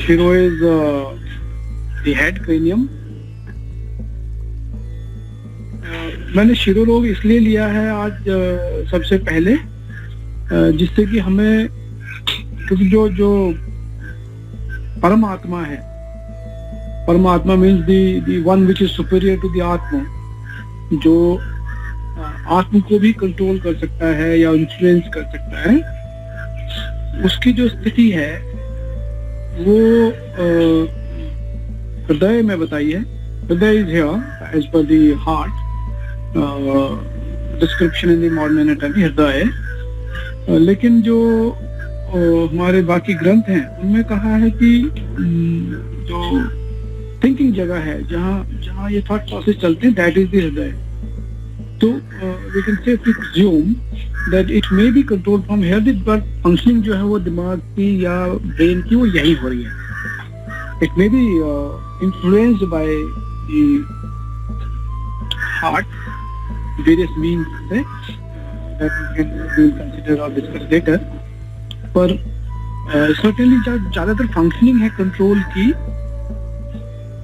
Shiro is the head cranium. मैंने शिरो रोग इसलिए लिया है आज सबसे पहले, जिससे कि हमें, क्योंकि जो परमात्मा है, paramatma means the one which is superior to the atma, जो आत्मा को भी कंट्रोल कर सकता है या इन्फ्लुएंस कर सकता है, उसकी जो स्थिति है वो हृदय में बताई है. Hriday is here as per the heart description in the modern anatomy, हृदय है. लेकिन जो हमारे बाकी ग्रंथ हैं उनमें कहा है कि जो थिंकिंग जगह है, जहाँ ये थॉट प्रोसेस चलते हैं, दैट इज द हृदय. तो we can safely presume that it may be control from here, but functioning जो है वो दिमाग की या ब्रेन की वो यही हो रही है. It may B influenced by the heart, various means से that we can consider or discuss later. पर certainly ज्यादातर फंक्शनिंग है कंट्रोल की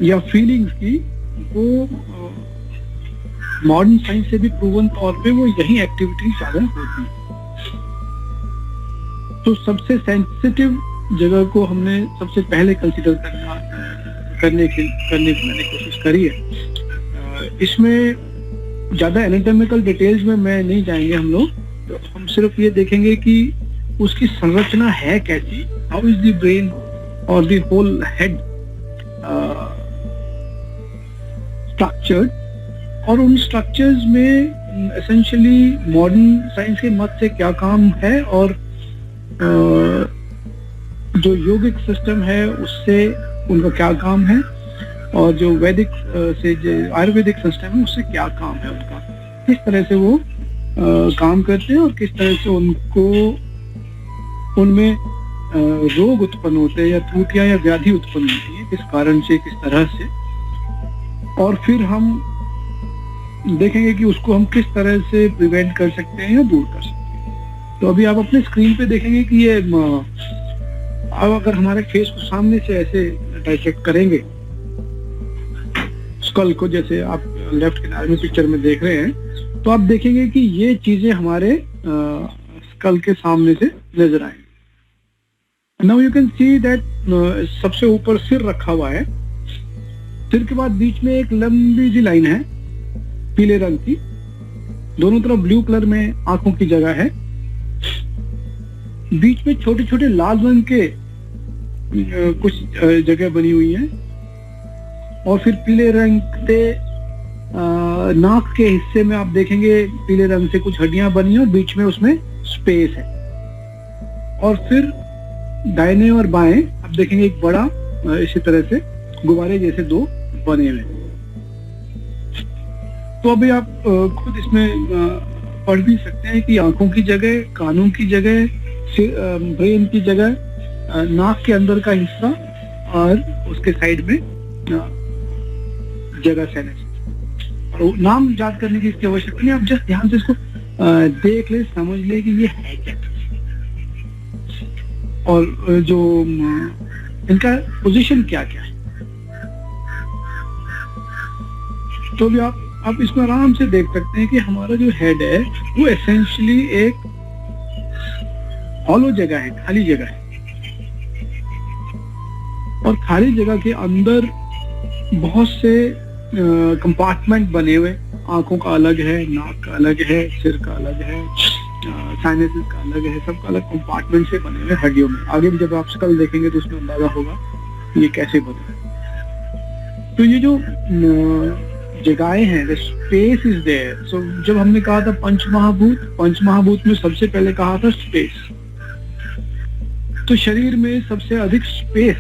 या फीलिंग्स की, वो मॉडर्न साइंस से भी प्रूवन तौर पे वो यही एक्टिविटी ज्यादा होती है. तो सबसे सेंसिटिव जगह को हमने सबसे पहले कंसिडर करने की मैंने कोशिश करी है. इसमें ज्यादा एनाटॉमिकल डिटेल्स में मैं नहीं जाएंगे हम लोग, तो हम सिर्फ ये देखेंगे कि उसकी संरचना है कैसी, हाउ इज द ब्रेन और द होल हेड स्ट्रक्चर्ड, और उन स्ट्रक्चर्स में एसेंशियली मॉडर्न साइंस के मत से क्या काम है, और जो योगिक सिस्टम है उससे उनका क्या काम है, और जो वैदिक से जो आयुर्वेदिक सिस्टम है उससे क्या काम है उनका, किस तरह से वो काम करते हैं और किस तरह से उनको उनमें रोग उत्पन्न होते हैं या त्रुटियां या व्याधि उत्पन्न होती है, किस कारण से, किस तरह से. और फिर हम देखेंगे कि उसको हम किस तरह से प्रिवेंट कर सकते हैं या दूर कर सकते हैं. तो अभी आप अपने स्क्रीन पे देखेंगे कि ये अब अगर हमारे फेस को सामने से ऐसे डाइसेक्ट करेंगे, स्कल को, जैसे आप लेफ्ट किनारे में पिक्चर में देख रहे हैं, तो आप देखेंगे कि ये चीजें हमारे स्कल के सामने से नजर आएंगी. Now you can see that सबसे ऊपर सिर रखा हुआ है. सिर के बाद बीच में एक लंबी सी लाइन है पीले रंग की, दोनों तरफ ब्लू कलर में आंखों की जगह है. बीच में छोटे छोटे लाल रंग के कुछ जगह बनी हुई है, और फिर पीले रंग से नाक के हिस्से में आप देखेंगे पीले रंग से कुछ हड्डियां बनी है, और बीच में उसमें स्पेस है. और फिर दाहिने और बाएं आप देखेंगे एक बड़ा इसी तरह से गुब्बारे जैसे दो बने हुए. तो अभी आप खुद इसमें पढ़ भी सकते हैं कि आंखों की जगह, कानों की जगह, ब्रेन की जगह, नाक के अंदर का हिस्सा और उसके साइड में जगह सेनेस. और नाम याद करने की इसकी आवश्यकता नहीं, आप जस्ट ध्यान से इसको देख ले, समझ ले कि ये है क्या, और जो इनका पोजीशन क्या क्या है. तो भी आप इसमें आराम से देख सकते हैं कि हमारा जो हेड है वो एसेंशियली एक हॉलो जगह है, खाली जगह है. और खाली जगह के अंदर बहुत से कंपार्टमेंट बने हुए, आंखों का अलग है, नाक का अलग है, सिर का अलग है, साइनसेस का अलग है, सबका अलग कंपार्टमेंट से बने हुए हड्डियों में. आगे भी जब आप स्कल देखेंगे तो उसमें अंदाजा होगा ये कैसे बने. तो ये जो जगहें हैं, द स्पेस इज देयर. सो जब हमने कहा था पंचमहाभूत में सबसे पहले कहा था स्पेस. तो शरीर में सबसे अधिक स्पेस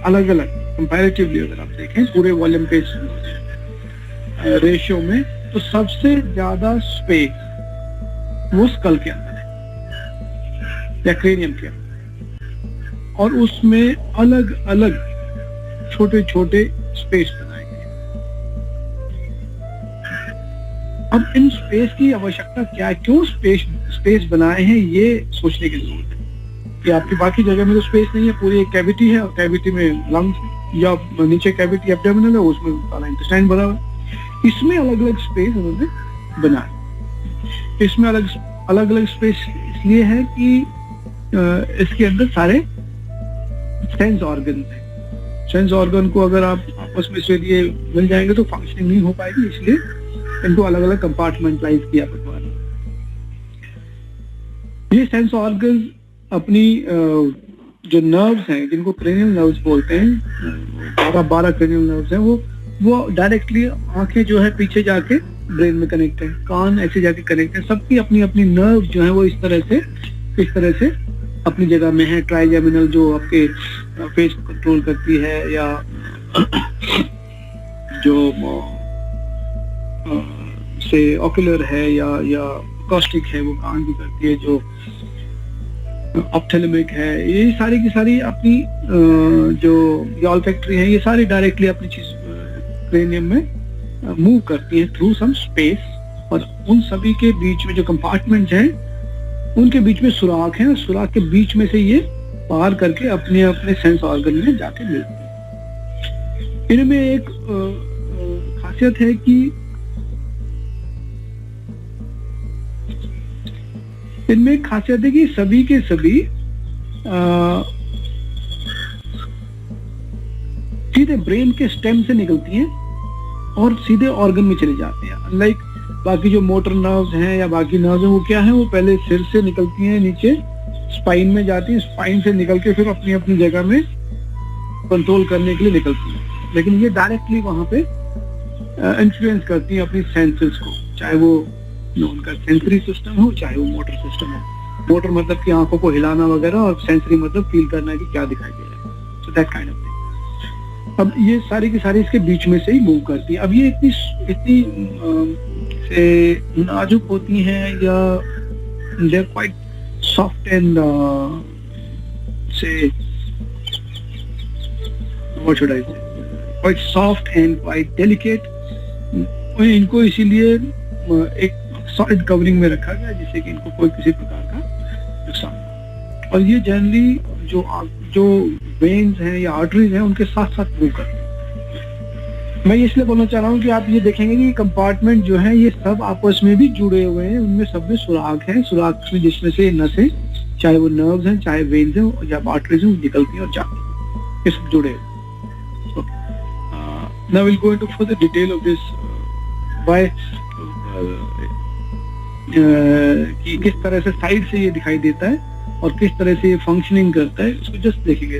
अलग अलग कंपैरेटिवली अगर आप देखें पूरे वॉल्यूम पे रेशियो में, तो सबसे ज्यादा स्पेस वो स्कल के अंदर है या क्रेनियम के अंदर, और उसमें अलग अलग छोटे छोटे स्पेस बनाए गए. अब इन स्पेस की आवश्यकता क्या है, क्यों स्पेस बनाए हैं, ये सोचने की जरूरत है. कि आपकी बाकी जगह में तो स्पेस नहीं है, पूरी एक कैविटी है और कैविटी में लंग्स या नीचे कैविटी एब्डोमिनल है, उसमें सारा इंटेस्टाइन भरा हुआ है। इसमें अलग अलग स्पेस उन्होंने बनाया। इसमें अलग अलग स्पेस इसलिए है कि इसके अंदर सारे सेंस ऑर्गन है। सेंस ऑर्गन को अगर आप आपस में से लिए मिल जाएंगे तो फंक्शनिंग नहीं हो पाएगी, इसलिए इनको अलग अलग कंपार्टमेंटाइज किया भगवान ने। ये सेंस ऑर्गन अपनी जो नर्व्स हैं, जिनको क्रेनियल नर्व्स बोलते हैं, 12 क्रेनियल नर्व्स हैं, वो डायरेक्टली आंखें जो है पीछे जाके ब्रेन में कनेक्ट है, कान ऐसे जाके कनेक्ट है। सबकी अपनी अपनी नर्व जो है वो इस तरह से अपनी जगह में है। ट्राइजेमिनल जो आपके फेस को कंट्रोल करती है, या जो से ऑक्यूलर है या कॉस्टिक है वो कान भी करती है, जो ऑप्थेलमिक है, ये सारी की सारी अपनी जो ऑल्फैक्टरी है, ये सारी डायरेक्टली अपनी चीज क्रेनियम में मूव करती है थ्रू सम स्पेस। और उन सभी के बीच में जो कंपार्टमेंट्स हैं, उनके बीच में सुराख है, और सुराख के बीच में से ये पार करके अपने अपने सेंस ऑर्गन में जाके मिलते हैं। इनमें एक खासियत है कि सभी के सभी सीधे ब्रेन के स्टेम से निकलती हैं और सीधे ऑर्गन में चले जाते हैं। अनलाइक बाकी जो मोटर नर्व्स हैं या बाकी नर्व्स हैं, वो क्या है, वो पहले सिर से निकलती हैं, नीचे स्पाइन में जाती हैं, स्पाइन से निकल के फिर अपनी अपनी जगह में कंट्रोल करने के लिए निकलती हैं। लेकिन ये डायरेक्टली वहां पे इन्फ्लुएंस करती हैं अपनी सेंसेस को, चाहे वो उनका सेंसरी सिस्टम हो, चाहे वो मोटर सिस्टम हो। मोटर मतलब कि आंखों को हिलाना वगैरह, और सेंसरी मतलब फील करना कि क्या दिखाई दे रहा है, so that kind of thing. अब ये सारी की सारी इसके बीच में से ही मूव करती है। अब ये इतनी से नाजुक होती हैं, या they are quite soft and say what should I say, quite soft and quite delicate. इनको इसीलिए एक सॉलिड कवरिंग में रखा गया, जिससे कि इनको कोई किसी प्रकार का नुकसान। और ये जनरली जो वेन्स हैं या आर्टरीज हैं, उनके साथ साथ मूव करते हैं। मैं इसलिए बोलना चाह रहा हूँ कि आप ये देखेंगे कि कंपार्टमेंट जो है, ये सब आपस में भी जुड़े हुए हैं, उनमें सब में सुराख है। सुराख में जिसमें से नसें, चाहे वो नर्व्स हैं, चाहे वेन्स हैं या आर्टरीज हैं, निकलती हैं और जाती हैं। ये सब जुड़े हुए। Now will go into further detail of this by कि किस तरह से साइड से ये दिखाई देता है और किस तरह से ये फंक्शनिंग करता है, इसको जस्ट देखेंगे।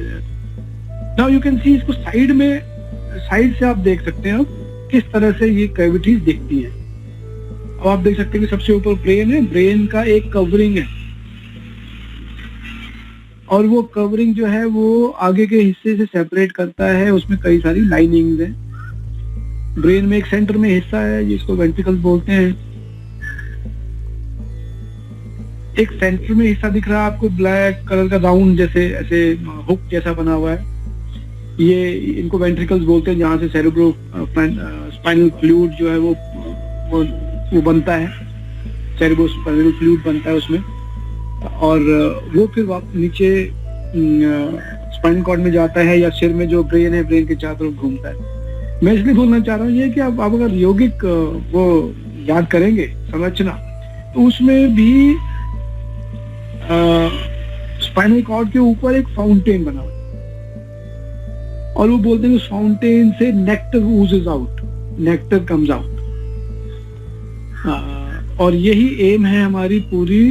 नाउ यू कैन सी, इसको साइड से आप देख सकते हैं आप किस तरह से ये कैविटीज दिखती है। अब आप देख सकते हैं कि सबसे ऊपर ब्रेन है, ब्रेन का एक कवरिंग है, और वो कवरिंग जो है वो आगे के हिस्से से सेपरेट करता है, उसमें कई सारी लाइनिंग्स हैं। ब्रेन में एक सेंटर में हिस्सा है जिसको वेंट्रिकल्स बोलते हैं। एक सेंटर में हिस्सा दिख रहा है आपको, ब्लैक कलर का राउंड जैसे, ऐसे हुक जैसा बना हुआ है, ये इनको वेंट्रिकल्स बोलते हैं, जहाँ से सेरेब्रो स्पाइनल फ्लूइड जो है वो बनता है, सेरेब्रो स्पाइनल फ्लूइड बनता है उसमें, और वो फिर नीचे स्पाइनल कॉर्ड में जाता है, या सिर में जो ब्रेन है, ब्रेन के चारों तरफ घूमता है। मैं इसलिए बोलना चाह रहा हूँ ये कि आप अगर यौगिक वो याद करेंगे संरचना, तो उसमें भी स्पाइनल कॉर्ड के ऊपर एक फाउंटेन बना हुआ है, और वो बोलते हैं उस फाउंटेन से nectar oozes out, nectar comes out. और यही एम है हमारी पूरी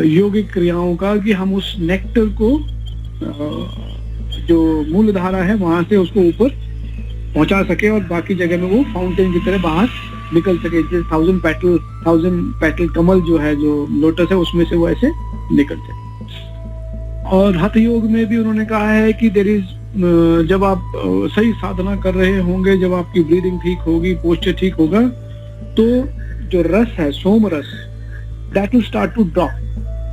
यौगिक क्रियाओं का, कि हम उस नेक्टर को जो मूल धारा है वहां से उसको ऊपर पहुंचा सके, और बाकी जगह में वो फाउंटेन की तरह बाहर निकल सके। जैसे 1000 पेटल कमल जो है, जो लोटस है, उसमें से वो ऐसे निकल सके। और हठ योग में भी उन्होंने कहा है कि देयर इज, जब आप सही साधना कर रहे होंगे, जब आपकी ब्रीदिंग ठीक होगी, पोस्चर ठीक होगा, तो जो रस है, सोम रस, that will start to drop.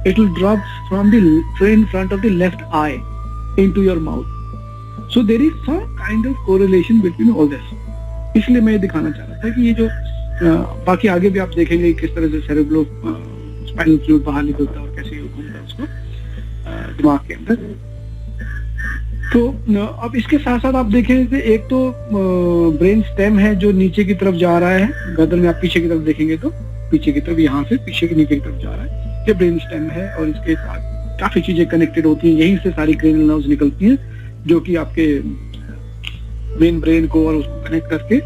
It will drop from the in front of the left eye into your mouth. So there is some kind of correlation between all this. इसलिए मैं ये दिखाना चाह रहा था कि ये जो बाकी आगे भी आप देखेंगे किस तरह से सेरेब्रो स्पाइनल फ्लूइड बाहर निकलता है और कैसे घूमता है उसको। दिमाग के अंदर। तो अब इसके साथ साथ आप देखें तो एक तो ब्रेन स्टेम है जो नीचे की तरफ जा रहा है, गर्दन में आप पीछे की तरफ देखेंगे तो पीछे की तरफ, यहाँ से पीछे के नीचे की तरफ जा रहा है, ये ब्रेन स्टेम है। और इसके साथ काफी चीजें कनेक्टेड होती हैं, यहीं से सारी क्रेनियल नर्व्स निकलती हैं जो कि आपके मेन ब्रेन को और उसको कनेक्ट करके,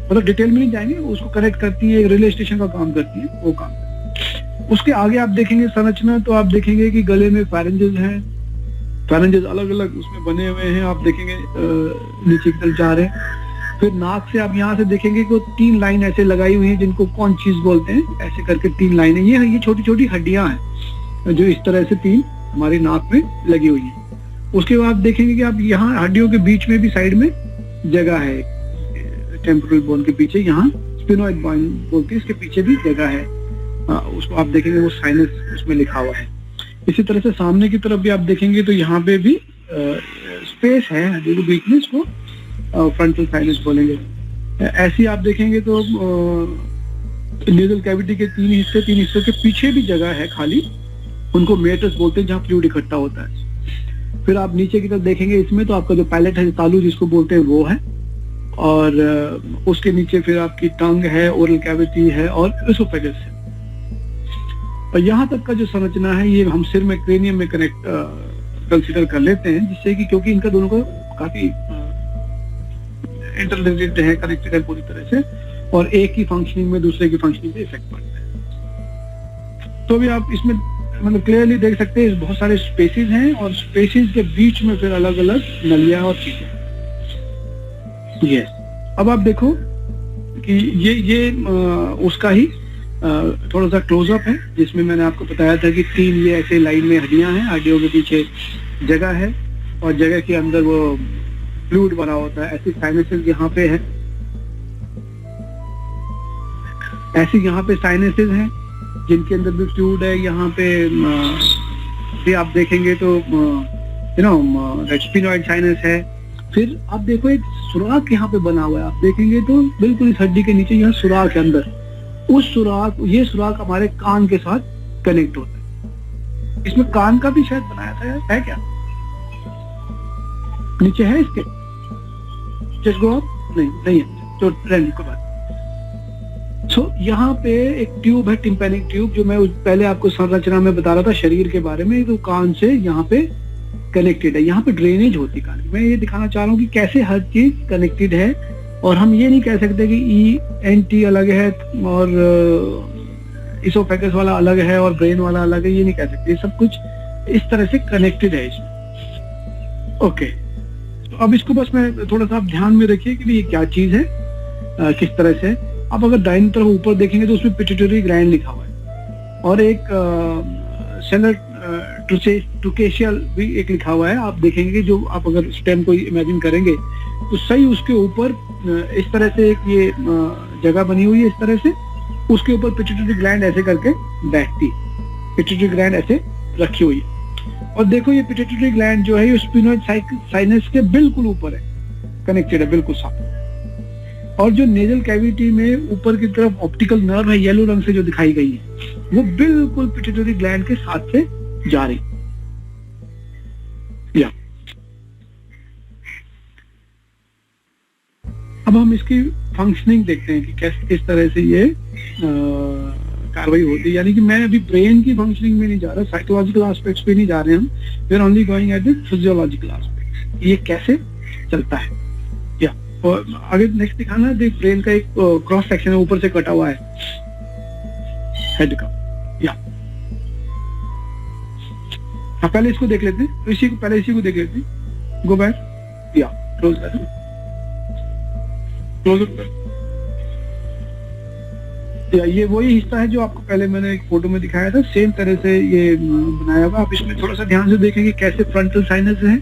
मतलब डिटेल में नहीं जाएंगे, उसको कनेक्ट करती है, रिले स्टेशन का काम करती है वो काम। उसके आगे आप देखेंगे संरचना, तो आप देखेंगे कि गले में फेरेंजेस हैं, फेरेंजेस अलग अलग उसमें बने हुए हैं, आप देखेंगे नीचे की तरफ जा रहे हैं। फिर नाक से आप यहाँ से देखेंगे कि 3 लाइन ऐसे लगाई हुई हैं जिनको कौन चीज बोलते हैं, ऐसे करके 3 लाइनें, ये छोटी छोटी हड्डियां हैं जो इस तरह से 3 हमारी नाक में लगी हुई है। उसके बाद देखेंगे कि आप यहाँ हड्डियों के बीच में भी साइड में जगह है, टेम्पोरल बोन के पीछे, यहाँ स्पिनोइड बोन बोलते हैं, इसके पीछे भी जगह है, उसको आप देखेंगे वो साइनस उसमें लिखा हुआ है। इसी तरह से सामने की तरफ भी आप देखेंगे तो यहाँ पे भी स्पेस है हड्डी के बीच में, इसको फ्रंटल साइनस बोलेंगे। ऐसे आप देखेंगे तो नेजल कैविटी के 3 हिस्सों के पीछे भी जगह है खाली, उनको मेटस बोलते हैं, जहाँ फ्लूइड इकट्ठा होता है। फिर आप नीचे की तरफ देखेंगे इसमें तो आपका जो पैलेट है, तालू जिसको बोलते हैं, वो है, और उसके नीचे फिर आपकी टंग है, ओरल कैविटी है और एसोफेगस है। और यहाँ तक का जो संरचना है ये हम सिर में क्रेनियम में कनेक्ट कंसीडर कर लेते हैं, जिससे कि क्योंकि इनका दोनों का काफी इंटरलिंक्ड है, कनेक्टेड है पूरी तरह से, और एक की फंक्शनिंग में दूसरे की फंक्शनिंग पे इफेक्ट पड़ता है। तो अभी आप इसमें मतलब क्लियरली देख सकते हैं बहुत सारे स्पेसिस हैं, और स्पेसिस के बीच में फिर अलग अलग नलियां और चीजें। यस, अब आप देखो कि ये उसका ही थोड़ा सा क्लोजअप है, जिसमें मैंने आपको बताया था कि 3 ये ऐसे लाइन में हड्डियां हैं, हड्डियों के पीछे जगह है और जगह के अंदर वो फ्लूइड बना होता है। ऐसी साइनसेस यहाँ पे है, ऐसी यहाँ पे साइनसेस हैं जिनके अंदर भी फ्लूइड है। यहाँ पे भी आप देखेंगे तो स्पिनोइड साइनस है। फिर आप देखो एक सुराख यहाँ पे बना हुआ है, आप देखेंगे तो बिल्कुल इस हड्डी के नीचे यहाँ सुराख है अंदर, उस सुराख, ये सुराख हमारे कान के साथ कनेक्ट होता है। इसमें कान का भी शायद बनाया था यार, है क्या? नीचे है इसके, जस्ट गो अप, नहीं है तो रहने को बात। सो यहाँ पे एक ट्यूब है, टिम्पैनिक ट्यूब, जो मैं पहले आपको संरचना में बता रहा था शरीर के बारे में, तो कान से यहाँ पे कनेक्टेड है, यहाँ पे ड्रेनेज होती है कान की। मैं ये दिखाना चाह रहा हूँ कि कैसे हर चीज कनेक्टेड है, और हम ये नहीं कह सकते कि ENT अलग है और इसोफेगस वाला अलग है और ब्रेन वाला अलग है, ये नहीं कह सकते। सब कुछ इस तरह से कनेक्टेड है इसमें। ओके, तो अब इसको बस मैं थोड़ा सा आप ध्यान में रखिए कि ये क्या चीज है, किस तरह से। अब अगर दाहिनी तरफ ऊपर देखेंगे तो उसमें पिट्यूटरी ग्लैंड लिखा हुआ है, और एक सेलर ट्रूकेशियल भी एक लिखा हुआ है। आप देखेंगे जो आप अगर स्टेम को इमेजिन करेंगे तो सही उसके ऊपर इस तरह से एक ये जगह बनी हुई है, इस तरह से उसके ऊपर पिट्यूटरी ग्लैंड ऐसे करके बैठती है, पिट्यूटरी ग्लैंड ऐसे रखी हुई है। और देखो ये पिट्यूटरी ग्लैंड जो है ये स्पिनोइड साइनस के बिल्कुल ऊपर है, कनेक्टेड है बिल्कुल साथ। और जो नेजल कैविटी में ऊपर की तरफ ऑप्टिकल नर्व है येलो रंग से जो दिखाई गई है, वो बिल्कुल पिट्यूटरी ग्लैंड के साथ से जा रही। या अब हम इसकी फंक्शनिंग देखते हैं कि किस तरह से ये कार्रवाई होती है। यानी कि मैं अभी ब्रेन की फंक्शनिंग में नहीं जा रहा, साइकोलॉजिकल एस्पेक्ट्स पे नहीं जा रहे हम, we are only going at the physiological aspects, ये कैसे चलता है। या और आगे नेक्स्ट दिखाना, देख ब्रेन का एक क्रॉस सेक्शन है, ऊपर से कटा हुआ है हेड का। या हाँ, पहले इसको देख लेते हैं, तो इसी को देख लेते हैं। गो बैक, या क्लोज कर, या ये वही हिस्सा है जो आपको पहले मैंने एक फोटो में दिखाया था, सेम तरह से ये बनाया हुआ। आप इसमें थोड़ा सा ध्यान से देखेंगे कैसे फ्रंटल साइनस है,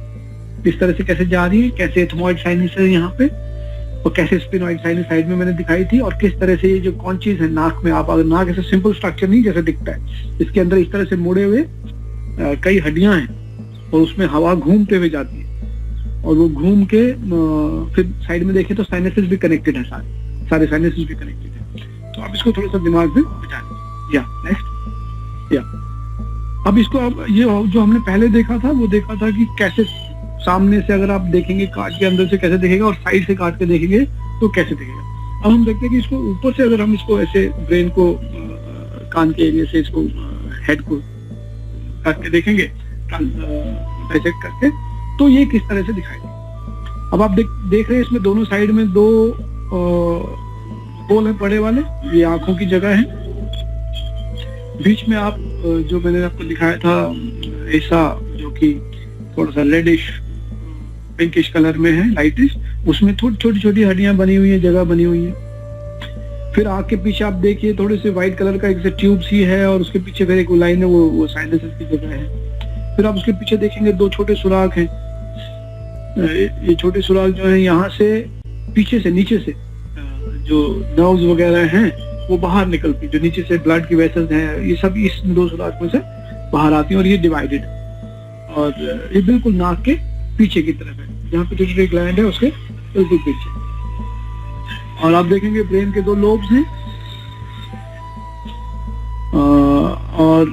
इस तरह से कैसे जा रही है, कैसे एथमोइड साइनस है यहाँ पे, और कैसे स्पिनोइड साइनस साइड में मैंने दिखाई थी, और किस तरह से ये जो कौन चीज है नाक में, आप अगर नाक ऐसे सिंपल स्ट्रक्चर नहीं जैसे दिखता है, इसके अंदर इस तरह से मुड़े हुए कई हड्डियां हैं, और उसमें हवा घूमते हुए जाती है, और वो घूम के फिर साइड में देखें तो साइनसेस भी कनेक्टेड है, सारे साइनसेस भी कनेक्टेड है। तो आप इसको थोड़ा सा दिमाग में बिठा लें। या नेक्स्ट, या अब इसको अब ये जो हमने पहले देखा था वो देखा था कि कैसे सामने से अगर आप देखेंगे काट के अंदर से कैसे दिखेगा और साइड से काट के देखेंगे तो कैसे दिखेगा। अब हम देखते हैं कि इसको ऊपर से अगर हम इसको ऐसे ब्रेन को कान के एरिया से इसको हेड को काट के देखेंगे डाइसेक्ट करके तो ये किस तरह से दिखाई देगा। अब आप देख रहे हैं इसमें दोनों साइड में दो होल है बड़े वाले, ये आंखों की जगह है। बीच में आप जो मैंने आपको दिखाया था ऐसा जो कि थोड़ा सा रेडिश पिंकिश कलर में है, लाइटिश, उसमें छोटी छोटी हड्डियां बनी हुई है, जगह बनी हुई है। फिर आँख के पीछे आप देखिए थोड़े से व्हाइट कलर का एक ट्यूब सी है और उसके पीछे फिर एक लाइन है, वो साइनसेस की जगह है। फिर आप उसके पीछे देखेंगे दो छोटे सुराख हैं। ये छोटे सुराख जो है यहाँ से पीछे से नीचे से जो नर्व्स वगैरह हैं वो बाहर निकलती, जो नीचे से ब्लड की वेसल्स हैं ये सब इस दो सुराख में से बाहर आती हैं और ये डिवाइडेड और ये बिल्कुल नाक के पीछे की तरफ है, जहाँ पिट्यूटरी ग्लैंड है उसके बिल्कुल पीछे। और आप देखेंगे ब्रेन के दो लोब्स हैं और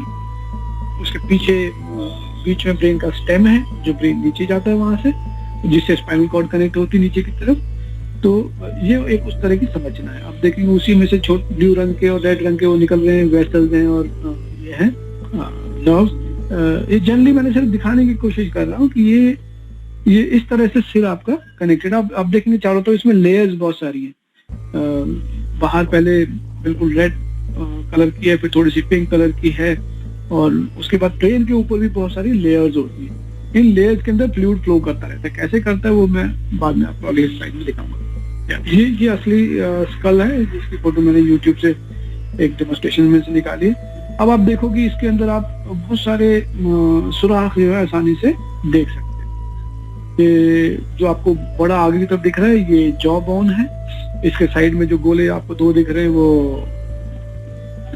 उसके पीछे बीच में ब्रेन का स्टेम है जो ब्रेन नीचे जाता है वहां से, जिससे स्पाइनल कॉर्ड कनेक्ट होती है नीचे की तरफ। तो ये एक उस तरह की समझना है। आप देखेंगे उसी में से छोटे ब्लू रंग के और रेड रंग के वो निकल रहे हैं, वेसल्स हैं और ये है नर्व्स। ये जनरली मैंने सिर्फ दिखाने की कोशिश कर रहा हूँ कि ये इस तरह से सिर आपका कनेक्टेड। आप देखेंगे चारों तरफ इसमें लेयर्स बहुत सारी हैं। बाहर पहले बिल्कुल रेड कलर की है, फिर थोड़ी सी पिंक कलर की है और उसके बाद ब्रेन के ऊपर भी बहुत सारी लेयर्स होती हैं। इन लेयर्स के अंदर फ्लूइड फ्लो करता रहता है। कैसे करता है वो मैं बाद में आपको अगले स्लाइड में दिखाऊंगा। ये असली स्कल है जिसकी फोटो मैंने YouTube से एक डेमोन्स्ट्रेशन में से निकाली है। अब आप देखोगे इसके अंदर आप बहुत सारे सुराख जो है आसानी से देख सकते हैं। ये जो आपको बड़ा आगे की तरफ दिख रहा है ये जॉ बोन है। इसके साइड में जो गोले आपको दो दिख रहे हैं वो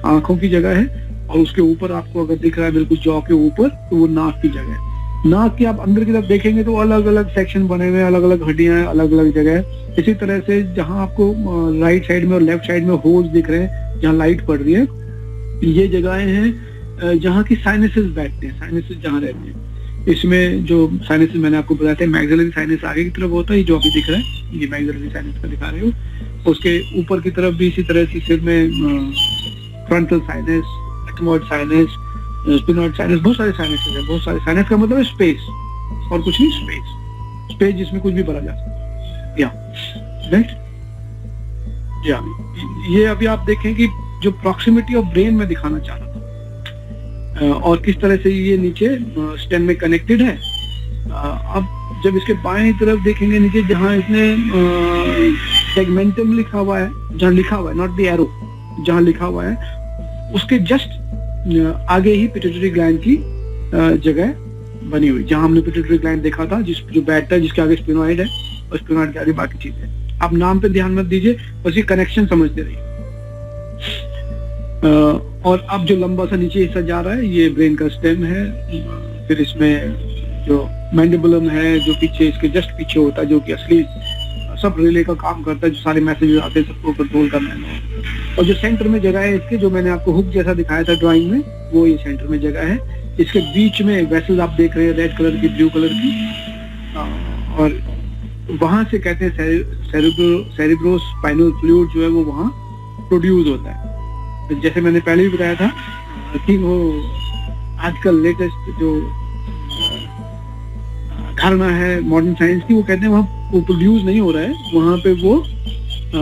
आंखों की जगह है और उसके ऊपर आपको अगर दिख रहा है बिल्कुल जॉ के ऊपर तो वो नाक की जगह है। नाक की आप अंदर की तरफ देखेंगे तो अलग अलग सेक्शन बने हुए हैं, अलग अलग हड्डियां हैं, अलग अलग जगह है। इसी तरह से जहां आपको राइट साइड में और लेफ्ट साइड में होल्स दिख रहे हैं जहां लाइट पड़ रही है, ये जगहें हैं जहां की साइनसेस बैठते हैं, साइनसेस जहां रहते हैं। इसमें जो साइनसेस मैंने आपको बताया था मैक्सिलरी साइनस आगे की तरफ होता है, जो अभी दिख रहा है ये मैक्सिलरी साइनस का दिखा रहे हो। उसके ऊपर की तरफ भी इसी तरह से सिर में frontal sinus, ethmoid sinus, sphenoid sinus, बहुत सारे साइनसेस हैं। बहुत सारे साइनस का मतलब है स्पेस और कुछ नहीं, स्पेस जिसमें कुछ भी भरा जा सकता है। या राइट, ये अभी आप देखें कि जो प्रॉक्सिमिटी ऑफ ब्रेन में दिखाना चाह रहा था और किस तरह से ये नीचे स्टेम में कनेक्टेड है। अब जब इसके बाएं तरफ देखेंगे नीचे जहां इसने सेगमेंटम लिखा हुआ है, जहां लिखा हुआ है नॉट द एरो, जहां लिखा हुआ है उसके जस्ट आगे ही पिट्यूटरी ग्लैंड की जगह बनी हुई, जहां हमने पिट्यूटरी ग्लैंड देखा था जो बैठता है, जिसके आगे स्पिनॉइड है और स्पिनॉइड के आगे बाकी चीजें। आप नाम पे ध्यान मत दीजिए, उसकी कनेक्शन समझते रहिए। और अब जो लंबा सा नीचे हिस्सा जा रहा है ये ब्रेन का स्टेम है। फिर इसमें जो मैंडिबुलम है जो पीछे इसके जस्ट पीछे होता है, जो कि असली सब रिले का काम करता है, जो सारे मैसेज आते हैं सबको कंट्रोल करना है। और जो सेंटर में जगह है इसके, जो मैंने आपको हुक जैसा दिखाया था ड्राइंग में, वो ये सेंटर में जगह है। इसके बीच में वेसल्स आप देख रहे हैं रेड कलर की, ब्लू कलर की, और वहां से कहते हैं सेरिब्रो स्पाइनल फ्लूइड जो है वो वहां प्रोड्यूस होता है। जैसे मैंने पहले भी बताया था कि वो आजकल लेटेस्ट जो धारणा है मॉडर्न साइंस की, वो कहते हैं वहाँ वो प्रोड्यूस नहीं हो रहा है, वहां पे वो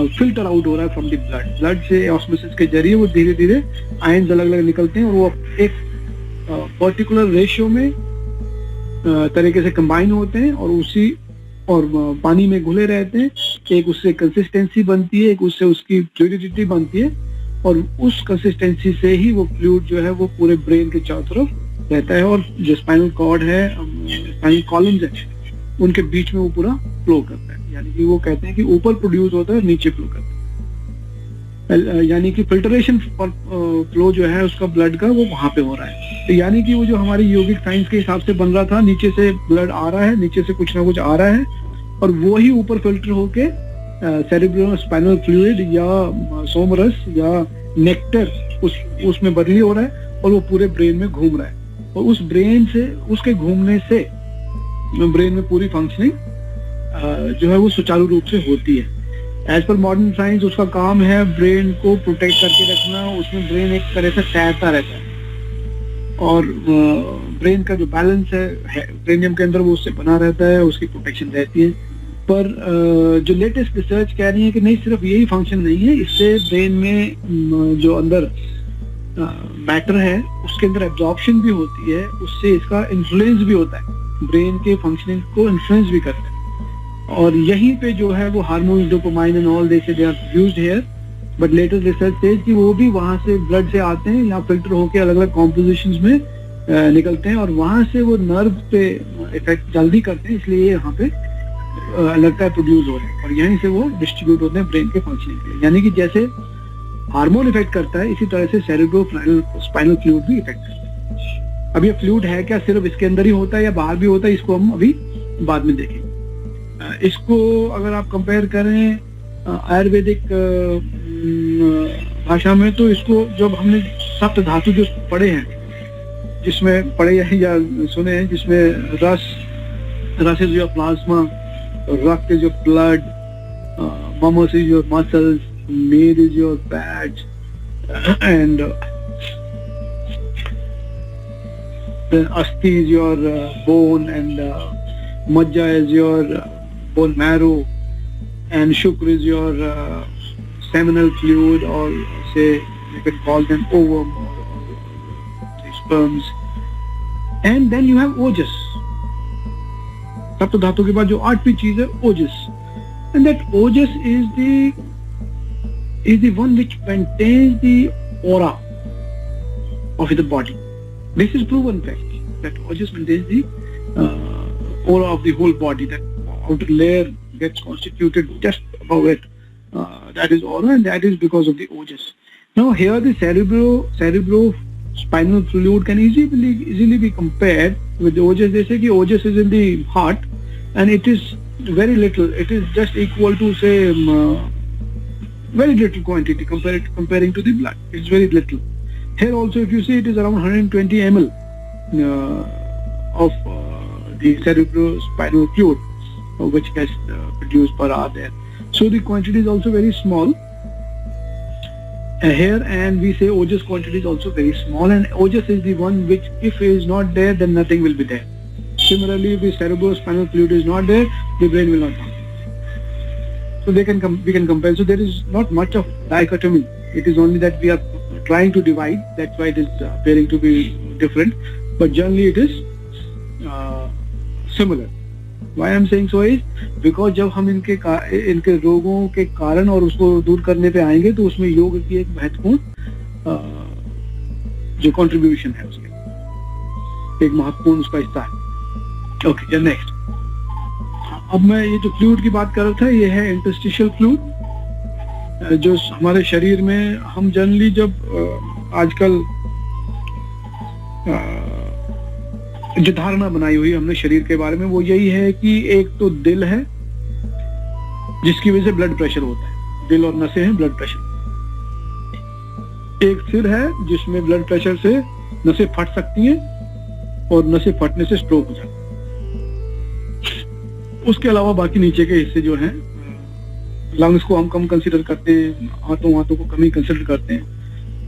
फिल्टर आउट हो रहा है फ्रॉम द ब्लड से ऑस्मोसिस के जरिए वो धीरे धीरे आयंस अलग अलग निकलते हैं और वो एक पर्टिकुलर रेशियो में तरीके से कंबाइन होते हैं और पानी में घुले रहते हैं। एक उससे कंसिस्टेंसी बनती है, एक उससे उसकी फ्लूइडिटी बनती है और उस कंसिस्टेंसी से ही वो फ्लूइड जो है वो पूरे ब्रेन के चारों तरफ रहता है और जो स्पाइनल कॉर्ड है, स्पाइनल कॉलम्स है, उनके बीच में वो पूरा फ्लो करता है। यानी कि वो कहते हैं कि ऊपर प्रोड्यूस होता है और नीचे फ्लो करता है, यानी कि फिल्टरेशन फ्लो जो है उसका ब्लड का वो वहां पे हो रहा है। तो यानी कि वो जो हमारी योगिक साइंस के हिसाब से बन रहा था, नीचे से ब्लड आ रहा है, नीचे से कुछ ना कुछ आ रहा है और वो ही ऊपर फिल्टर होके सेरिब्रो स्पाइनल फ्लूइड या सोमरस या नेक्टर उसमें बदली हो रहा है और वो पूरे ब्रेन में घूम रहा है। और उस ब्रेन से, उसके घूमने से ब्रेन में पूरी फंक्शनिंग जो है वो सुचारू रूप से होती है। एज पर मॉडर्न साइंस उसका काम है ब्रेन को प्रोटेक्ट करके रखना, उसमें ब्रेन एक तरह से तैरता रहता है और ब्रेन का जो बैलेंस है ब्रेनियम के अंदर वो उससे बना रहता है, उसकी प्रोटेक्शन रहती है। पर जो लेटेस्ट रिसर्च कह रही है कि नहीं, सिर्फ यही फंक्शन नहीं है, इससे ब्रेन में जो अंदर मैटर है उसके अंदर एब्जॉर्प्शन भी होती है, उससे इसका इन्फ्लुएंस भी होता है, ब्रेन के फंक्शनिंग को इन्फ्लुएंस भी करता है। और यहीं पे जो है वो hormones, dopamine and all they are produced here, but latest research says कि वो भी वहां से ब्लड से आते हैं या फिल्टर होकर अलग अलग कॉम्पोजिशंस में निकलते हैं और वहां से वो नर्व पे इफेक्ट जल्दी करते हैं, इसलिए यहाँ पे लगता है प्रोड्यूस हो रहे हैं और यहीं से वो डिस्ट्रीब्यूट होते हैं ब्रेन के फंक्शनिंग के लिए। यानी कि जैसे हार्मोन इफेक्ट करता है, इसी तरह से सेरेब्रो स्पाइनल फ्लूइड भी इफेक्ट करता है। अब ये फ्लूइड है क्या, सिर्फ इसके अंदर ही होता है या बाहर भी होता है, इसको हम अभी बाद में देखेंगे। इसको अगर आप कंपेयर करें आयुर्वेदिक भाषा में, तो इसको जब हमने सप्त धातु जो पढ़े हैं, जिसमें पढ़े हैं या सुने हैं, जिसमें रस इज योर प्लाज्मा, रक्त is your blood, momos is your muscles, मेद इज योर फैट, एंड अस्थि is your bone, and majja is your bone marrow, and shukra is your seminal fluid, or say you can call them ovum or the sperms. And then you have ojas. सप्त धातु के बाद जो आठवीं चीज है ओजस, and that ojas is the one which maintains the aura of the body. This is proven fact that ojas maintains the aura of the whole body. That outer layer gets constituted just above it. That is aura, and that is because of the ojas. Now here the cerebrospinal fluid can easily be compared with the ojas. They say कि ojas is in the heart, and it is very little. It is just equal to say very little quantity comparing to the blood. It's very little. Here also, if you see, it is around 120 ml of the cerebrospinal fluid which gets produced per hour there. So the quantity is also very small here, and we say ojas quantity is also very small, and ojas is the one which, if it is not there, then nothing will be there. Similarly, if the cerebrospinal fluid is not there, the brain will not function. So we can compare. So there is not much of dichotomy. It is only that we are trying to divide. That's why it is appearing to be different, but generally it is similar. Why I am saying so is because जब हम इनके रोगों के कारण और उसको दूर करने पे आएंगे, तो उसमें योग की एक महत्वपूर्ण जो कंट्रीब्यूशन है, उसके एक महत्वपूर्ण उसका हिस्सा है। Okay, next. अब मैं ये जो फ्लूइड की बात कर रहा था, ये है इंटरस्टिशियल फ्लूइड, जो हमारे शरीर में हम जनरली जब आजकल जो धारणा बनाई हुई हमने शरीर के बारे में, वो यही है कि एक तो दिल है जिसकी वजह से ब्लड प्रेशर होता है, दिल और नसें हैं ब्लड प्रेशर। एक सिर है जिसमें ब्लड प्रेशर से नसें फट सकती हैं और नसें फटने से स्ट्रोक हो जाता है। उसके अलावा बाकी नीचे के हिस्से जो हैं, लंग्स को हम कम कंसीडर करते हैं, हाथों को कम ही कंसीडर करते हैं,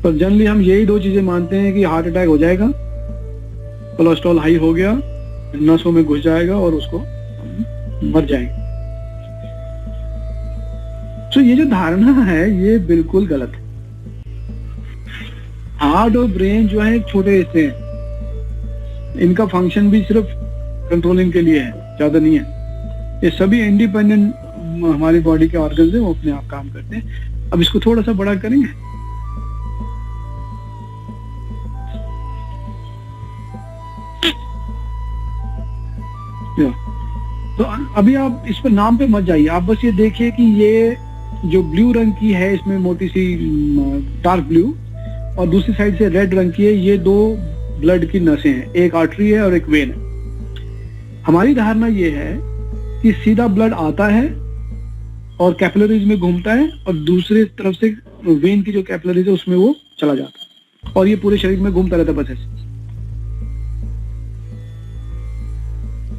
पर जनरली हम यही दो चीजें मानते हैं कि हार्ट अटैक हो जाएगा, कोलेस्ट्रॉल हाई हो गया, नसों में घुस जाएगा और उसको मर जाएंगे। तो ये जो धारणा है ये बिल्कुल गलत है। हार्ट और ब्रेन जो है एक छोटे हिस्से हैं, इनका फंक्शन भी सिर्फ कंट्रोलिंग के लिए है, ज्यादा नहीं है। ये सभी इंडिपेंडेंट हमारी बॉडी के ऑर्गन्स हैं, वो अपने आप काम करते हैं। अब इसको थोड़ा सा बड़ा करेंगे। तो अभी आप इस पर नाम पे मत जाइए, आप बस ये देखिए कि ये जो ब्लू रंग की है, इसमें मोटी सी डार्क ब्लू, और दूसरी साइड से रेड रंग की है, ये दो ब्लड की नसें हैं, एक आर्टरी है और एक वेन है। हमारी धारणा ये है कि सीधा ब्लड आता है और कैपिलरीज में घूमता है, और दूसरी तरफ से वेन की जो कैपिलरीज है उसमें वो चला जाता है, और ये पूरे शरीर में घूमता रहता है बस ऐसे।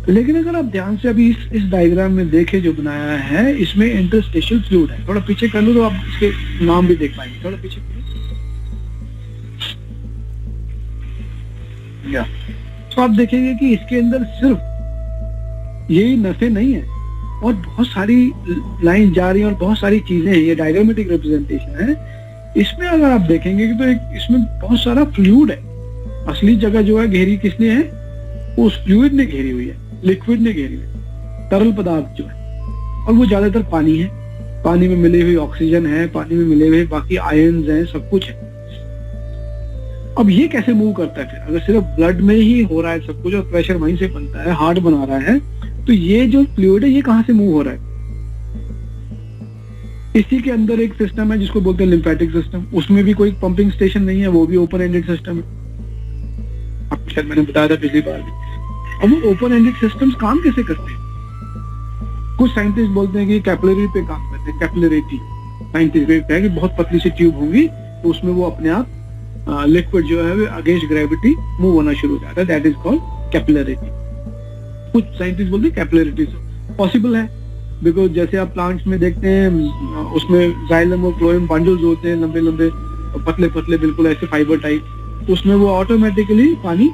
लेकिन अगर आप ध्यान से अभी इस डायग्राम में देखें जो बनाया है, इसमें इंटरस्टिशियल फ्लूइड है। थोड़ा पीछे कर लो तो आप इसके नाम भी देख पाएंगे। थोड़ा पीछे करो। या तो आप देखेंगे कि इसके अंदर सिर्फ यही नसें नहीं है और बहुत सारी लाइन जा रही है और बहुत सारी चीजें हैं। ये डायग्रामेटिक रिप्रेजेंटेशन है। इसमें अगर आप देखेंगे कि तो इसमें बहुत सारा फ्लूइड है। असली जगह जो है घेरी किसने है? उस फ्लूइड ने घेरी हुई है, लिक्विड ने घेरी हुई है, तरल पदार्थ जो है। और वो ज्यादातर पानी है। पानी में मिली हुई ऑक्सीजन है, पानी में मिले हुए बाकी आयन्स हैं, सब कुछ है। अब ये कैसे मूव करता है फिर? अगर सिर्फ ब्लड में ही हो रहा है सब कुछ और प्रेशर वहीं से बनता है, हार्ट बना रहा है, तो ये जो फ्लूइड है ये कहां से मूव हो रहा है? इसी के अंदर एक सिस्टम है जिसको बोलते हैं लिम्फेटिक सिस्टम। उसमें भी कोई पंपिंग स्टेशन नहीं है, वो भी ओपन एंडेड सिस्टम है। आपको शायद मैंने बताया था पिछली बार भी। अब वो ओपन एंडेड सिस्टम्स काम कैसे करते हैं? कुछ साइंटिस्ट बोलते हैं कि कैपिलरी पे काम करते हैं। कैपिलरिटी साइंटिस्ट कहते हैं कि बहुत पतली सी ट्यूब होगी तो उसमें वो अपने आप लिक्विड जो है अगेंस्ट ग्रेविटी मूव होना शुरू हो जाता है। That is called capillarity. कुछ साइंटिस्ट बोलते हैं कैपिलरिटी पॉसिबल है, बिकॉज जैसे आप प्लांट्स में देखते हैं उसमें जाइलम और फ्लोएम बंडल्स होते हैं, लंबे लंबे पतले पतले बिल्कुल ऐसे फाइबर टाइप, तो उसमें वो ऑटोमेटिकली पानी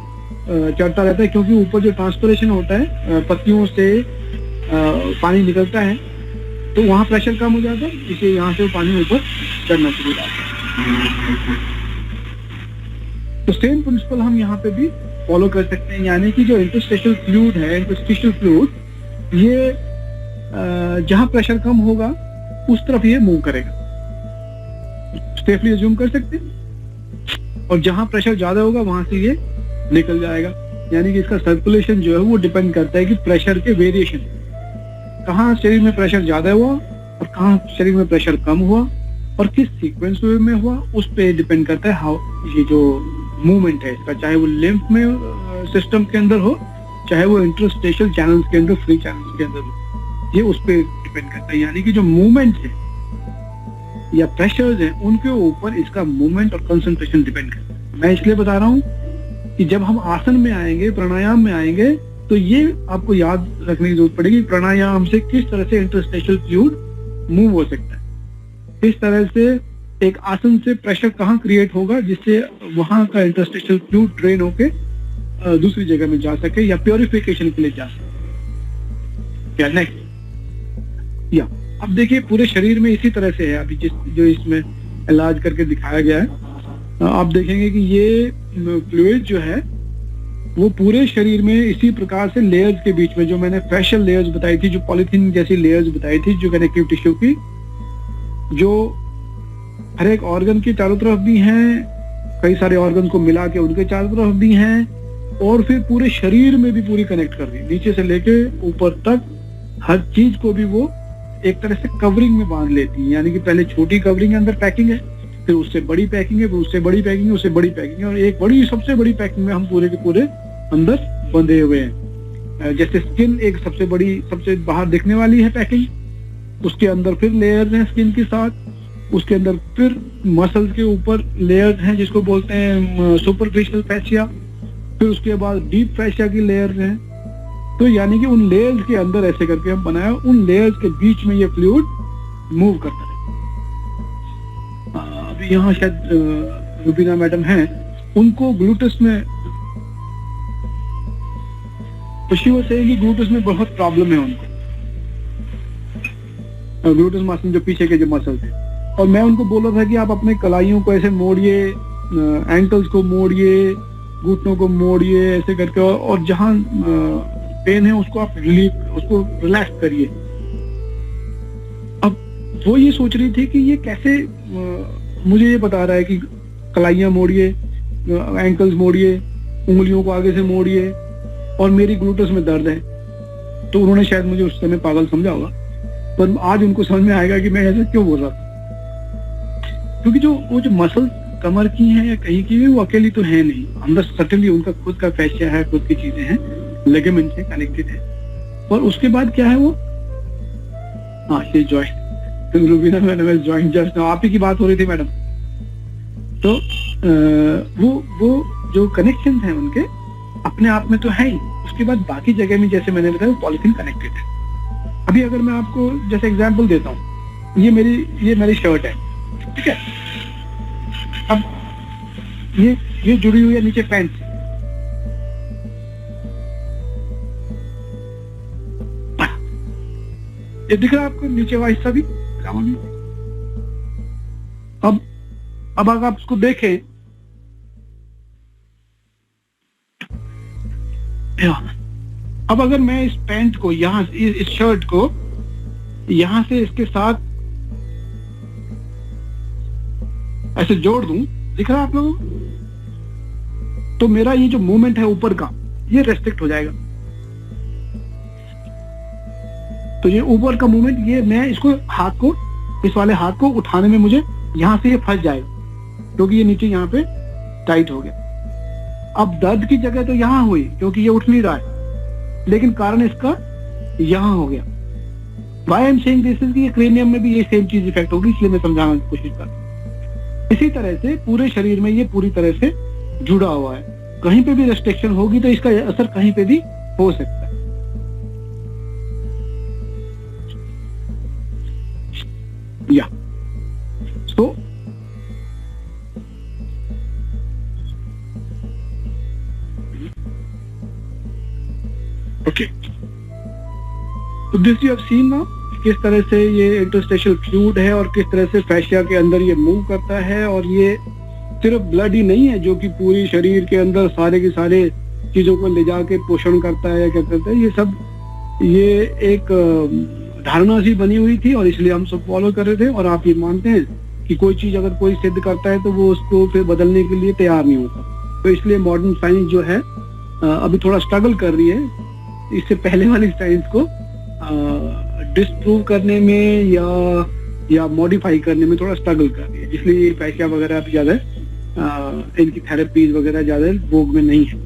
चढ़ता रहता है, क्योंकि ऊपर जो ट्रांसपिरेशन होता है पत्तियों से पानी निकलता है, तो वहाँ प्रेशर कम हो जाता है, इसलिए यहाँ से पानी ऊपर चढ़ना शुरू हो जाता है। तो सेम प्रिंसिपल हम यहाँ पे भी फॉलो कर सकते हैं, यानी कि जो इंटरस्टिशियल फ्लूइड है, इंटरस्टिशियल फ्लूइड, ये जहाँ प्रेशर कम होगा उस तरफ ये मूव करेगा। सेफली अज्यूम कर सकते हैं। और जहाँ प्रेशर ज्यादा होगा वहां से ये निकल जाएगा। यानी कि इसका सर्कुलेशन जो है वो डिपेंड करता है कि प्रेशर के वेरिएशन, कहाँ शरीर में प्रेशर ज्यादा हुआ और कहाँ शरीर में प्रेशर कम हुआ और किस सीक्वेंस में हुआ, उस पे डिपेंड करता है हाउ ये जो मूवमेंट है इसका, चाहे वो लिम्फ में सिस्टम के अंदर हो, चाहे वो इंटरस्टिशियल चैनल्स के अंदर, फ्री चैनल्स के अंदर हो, ये उस पे डिपेंड करता है। यानी कि जो मूवमेंट है या प्रेशर्स हैं उनके ऊपर इसका मूवमेंट और कंसंट्रेशन डिपेंड करता है। मैं इसलिए बता रहा हूँ कि जब हम आसन में आएंगे, प्राणायाम में आएंगे, तो ये आपको याद रखने की जरूरत पड़ेगी प्राणायाम से किस तरह से इंटरस्टिशियल फ्लूइड मूव हो सकता है, किस तरह से एक आसन से प्रेशर कहाँ क्रिएट होगा जिससे वहां का इंटरस्टिशियल फ्लूइड ड्रेन होके दूसरी जगह में जा सके या प्योरिफिकेशन के लिए जा सके। या नेक्स्ट, या अब देखिए पूरे शरीर में इसी तरह से है। अभी जो इसमें इलाज करके दिखाया गया है, आप देखेंगे कि ये फ्लूइड जो है वो पूरे शरीर में इसी प्रकार से लेयर्स के बीच में, जो मैंने फेशियल लेयर्स बताई थी, जो पॉलिथीन जैसी लेयर्स बताई थी, जो कनेक्टिव टिश्यू की, जो हर एक ऑर्गन के चारों तरफ भी हैं, कई सारे ऑर्गन को मिला के उनके चारों तरफ भी हैं, और फिर पूरे शरीर में भी पूरी कनेक्ट कर रही है, नीचे से लेके ऊपर तक हर चीज को भी वो एक तरह से कवरिंग में बांध लेती है। यानी कि पहले छोटी कवरिंग के अंदर पैकिंग है, फिर उससे बड़ी पैकिंग है, फिर उससे बड़ी पैकिंग है, उससे बड़ी पैकिंग है, और एक बड़ी सबसे बड़ी पैकिंग में हम पूरे के पूरे अंदर बंधे हुए हैं। जैसे स्किन एक सबसे बड़ी, सबसे बाहर दिखने वाली है पैकिंग, उसके अंदर फिर लेयर्स हैं स्किन के साथ, उसके अंदर फिर मसल्स के ऊपर लेयर्स हैं जिसको बोलते हैं सुपरफिशियल फैशिया, फिर उसके बाद डीप फैशिया की लेयर्स हैं। तो यानी कि उन लेयर्स के अंदर ऐसे करके हम बनाया, उन लेयर्स के बीच में ये फ्लूइड मूव करता है। अभी यहाँ शायद रुबीना मैडम हैं, उनको ग्लूटस में, खुशी से कि ग्लूटस में बहुत प्रॉब्लम है उनको, ग्लूटस मसल जो पीछे के जो मसल थे, और मैं उनको बोल रहा था कि आप अपने कलाइयों को ऐसे मोड़िए, एंकल्स को मोड़िए, घुटनों को मोड़िए ऐसे करके, और जहां पेन है उसको आप रिलीफ, उसको रिलैक्स करिए। अब वो ये सोच रही थी कि ये कैसे, मुझे ये बता रहा है कि कलाइयां मोड़िए, एंकल्स मोड़िए, उंगलियों को आगे से मोड़िए, और मेरी ग्लूटस में दर्द है। तो उन्होंने शायद मुझे उस समय पागल समझा होगा, पर आज उनको समझ में आएगा कि मैं ऐसा क्यों बोल रहा था। क्योंकि वो जो मसल कमर की हैं या कहीं की भी, वो अकेली तो है नहीं, अंदर सटनली उनका खुद का फैशिया है, खुद की चीजें हैं, लिगामेंट से कनेक्टेड है। और उसके बाद क्या है वो, हाँ ये जॉइंट, तो रुबीना मैडम जॉइंट जस्ट आप ही की बात हो रही थी मैडम। तो वो जो कनेक्शन है उनके अपने आप में तो है ही, उस उसके बाद बाकी जगह में जैसे मैंने बताया पॉलिथीन कनेक्टेड है। अभी अगर मैं आपको जैसे एग्जांपल देता हूँ, ये मेरी शर्ट है, ठीक है। अब ये जुड़ी हुई है नीचे पैंट से, ये दिख रहा है आपको नीचे वाला हिस्सा भी। अब अगर आप उसको देखें, अब अगर मैं इस पैंट को यहां, इस शर्ट को यहां से इसके साथ ऐसे जोड़ दूं, दिख रहा है आप लोगों को, तो मेरा ये जो मूवमेंट है ऊपर का, ये रेस्ट्रिक्ट हो जाएगा। तो ये ऊपर का मूवमेंट, ये मैं इसको हाथ को, इस वाले हाथ को उठाने में मुझे यहां से ये फंस जाएगा, क्योंकि ये नीचे यहाँ पे टाइट हो गया। अब दर्द की जगह तो यहाँ हुई क्योंकि ये उठ नहीं रहा है, लेकिन कारण इसका यहाँ हो गया। Why I'm saying this is कि क्रेनियम में भी ये सेम चीज इफेक्ट होगी, इसलिए मैं समझाने की कोशिश कर रहा हूं। इसी तरह से पूरे शरीर में ये पूरी तरह से जुड़ा हुआ है, कहीं पे भी रेस्ट्रिक्शन होगी तो इसका असर कहीं पे भी हो सकता है। या सो ओके, तो this you have seen now, किस तरह से ये इंटरस्टेशियल फ्लूइड है और किस तरह से फैशिया के अंदर ये मूव करता है। और ये सिर्फ ब्लड ही नहीं है जो कि पूरी शरीर के अंदर सारे के सारे चीजों को ले जाके पोषण करता है या क्या करता है, ये सब ये एक धारणा सी बनी हुई थी और इसलिए हम सब फॉलो कर रहे थे। और आप ये मानते हैं कि कोई चीज अगर कोई सिद्ध करता है तो वो उसको फिर बदलने के लिए तैयार नहीं होता। तो इसलिए मॉडर्न साइंस जो है अभी थोड़ा स्ट्रगल कर रही है इससे पहले वाली साइंस को डिस्प्रूव करने में या मॉडिफाई करने में थोड़ा स्ट्रगल कर रही है, इसलिए फैशिया वगैरह अभी ज्यादा इनकी थेरेपीज वगैरह ज्यादा भोग में नहीं है।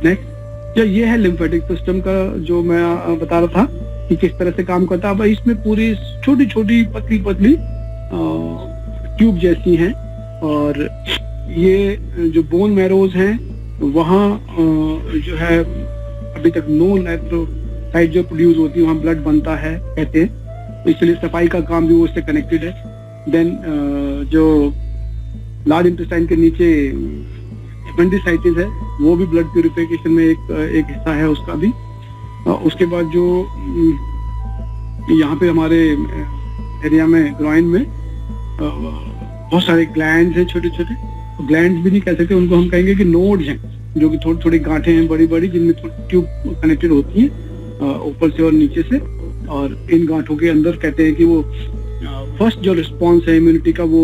नेक्स्ट, ये है लिम्फेटिक सिस्टम का जो मैं बता रहा था कि किस तरह से काम करता है। अब इसमें पूरी छोटी छोटी पतली पतली ट्यूब जैसी हैं, और ये जो बोन मैरोज हैं वहाँ जो है अभी तक नो नेफ्रोसाइट जो प्रोड्यूस होती है, वहाँ ब्लड बनता है कहते हैं, तो इसलिए सफाई का काम भी वो उससे कनेक्टेड है। देन जो लार्ज इंटेस्टाइन के नीचे एपेंडिसाइटिस है वो भी ब्लड प्यूरिफिकेशन में एक हिस्सा है उसका भी। उसके बाद जो यहाँ पे हमारे एरिया में ग्रॉइन में बहुत सारे ग्लैंड्स हैं, छोटे छोटे ग्लैंड्स भी नहीं कह सकते उनको, हम कहेंगे कि नोड्स हैं, जो कि थोड़ी थोड़ी गांठें हैं बड़ी बड़ी, जिनमें ट्यूब कनेक्टेड होती हैं ऊपर से और नीचे से। और इन गांठों के अंदर कहते हैं कि वो फर्स्ट जो रिस्पॉन्स है इम्यूनिटी का वो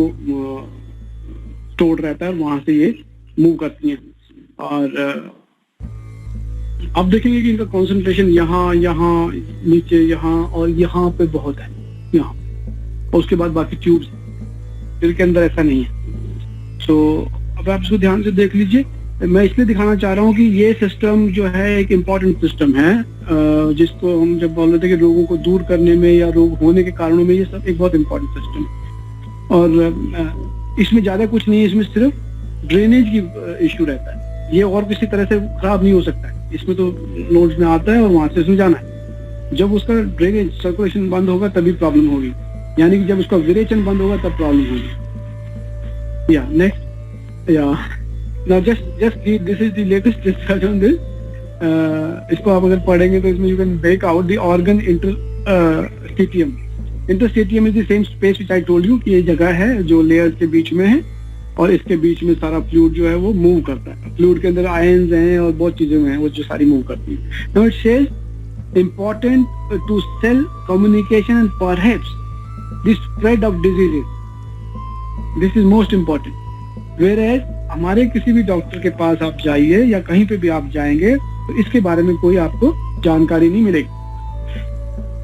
स्टोर्ड रहता है, वहां से ये मूव करती हैं। और आप देखेंगे कि इनका कंसंट्रेशन यहाँ यहाँ नीचे यहाँ और यहाँ पे बहुत है, यहाँ, और उसके बाद बाकी ट्यूब्स, दिल के अंदर ऐसा नहीं है। तो अब आप इसको ध्यान से देख लीजिए। मैं इसलिए दिखाना चाह रहा हूँ कि ये सिस्टम जो है एक इम्पॉर्टेंट सिस्टम है, जिसको हम जब बोल रहे थे कि रोगों को दूर करने में या रोग होने के कारणों में, ये सब एक बहुत इम्पोर्टेंट सिस्टम है। और इसमें ज्यादा कुछ नहीं है, इसमें सिर्फ ड्रेनेज की इश्यू रहता है, ये और किसी तरह से खराब नहीं हो सकता है। इसमें तो नोड्स में आता है और वहां से इसमें जाना है। जब उसका ड्रेनेज सर्कुलेशन बंद होगा तभी प्रॉब्लम होगी, यानी कि जब उसका विरेचन बंद होगा तब प्रॉब्लम होगी। या नेक्स्ट, या now just this is the latest research on this. इसको आप अगर पढ़ेंगे तो इसमें you can make out the organ interstitium. Interstitium is the same space which I told you कि ये जगह है जो लेयर्स के बीच में है, और इसके बीच में सारा फ्लूइड जो है वो मूव करता है। फ्लूइड के अंदर आयंस हैं और बहुत चीजें हैं वो जो सारी मूव करती है। Now it says important to cell communication and perhaps the spread of diseases. This is most important. Whereas हमारे किसी भी डॉक्टर के पास आप जाइए या कहीं पे भी आप जाएंगे तो इसके बारे में कोई आपको जानकारी नहीं मिलेगी,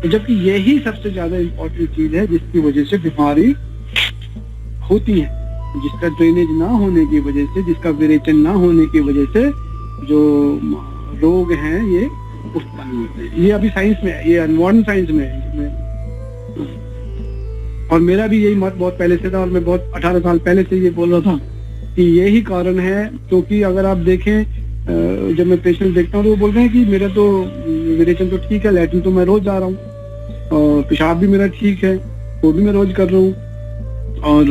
तो जबकि यही सबसे ज्यादा इम्पोर्टेंट चीज है जिसकी वजह से बीमारी होती है, जिसका ड्रेनेज ना होने की वजह से, जिसका विरेचन ना होने की वजह से जो रोग हैं ये उत्पन्न होते हैं। ये अभी साइंस में है, ये मॉडर्न साइंस में है। और मेरा भी यही मत बहुत पहले से था, और मैं बहुत 18 साल पहले से ये बोल रहा था कि यही कारण है। क्योंकि अगर आप देखें जब मैं पेशेंट देखता हूँ तो वो बोलते हैं कि मेरा तो वेरिएशन तो ठीक है, लैट्रिन तो मैं रोज जा रहा हूँ और पेशाब भी मेरा ठीक है, वो भी मैं रोज कर रहा हूँ और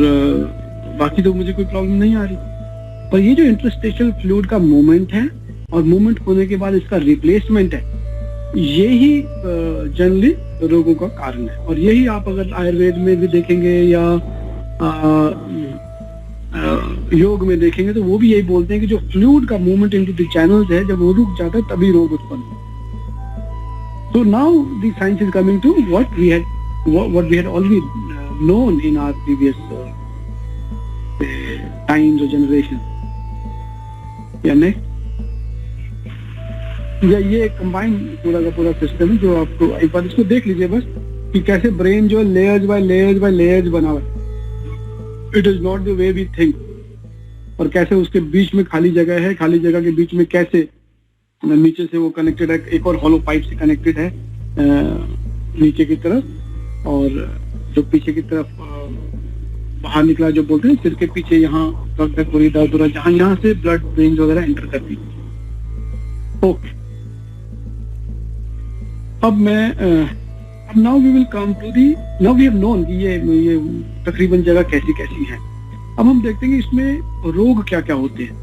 बाकी तो मुझे कोई प्रॉब्लम नहीं आ रही। पर ये जो इंटरस्टिशियल फ्लूइड का मूवमेंट है और मूवमेंट होने के बाद इसका रिप्लेसमेंट है, यही जनरली रोगों का कारण है। और यही आप अगर आयुर्वेद में भी देखेंगे या योग में देखेंगे तो वो भी यही बोलते हैं कि जो फ्लूइड का मूवमेंट इनटू द चैनल्स है, जब वो रुक जाता है तभी रोग उत्पन्न होता है। So now the science is coming to what we had already known in our previous times or generations. या next, ये कंबाइन पूरा का पूरा सिस्टम है जो आपको एक बार इसको देख लीजिए बस कि कैसे ब्रेन जो लेयर्स बाय लेयर्स बना हुआ है। It is not the way we think. और कैसे उसके बीच में खाली जगह है, खाली जगह के बीच में कैसे नीचे से वो कनेक्टेड है, एक और हॉलो पाइप से कनेक्टेड है नीचे की तरफ, और जो पीछे की तरफ बाहर निकला जो बोलते हैं सिर के पीछे, यहाँ पूरी दर्द हो रहा है जहाँ यहाँ से ब्लड वेन्स वगैरह एंटर करती है। ओके, अब now we will come to the, now we have known कि ये तकरीबन जगह कैसी कैसी है। अब हम देखते हैं कि इसमें रोग क्या क्या होते हैं।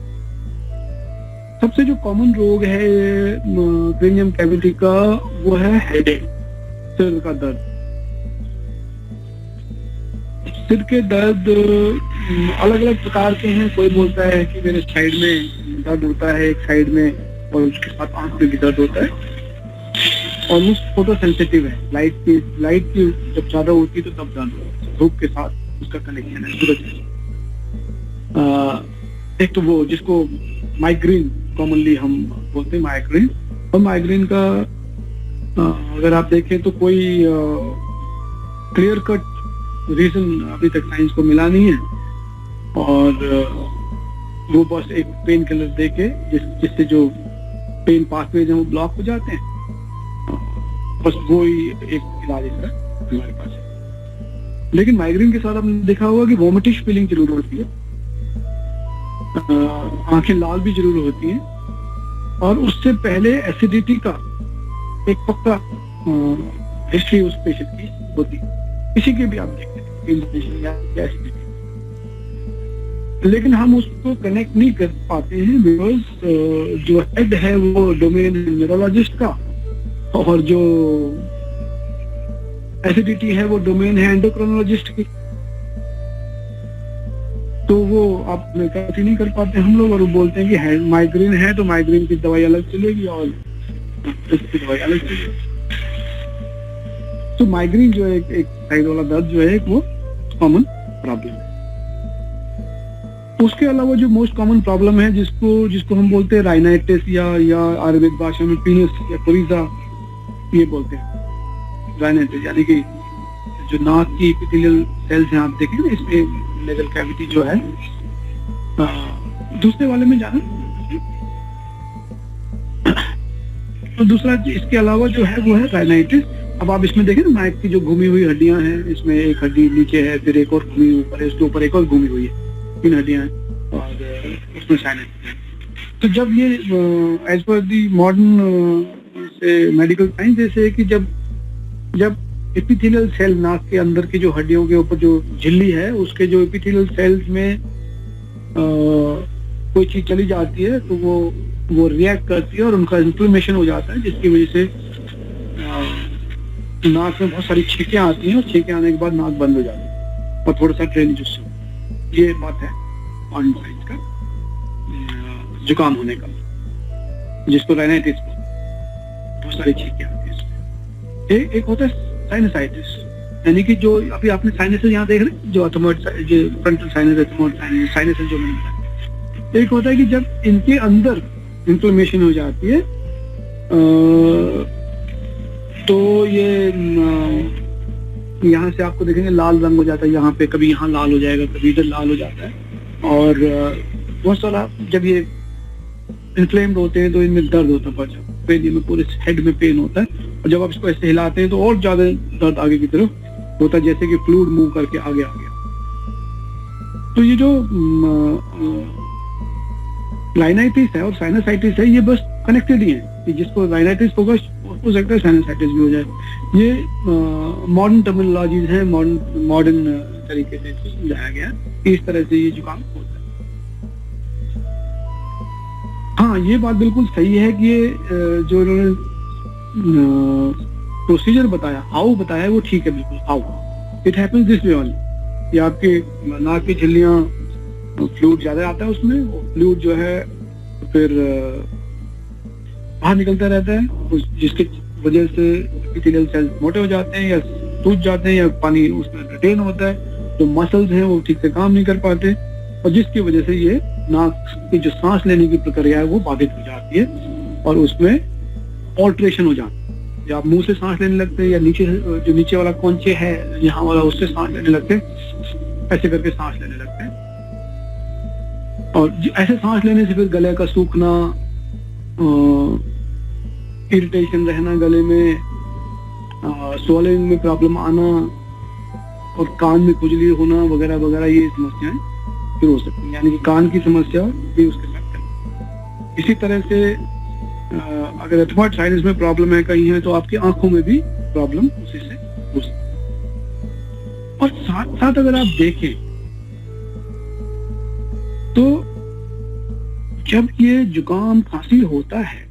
सबसे जो कॉमन रोग है क्रेनियम कैविटी का वो है हेडेक, सिर का दर्द। सिर के दर्द अलग अलग प्रकार के हैं। कोई बोलता है कि मेरे साइड में दर्द होता है, एक साइड में, और उसके साथ आंख में भी दर्द होता है। ऑलमोस्ट फोटो सेंसिटिव है, लाइट की जब ज्यादा होती है तो तब दर्द होता है, धूप के साथ उसका कनेक्शन है सूरज के। एक तो वो जिसको माइग्रेन कॉमनली हम बोलते हैं माइग्रेन, और माइग्रेन का अगर आप देखें तो कोई क्लियर कट रीजन अभी तक साइंस को मिला नहीं है, और वो बस एक पेन किलर देके जिससे जो पेन पाथवेज है वो ब्लॉक हो जाते हैं, बस वो ही एक इलाज इसका हमारे पास है। लेकिन माइग्रेन के साथ आपने देखा होगा कि वोमिटिश फीलिंग जरूर होती है, आंखें लाल भी जरूर होती हैं, और उससे पहले एसिडिटी का एक पक्का हिस्ट्री उस पेशेंट की होती है, किसी के भी आप देखते हैं या एसिडिटी। लेकिन हम उसको कनेक्ट नहीं कर पाते हैं बिकॉज जो हेड है वो डोमेन न्यूरोलॉजिस्ट का, और जो एसिडिटी है वो डोमेन है एंडोक्रोनोलॉजिस्ट की। तो वो आप कनेक्ट नहीं कर पाते हम लोग, और वो बोलते हैं कि माइग्रेन है तो माइग्रेन की दवाई अलग चलेगी और इसकी दवाई अलग चलेगी। तो माइग्रेन जो है एक साइड वाला दर्द जो है वो कॉमन प्रॉब्लम है। उसके अलावा जो मोस्ट कॉमन प्रॉब्लम है जिसको हम बोलते हैं राइनाइटिस या आयुर्वेद भाषा में पीनस या कोरिजा ये बोलते हैं। राइनाइटिस यानी कि जो नाक की एपिथेलियल सेल्स हैं आप देखें ना, इसमें नेजल कैविटी जो है, दूसरे वाले में जाना। तो दूसरा इसके अलावा जो है वो है राइनाइटिस। अब आप इसमें देखें ना, नाक की जो घूमी हुई हड्डियां हैं, इसमें एक हड्डी नीचे है, फिर एक और घूमी ऊपर है, उसके ऊपर एक और घूमी हुई है, 3 हड्डियां हैं, और उसमें साइनस है। तो जब ये एज पर दी मॉडर्न मेडिकल साइंस जैसे कि जब एपिथेलियल सेल नाक के अंदर की जो हड्डियों के ऊपर जो झिल्ली है उसके जो एपिथेलियल सेल्स में कोई चीज चली जाती है तो वो रिएक्ट करती है और उनका इन्फ्लेमेशन हो जाता है, जिसकी वजह से नाक में बहुत सारी छींकें आती हैं, और छींकें आने के बाद नाक बंद हो जाती है और थोड़ा सा ड्रेनेज उससे। ये बात है मॉडर्न साइंस का जुकाम होने का, जिसको राइनाइटिस बहुत सारी छींकें आती है। एक होता है साइनसाइटिस, यानी कि जो अभी आपने साइनसेस यहाँ देख रहे हैं, जो फ्रंटल साइनस, साइनसेस जो मैंने बताया। एक होता है कि जब इनके अंदर इन्फ्लेमेशन हो जाती है तो ये यहाँ से आपको देखेंगे लाल रंग हो जाता है, यहाँ पे कभी यहाँ लाल हो जाएगा, कभी इधर लाल हो जाता है, और बहुत सारा जब ये इन्फ्लेम्ड होते हैं तो इनमें दर्द होता है, पेन में पूरे हेड में पेन होता है, और जब आप इसको ऐसे हिलाते हैं तो और ज्यादा दर्द आगे की तरफ होता है, जैसे कि फ्लूइड मूव करके आगे आ गया। तो ये जो राइनाइटिस है और साइनसाइटिस है, ये बस कनेक्टेड ही है कि जिसको राइनाइटिस होगा हो सकता है साइनसाइटिस भी हो जाए। ये मॉडर्न टर्मिनोलॉजीज हैं, मॉडर्न तरीके से इसको समझाया गया कि इस तरह से ये जुकाम होता है। हाँ, ये बात बिल्कुल सही है कि ये जो इन्होंने प्रोसीजर बताया, हाउ बताया है, वो ठीक है बिल्कुल। How it happens this way only, कि आपके नाक की झिल्लियां फ्लूइड ज्यादा आता है उसमें, फ्लूइड जो है फिर बाहर निकलता रहता है, जिसकी वजह से एपिथेलियल सेल्स मोटे हो जाते हैं या टूट जाते हैं या पानी उसमें रिटेन होता है, जो मसल्स हैं वो ठीक से काम नहीं कर पाते, और जिसकी वजह से ये नाक की जो सांस लेने की प्रक्रिया है वो बाधित हो जाती है और उसमें ऑल्ट्रेशन हो जाता है। जब आप मुंह से सांस लेने लगते हैं या नीचे जो नीचे वाला कौनचे है यहाँ वाला, उससे सांस लेने लगते हैं, ऐसे करके सांस लेने लगते हैं, और ऐसे सांस लेने से फिर गले का सूखना, इरिटेशन रहना गले में, स्वॉलिंग में प्रॉब्लम आना और कान में खुजली होना वगैरह वगैरह, ये समस्याएं फिर हो सकती हैं, यानी कि कान की समस्या भी उसके साथ है। इसी तरह से अगर रिथमेटिक साइनस में प्रॉब्लम है कहीं है तो आपकी आंखों में भी प्रॉब्लम उसी से हो सकती है। और साथ साथ अगर आप देखें तो जब ये जुकाम खांसी होता है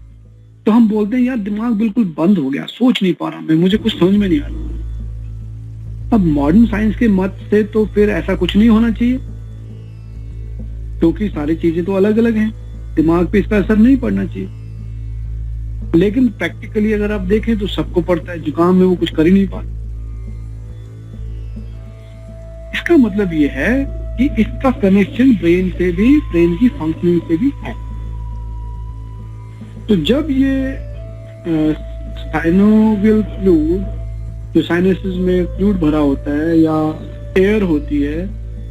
तो हम बोलते हैं यार दिमाग बिल्कुल बंद हो गया, सोच नहीं पा रहा मैं, मुझे कुछ समझ में नहीं आ रहा। अब मॉडर्न साइंस के मत से तो फिर ऐसा कुछ नहीं होना चाहिए, क्योंकि सारी चीजें तो अलग अलग हैं, दिमाग पे इसका असर नहीं पड़ना चाहिए। लेकिन प्रैक्टिकली अगर आप देखें तो सबको पड़ता है, जुकाम में वो कुछ कर ही नहीं पाते। इसका मतलब ये है कि इसका कनेक्शन ब्रेन से भी, ब्रेन की फंक्शनिंग से भी है। तो जब ये साइनोवियल फ्लूइड, जो साइनसेस में फ्लूइड भरा होता है या एयर होती है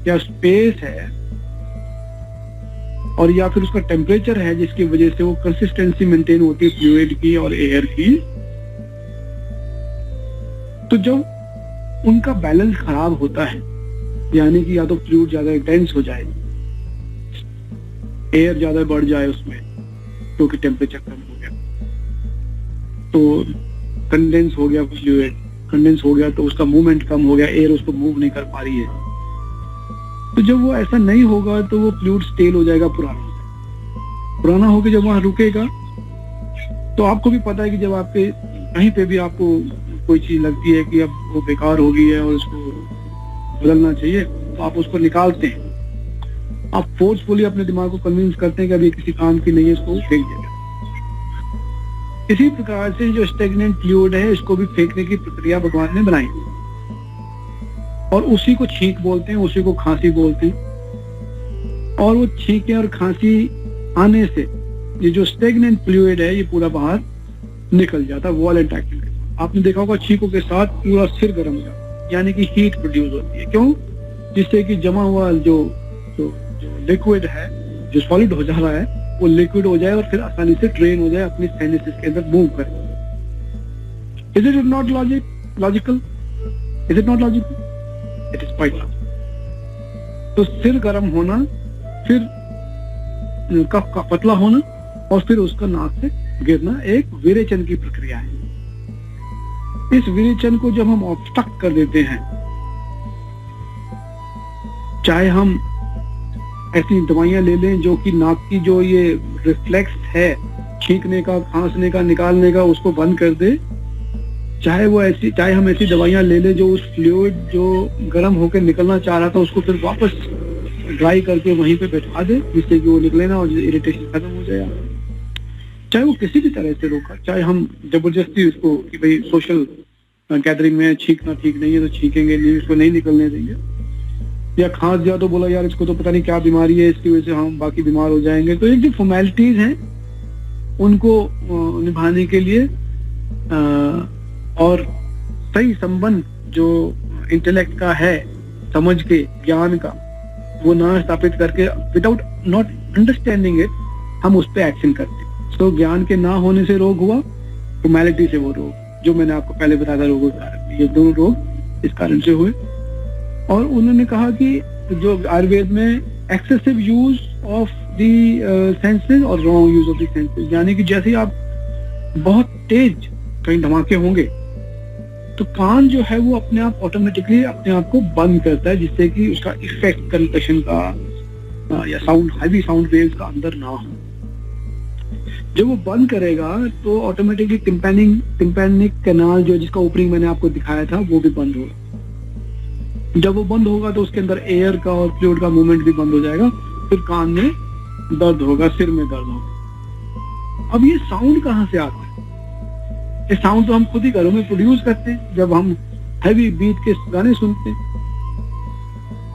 या स्पेस है और या फिर उसका टेम्परेचर है जिसकी वजह से वो कंसिस्टेंसी मेंटेन होती है फ्लूइड की और एयर की, तो जब उनका बैलेंस खराब होता है, यानी कि या तो फ्लूइड ज्यादा इंटेंस हो जाए, एयर ज्यादा बढ़ जाए उसमें क्योंकि टेम्परेचर कम हो गया, तो कंडेंस हो गया फ्लूइड, कंडेंस हो गया तो उसका मूवमेंट कम हो गया, एयर उसको मूव नहीं कर पा रही है, तो जब वो ऐसा नहीं होगा तो वो फ्लूइड स्टेल हो जाएगा, पुराना होकर जब वहां रुकेगा, तो आपको भी पता है कि जब आपके कहीं पे भी आपको कोई चीज लगती है कि अब वो बेकार हो गई है और उसको बदलना चाहिए, तो आप उसको निकालते हैं, आप फोर्सफुली अपने दिमाग को कन्विंस करते हैं कि अभी किसी काम की नहीं है, इसको फेंक दिया। इसी प्रकार से जो स्टेगनेंट फ्लूइड है इसको भी फेंकने की प्रक्रिया भगवान ने बनाई और उसी को छींक बोलते हैं, उसी को खांसी बोलते हैं। और वो छींके और खांसी आने से ये जो स्टेगनेंट फ्लूइड है ये पूरा बाहर निकल जाता है वॉलेंट एक्शन के साथ। आपने देखा होगा छींकों के साथ पूरा सिर गर्म हो जाता है, यानी कि हीट प्रोड्यूस होती है। क्यों? जिससे कि जमा हुआ जो लिक्विड है, जो सॉलिड हो जा रहा है, वो लिक्विड हो जाए और फिर आसानी से ड्रेन हो जाए, अपनी साइनसेस के अंदर मूव करे। Is it not logical? Is it not logical? It is quite logical. तो सिर गर्म होना, फिर कफ का पतला होना और फिर उसका नाक से गिरना एक विरेचन की प्रक्रिया है। इस विरेचन को जब हम ऑब्स्ट्रक्ट कर देते हैं, चाहे हम ऐसी दवाइयां ले लें जो कि नाक की जो ये रिफ्लेक्स है छींकने का, खांसने का, निकालने का, उसको बंद कर दे, चाहे हम ऐसी दवाइयां ले लें जो उस फ्लूइड जो गर्म होकर निकलना चाह रहा था उसको फिर वापस ड्राई करके वहीं पे बैठा दे, जिससे कि वो निकले ना और इरिटेशन खत्म हो जाए। चाहे वो किसी भी तरह से रोका, चाहे हम जबरदस्ती उसको कि भाई सोशल गैदरिंग में छींकना ठीक नहीं है तो छींकेंगे नहीं, उसको नहीं निकलने देंगे, या खांस दिया तो बोला यार इसको तो पता नहीं क्या बीमारी है, इसकी वजह से हम बाकी बीमार हो जाएंगे। तो एक जो फॉर्मेलिटीज हैं उनको निभाने के लिए और सही संबंध जो इंटेलेक्ट का है, समझ के, ज्ञान का, वो ना स्थापित करके विदाउट नॉट अंडरस्टैंडिंग इट हम उस पर एक्शन करते। तो ज्ञान के ना होने से रोग हुआ, फॉर्मेलिटी से वो रोग जो मैंने आपको पहले बताया था रोगों के कारण, ये दोनों रोग इस कारण से हुए। और उन्होंने कहा कि जो आयुर्वेद में excessive use of the senses और wrong use of the senses. यानी कि जैसे ही आप बहुत तेज कहीं धमाके होंगे तो कान जो है वो अपने आप ऑटोमेटिकली अपने आप को बंद करता है, जिससे कि उसका इफेक्ट कंकशन का या साउंड हैवी साउंड वेव्स का अंदर ना हो। जब वो बंद करेगा तो ऑटोमेटिकली टिम्पैनिक कैनाल जो जिसका ओपनिंग मैंने आपको दिखाया था वो भी बंद होगा। जब वो बंद होगा तो उसके अंदर एयर का और फ्लूइड का मूवमेंट भी बंद हो जाएगा, फिर कान में दर्द होगा, सिर में दर्द होगा। अब ये साउंड कहाँ से आता है? ये साउंड तो हम खुद ही घरों में प्रोड्यूस करते हैं जब हम हैवी बीट के गाने सुनते हैं।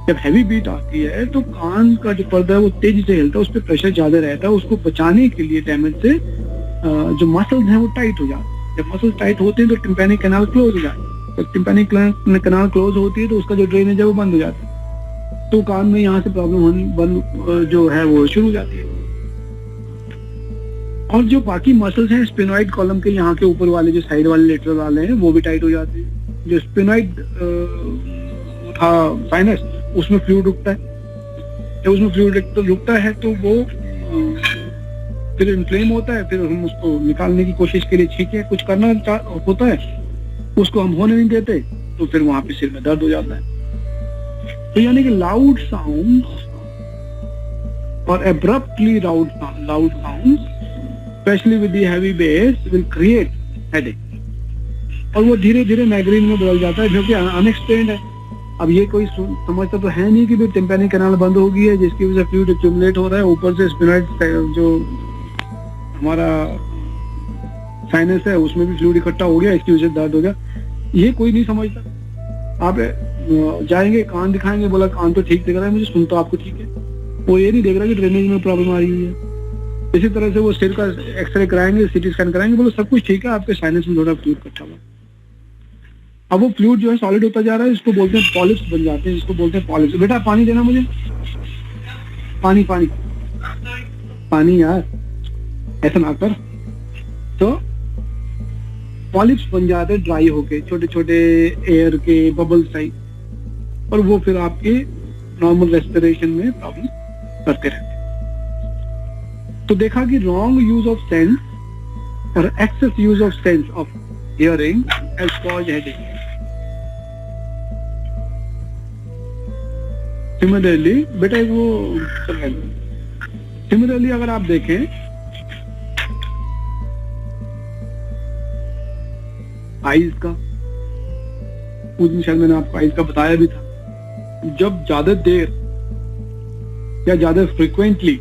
जब हैवी बीट आती है तो कान का जो पर्दा है वो तेजी से हिलता है, उस पर प्रेशर ज्यादा रहता है। उसको बचाने के लिए डैमेज से जो मसल्स हैं वो टाइट हो जाते हैं। जब मसल्स टाइट होते हैं तो टिम्पैनिक कैनाल क्लोज हो जाता है। जब टिम्पैनिक कैनाल क्लोज होती है तो उसका जो ड्रेनेज है वो बंद हो जाता है, तो कान में यहाँ से प्रॉब्लम होनी बंद जो है वो शुरू हो जाती है। और जो बाकी मसल्स हैं स्पिनॉइड कॉलम के यहाँ के ऊपर वाले जो साइड वाले लेटरल वाले हैं वो भी टाइट हो जाते हैं। जो स्पिनॉइड था साइनस उसमें फ्लूइड रुकता है। जब उसमें फ्लूइड रुकता है तो वो फिर इन्फ्लेम होता है, फिर हम उसको निकालने की कोशिश के लिए छींके कुछ करना होता है, उसको हम होने नहीं देते, तो फिर वहां पे सिर में दर्द हो जाता है। तो यानी कि लाउड साउंड और abruptly loud sound specially with the heavy base will create headache, और वो धीरे धीरे माइग्रेन में बदल जाता है जो कि अनएक्सप्लेन्ड है। अब ये कोई समझता तो है नहीं कि भाई टिम्पैनिक कैनाल बंद हो गई है जिसकी वजह से फ्लूइड एक्यूमुलेट हो रहा है, ऊपर से स्पिनॉइड जो हमारा साइनस है उसमें भी फ्लूइड इकट्ठा हो गया, इसकी वजह से दर्द हो गया। ये कोई नहीं समझता। आप जाएंगे कान दिखाएंगे, बोला कान तो ठीक दिख रहा है मुझे, सुन तो आपको ठीक है, वो ये नहीं देख रहा कि ड्रेनेज में प्रॉब्लम आ रही है। इसी तरह से वो सिर का एक्सरे कराएंगे, सीटी स्कैन कराएंगे, बोलो सब कुछ ठीक है, आपके साइनस में थोड़ा फ्लूइड इकट्ठा हुआ। अब वो फ्लूइड जो है सॉलिड होता जा रहा है, इसको बोलते हैं पॉलिप्स बन जाते हैं, जिसको बोलते हैं पॉलिप्स। बेटा पानी देना मुझे, पानी पानी पानी यार, ऐसा ना कर। तो पॉलिप्स बन जाते हैं ड्राई होके, छोटे छोटे एयर के बबल्स टाइप, और वो फिर आपके नॉर्मल रेस्पिरेशन में प्रॉब्लम करते रहते हैं। तो देखा कि रॉन्ग यूज ऑफ सेंस और excess use of sense of hearing has caused headache. Similarly बेटा वो सिमिलरली अगर आप देखें आइज का, उस दिन शायद मैंने आपको आइज का बताया भी था, जब ज्यादा देर या ज्यादा फ्रिक्वेंटली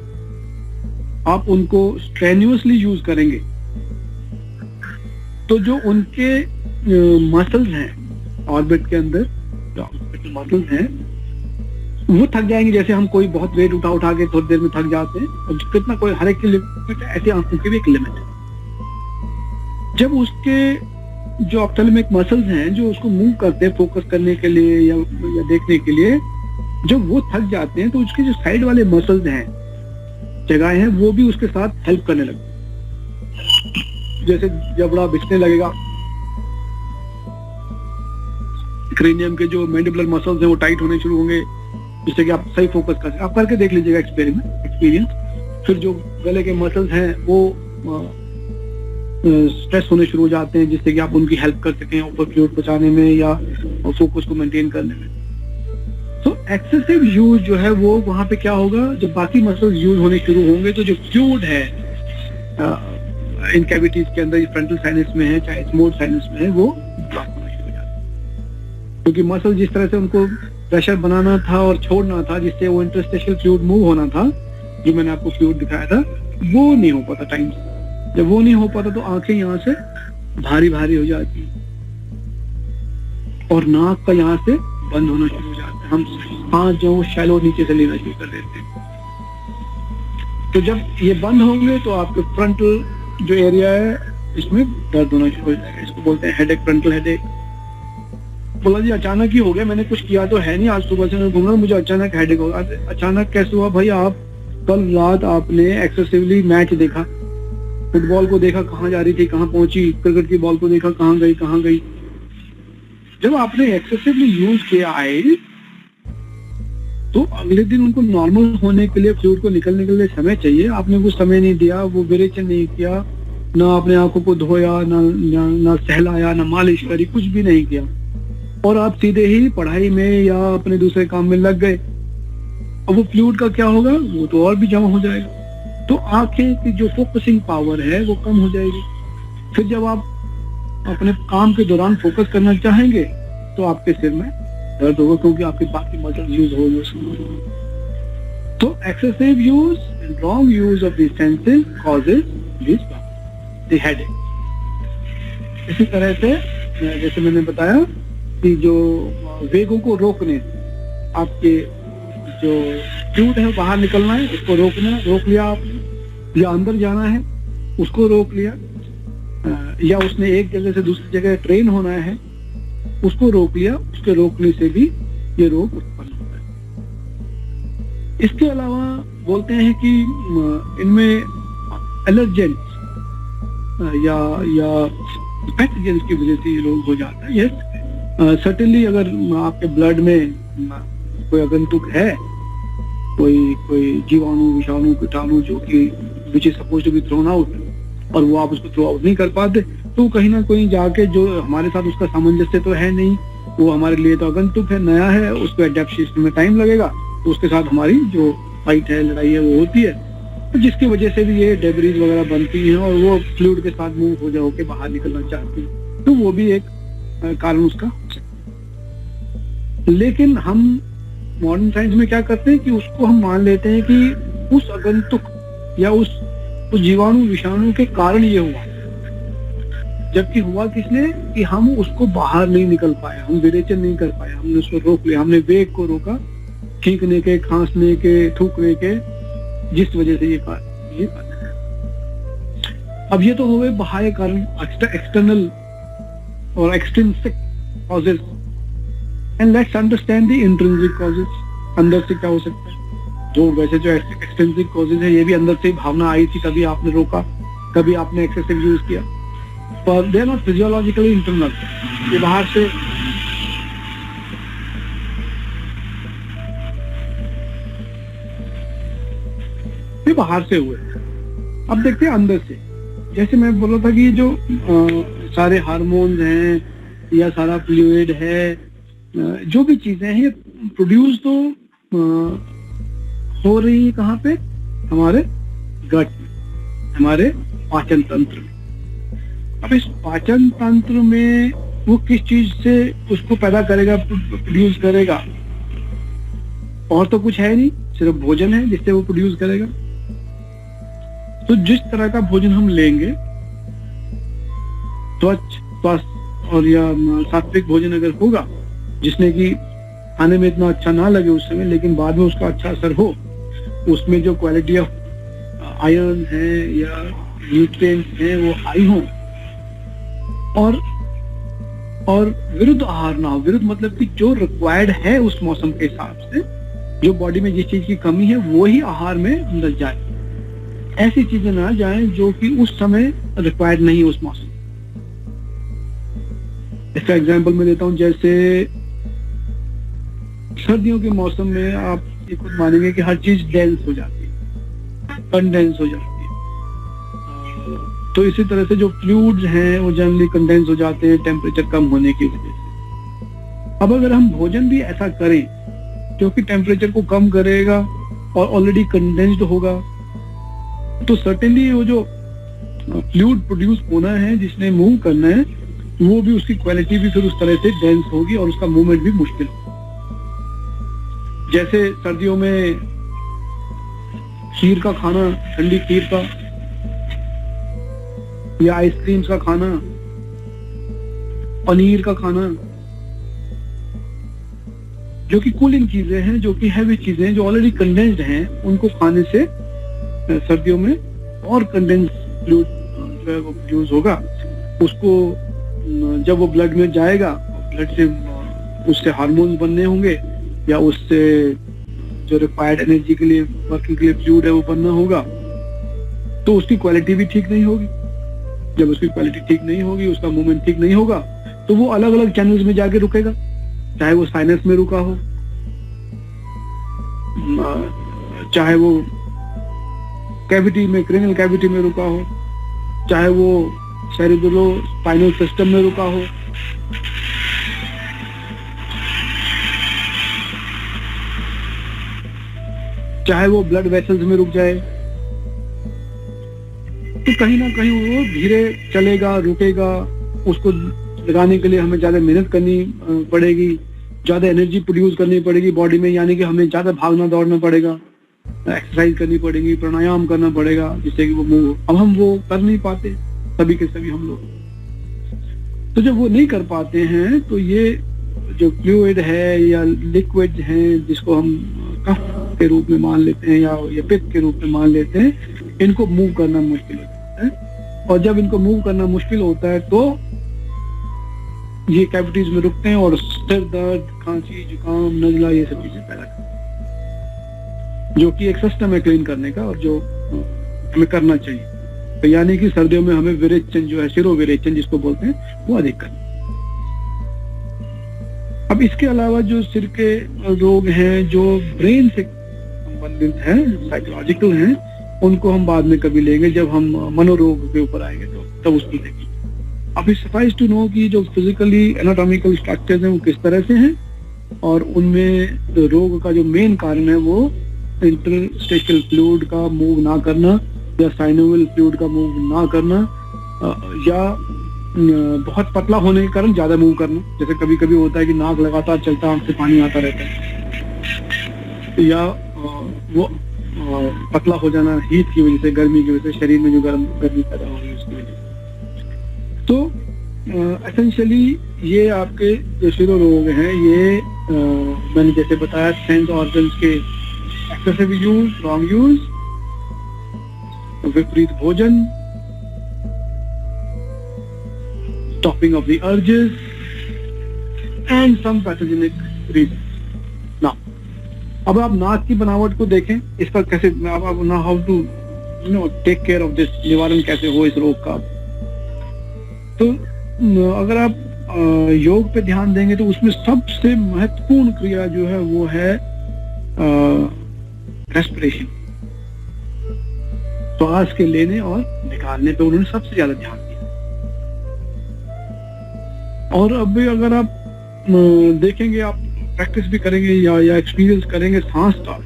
आप उनको स्ट्रेन्यूअसली यूज करेंगे तो जो उनके मसल्स हैं ऑर्बिट के अंदर, जो ऑर्बिटल मसल्स हैं वो थक जाएंगे। जैसे हम कोई बहुत वेट उठा के थोड़ी देर में थक जाते हैं, और कितना कोई हर एक की लिमिट है, ऐसे आंखों की भी एक लिमिट है। जब उसके जो ऑप्थेल्मिक मसल्स हैं जो उसको मूव करते हैं फोकस करने के लिए या देखने के लिए, जब वो थक जाते हैं तो उसके जो साइड वाले मसल्स हैं, जगह हैं, वो भी उसके साथ हेल्प करने लगते हैं। जैसे जबड़ा बिछने लगेगा, क्रेनियम के जो मैंडिबुलर मसल्स हैं वो टाइट होने शुरू होंगे, जिससे कि आप सही फोकस कर सकें। आप करके देख लीजिएगा एक्सपीरियंस। फिर जो गले के मसल्स हैं वो स्ट्रेस होने शुरू हो जाते हैं, जिससे कि आप उनकी हेल्प कर सकें ऊपर फ्लूइड बचाने में या फोकस को मेंटेन करने में। तो एक्सेसिव यूज जो है वो वहां पे क्या होगा, जब बाकी मसल्स यूज होने शुरू होंगे तो जो फ्लूइड है इन कैविटीज के अंदर, फ्रंटल साइनस में है चाहे स्मॉल साइनस में है, वो ब्लॉक होना शुरू हो जाता है। क्योंकि मसल जिस तरह से उनको प्रेशर बनाना था और छोड़ना था, जिससे वो इंटरस्टिशियल फ्लूइड मूव होना था, जो मैंने आपको फ्लूइड दिखाया था, वो नहीं हो पाता टाइम से। जब वो नहीं हो पाता तो आंखें यहाँ से भारी भारी हो जाती और नाक का यहाँ से बंद होना शुरू हो जाता है। हम सांस जो शैलो नीचे से लेना शुरू कर देते हैं। तो जब ये बंद होंगे तो आपके फ्रंटल जो एरिया है इसमें दर्द होना शुरू हो जाएगा। इसको बोलते हैं हेडेक, फ्रंटल हेडेक। बोला जी अचानक ही हो गया, मैंने कुछ किया तो है नहीं, आज सुबह से मैं घूम रहा हूँ, मुझे अचानक हेडेक होगा। अचानक कैसे हुआ भाई? आप कल रात आपने एक्सेसिवली मैच देखा, फुटबॉल को देखा कहाँ जा रही थी, कहाँ पहुंची, क्रिकेट की बॉल को देखा कहाँ गई। जब आपने एक्सेसिवली यूज किया आइज तो अगले दिन उनको नॉर्मल होने के लिए, फ्लूइड को निकलने के लिए समय चाहिए। आपने वो समय नहीं दिया, वो विरेचन नहीं किया, ना अपने आंखों को धोया, ना सहलाया, ना मालिश करी, कुछ भी नहीं किया, और आप सीधे ही पढ़ाई में या अपने दूसरे काम में लग गए। अब वो फ्लूइड का क्या होगा, वो तो और भी जमा हो जाएगा। तो आंखें की जो फोकसिंग पावर है वो कम हो जाएगी। फिर जब आप अपने काम के दौरान फोकस करना चाहेंगे तो आपके सिर में दर्द होगा, क्योंकि आपके बाकी मसल्स यूज होंगे उसमें। तो excessive use and wrong use of this senses causes this the headache. इसी तरह से जैसे मैंने बताया कि जो वेगों को रोकने, आपके जो फ्लूइड है बाहर निकलना है उसको रोकना, रोक लिया आपने, या अंदर जाना है उसको रोक लिया, या उसने एक जगह से दूसरी जगह ट्रेन होना है उसको रोक लिया, उसके रोकने से भी ये रोग उत्पन्न होता है। इसके अलावा बोलते हैं कि इनमें एलर्जेंस या पैथोजेंस की वजह से ये रोग हो जाता है। यस, सर्टेनली अगर आपके ब्लड में कोई आगंतुक है, कोई जीवाणु, विषाणु, कीटाणु जो कि which is supposed to be thrown out, और वो आप उसको थ्रो आउट नहीं कर पाते, तो कहीं ना कहीं जाके जो हमारे साथ उसका सामंजस्य तो है नहीं, वो हमारे लिए तो आगंतुक है, नया है, उसको एडेप्ट में टाइम लगेगा, तो उसके साथ हमारी जो फाइट है, लड़ाई है, वो होती है, तो जिसकी वजह से भी ये डेब्रीज वगैरह बनती हैं और वो फ्लूइड के साथ मूव हो जाओ के बाहर निकलना चाहती है, तो वो भी एक कारण उसका हो सकता है। लेकिन हम मॉडर्न साइंस में क्या करते हैं कि उसको हम मान लेते हैं कि उस आगंतुक या उस जीवाणु, विषाणु के कारण ये हुआ, जबकि हुआ किसने, कि हम उसको बाहर नहीं निकल पाए, हम विरेचन नहीं कर पाए, हमने उसको रोक लिया, हमने वेग को रोका, छींकने के, खांसने के, थूकने के, जिस वजह से ये कारण है। अब ये तो हो गए बाह्य कारण, एक्सटर्नल और extrinsic causes, and let's understand the intrinsic causes. अंदर से क्या हो सकता है, जो वैसे जो एक्सट्रिंसिक कॉजेज है, ये भी अंदर से भावना आई थी, कभी आपने रोका, कभी आपने एक्सेसिव यूज किया, पर they are not physiologically internal, ये बाहर से हुए। अब देखते हैं अंदर से, जैसे मैं बोल रहा था कि जो सारे हार्मोन्स हैं या सारा फ्लूइड है, जो भी चीजें हैं, ये प्रोड्यूस तो हो रही है कहाँ पे, हमारे गट में, हमारे पाचन तंत्र में। अब इस पाचन तंत्र में वो किस चीज से उसको पैदा करेगा, प्रोड्यूस करेगा, और तो कुछ है नहीं, सिर्फ भोजन है जिससे वो प्रोड्यूस करेगा। तो जिस तरह का भोजन हम लेंगे, स्वच्छ, स्वस्थ और या सात्विक भोजन अगर होगा, जिसने कि खाने में इतना अच्छा ना लगे उस समय, लेकिन बाद में उसका अच्छा असर हो, उसमें जो क्वालिटी ऑफ आयरन है या न्यूट्रिएंट्स हैं वो हाई हो, और विरुद्ध आहार ना हो। विरुद्ध मतलब कि जो रिक्वायर्ड है उस मौसम के हिसाब से, जो बॉडी में जिस चीज की कमी है वो ही आहार में अंदर जाए, ऐसी चीजें ना जाएं जो कि उस समय रिक्वायर्ड नहीं उस मौसम। इसका एग्जांपल मैं देता हूं, जैसे सर्दियों के मौसम में आप ये खुद मानेंगे कि हर चीज डेंस हो जाती है, कंडेंस हो जाती है। तो इसी तरह से जो फ्लूइड्स हैं वो जनरली कंडेंस हो जाते हैं टेम्परेचर कम होने की वजह से। अब अगर हम भोजन भी ऐसा करें क्योंकि टेम्परेचर को कम करेगा और ऑलरेडी कंडेंस्ड होगा, तो सर्टेनली वो जो फ्लूइड प्रोड्यूस होना है, जिसने मूव करना है, वो भी, उसकी क्वालिटी भी फिर उस तरह से डेंस होगी और उसका मूवमेंट भी मुश्किल होगा। जैसे सर्दियों में खीर का खाना, ठंडी खीर का, या आइसक्रीम्स का खाना, पनीर का खाना, जो कि कूलिंग चीजें हैं, जो कि हैवी चीजें हैं, जो ऑलरेडी कंडेंस्ड हैं, उनको खाने से सर्दियों में और कंडेंस फ्लूइड जो है वो प्रोड्यूस होगा। उसको जब वो ब्लड में जाएगा, ब्लड से उससे हार्मोन्स बनने होंगे, या उससे जो रिक्वायर्ड एनर्जी के लिए, वर्किंग के लिए फ्लूइड है वो बनना होगा, तो उसकी क्वालिटी भी ठीक नहीं होगी। जब उसकी क्वालिटी ठीक नहीं होगी, उसका मूवमेंट ठीक नहीं होगा, तो वो अलग अलग चैनल्स में जाके रुकेगा, चाहे वो साइनस में रुका हो, चाहे वो कैविटी में, क्रेनियल कैविटी में रुका हो, चाहे वो सेरिब्रो स्पाइनल सिस्टम में रुका हो, चाहे वो ब्लड वेसल्स में रुक जाए, तो कहीं ना कहीं वो धीरे चलेगा, रुकेगा। उसको लगाने के लिए हमें ज्यादा मेहनत करनी पड़ेगी, ज्यादा एनर्जी प्रोड्यूस करनी पड़ेगी बॉडी में, यानी कि हमें ज्यादा भागना दौड़ना पड़ेगा, एक्सरसाइज करनी पड़ेगी, प्राणायाम करना पड़ेगा, जिससे कि वो मूव हो। अब हम वो कर नहीं पाते, सभी के सभी हम लोग। तो जब वो नहीं कर पाते हैं तो ये जो फ्लूइड है या लिक्विड है, जिसको हम कफ के रूप में मान लेते हैं या पित्त के रूप में मान लेते हैं, इनको मूव करना मुश्किल होता है। और जब इनको मूव करना मुश्किल होता है तो ये कैविटीज में रुकते हैं और सिर दर्द, खांसी, जुकाम, नजला, ये सब चीजें पैदा करते हैं, जो कि एक सिस्टम है क्लीन करने का और जो हमें करना चाहिए। तो यानी कि सर्दियों में हमें विरेचन जो है, शिरो विरेचन जिसको बोलते हैं, वो अधिक करना। अब इसके अलावा जो सिर के रोग हैं जो ब्रेन से संबंधित हैं, साइकोलॉजिकल हैं, उनको हम बाद में कभी लेंगे, जब हम मनोरोग के ऊपर आएंगे तो तब उसको देखेंगे। अभी सफाइस टू नो कि जो फिजिकली एनाटॉमिकल स्ट्रक्चर्स हैं वो किस तरह से हैं, और उनमें जो रोग का जो मेन कारण है वो इंटरस्टिशियल फ्लूइड का मूव ना करना या साइनोवियल फ्लूइड का मूव ना करना, या बहुत पतला होने के कारण ज्यादा मूव करना। जैसे कभी कभी होता है कि नाक लगातार चलता, आंख से पानी आता रहता है, या वो पतला हो जाना हीट की वजह से, गर्मी की वजह से, शरीर में जो गर्मी पैदा हो रही है उसकी वजह से। तो एसेंशियली ये आपके जो शिरो रोग हैं, ये मैंने जैसे बताया, सेंस ऑर्गन्स के एक्सेसिव यूज, रॉन्ग यूज, विपरीत भोजन, stopping of the urges and some pathogenic reasons. Now, अब आप नाक की बनावट को देखें, इसका कैसे आप ना how to take care of this, निवारण कैसे हो इस रोग का। तो अगर आप योग पे ध्यान देंगे तो उसमें सबसे महत्वपूर्ण क्रिया जो है वो है रेस्पिरेशन, श्वास के लेने और निकालने पे उन्होंने सबसे ज्यादा ध्यान दिया। और अभी अगर आप देखेंगे, आप प्रैक्टिस भी करेंगे या एक्सपीरियंस करेंगे सांस का,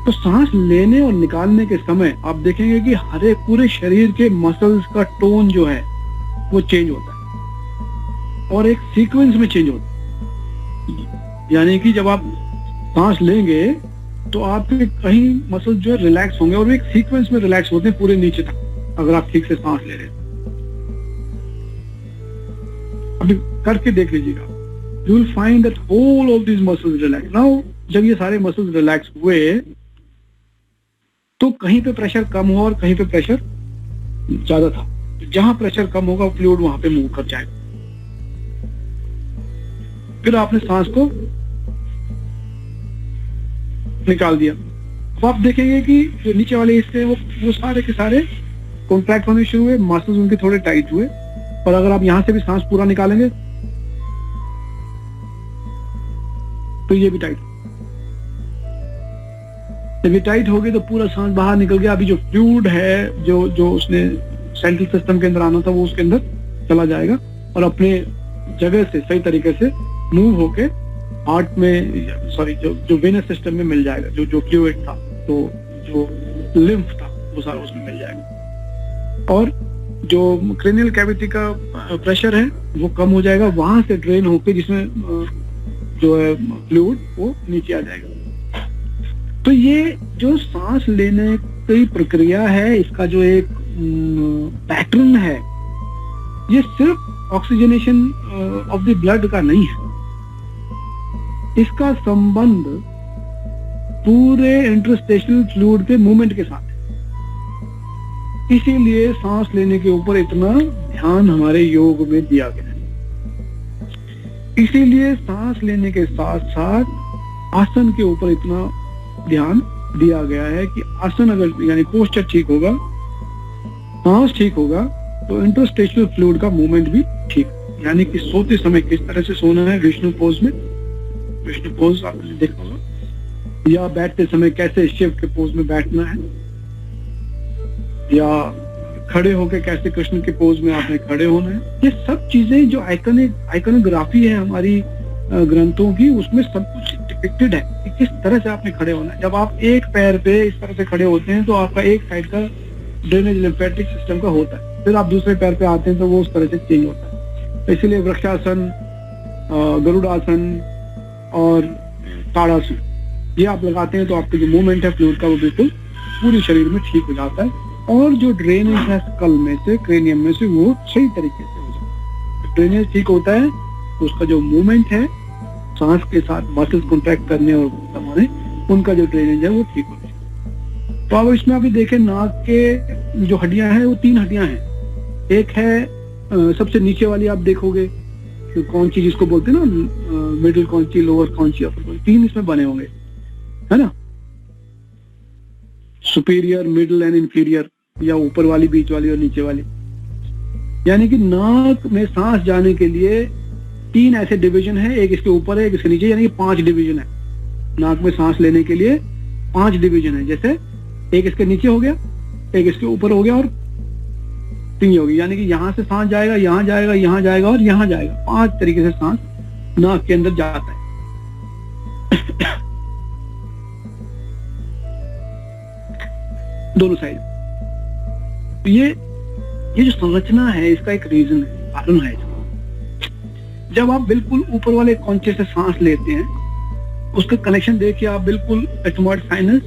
तो सांस लेने और निकालने के समय आप देखेंगे कि हर एक पूरे शरीर के मसल्स का टोन जो है वो चेंज होता है और एक सीक्वेंस में चेंज होता है। यानी कि जब आप सांस लेंगे तो आपके कहीं मसल जो है रिलैक्स होंगे और एक सीक्वेंस में रिलैक्स होते हैं पूरे नीचे तक, अगर आप ठीक से सांस ले रहे हैं। अभी करके देख लीजिएगा, you will find that whole of this muscles relax. Now जब ये सारे मसल्स रिलैक्स हुए तो कहीं पे प्रेशर कम हुआ और कहीं पे प्रेशर ज्यादा था। जहां प्रेशर कम होगा फ्लूइड वहां पे मूव कर जाएगा। फिर आपने सांस को निकाल दिया। अब आप देखेंगे कि जो नीचे वाले हिस्से वो सारे के सारे कॉन्ट्रैक्ट होने शुरू हुए, मसल्स उनके थोड़े टाइट हुए। और अगर आप यहां से भी सांस पूरा निकालेंगे तो ये भी टाइट। जब ये टाइट हो गई तो पूरा सांस बाहर निकल गया। अभी जो फ्लूइड है जो उसने सेंट्रल सिस्टम के अंदर आना था वो उसके अंदर चला जाएगा और अपने जगह से सही तरीके से मूव होके हार्ट में, सॉरी, जो वेनस सिस्टम में मिल जाएगा। जो फ्लूइड था, तो जो लिम्फ था वो सारा उसमें मिल जाएगा। और जो क्रेनियल कैविटी का प्रेशर है वो कम हो जाएगा, वहां से ड्रेन होके जिसमें जो है फ्लूइड वो नीचे आ जाएगा। तो ये जो सांस लेने की प्रक्रिया है, इसका जो एक पैटर्न है, ये सिर्फ ऑक्सीजनेशन ऑफ द ब्लड का नहीं है। इसका संबंध पूरे इंटरस्टिशियल फ्लूइड के मूवमेंट के साथ है। इसीलिए सांस लेने के ऊपर इतना ध्यान हमारे योग में दिया गया है। इसीलिए सांस लेने के साथ साथ आसन के ऊपर इतना ध्यान दिया गया है कि आसन अगर, यानी पोस्चर ठीक होगा, सांस ठीक होगा, तो इंटरस्टिशियल फ्लूइड का मूवमेंट भी ठीक। यानी कि सोते समय किस तरह से सोना है, विष्णु पोज में। विष्णु पोज आपने देखा होगा, या बैठते समय कैसे शिव के पोज में बैठना है, या खड़े होकर कैसे कृष्ण के पोज में आपने खड़े होना है। ये सब चीजें जो आइकनोग्राफी है हमारी ग्रंथों की, उसमें सब कुछ डिपिक्टेड है कि किस तरह से आपने खड़े होना है। जब आप एक पैर पे इस तरह से खड़े होते हैं तो आपका एक साइड का ड्रेनेज लिम्फेटिक सिस्टम का होता है, फिर आप दूसरे पैर पे आते हैं तो वो उस तरह से चेंज होता है। तो इसीलिए वृक्षासन, गरुड़ासन और ताड़ासन ये आप लगाते हैं तो आपका जो मूवमेंट है फ्लूइड का वो बिल्कुल पूरे शरीर में ठीक हो जाता है, और जो ड्रेनेज है स्कल में से, क्रेनियम में से, वो सही तरीके से हो जाता है। ड्रेनेज ठीक होता है तो उसका जो मूवमेंट है सांस के साथ मसल्स कॉन्ट्रैक्ट करने और दबाने, उनका जो ड्रेनेज है वो ठीक हो जाएगा। तो अब इसमें अभी देखें, नाक के जो हड्डियां हैं वो 3 हड्डियां हैं। एक है सबसे नीचे वाली, आप देखोगे तो कौंची जिसको बोलते हैं ना, मिडिल कौंची, लोअर कौंची, अपर कौंची, 3 इसमें बने होंगे, है ना, सुपीरियर, मिडिल एंड इंफीरियर, या ऊपर वाली, बीच वाली और नीचे वाली। यानी कि नाक में सांस जाने के लिए 3 ऐसे डिवीजन है, एक इसके ऊपर है, एक इसके नीचे, यानी कि 5 डिवीजन है। नाक में सांस लेने के लिए 5 डिवीजन है, जैसे एक इसके नीचे हो गया, एक इसके ऊपर हो गया और 3 होगी, यानी कि यहाँ से सांस जाएगा, यहाँ जाएगा, यहाँ जाएगा और यहाँ जाएगा। 5 तरीके से सांस नाक के अंदर जाता है। दोनों साइड। ये जो संरचना है इसका एक रीजन है, कारण है इसका। जब आप बिल्कुल ऊपर वाले कॉन्चे से सांस लेते हैं, उसका कनेक्शन देखिए आप, बिल्कुल एथमॉइड साइनस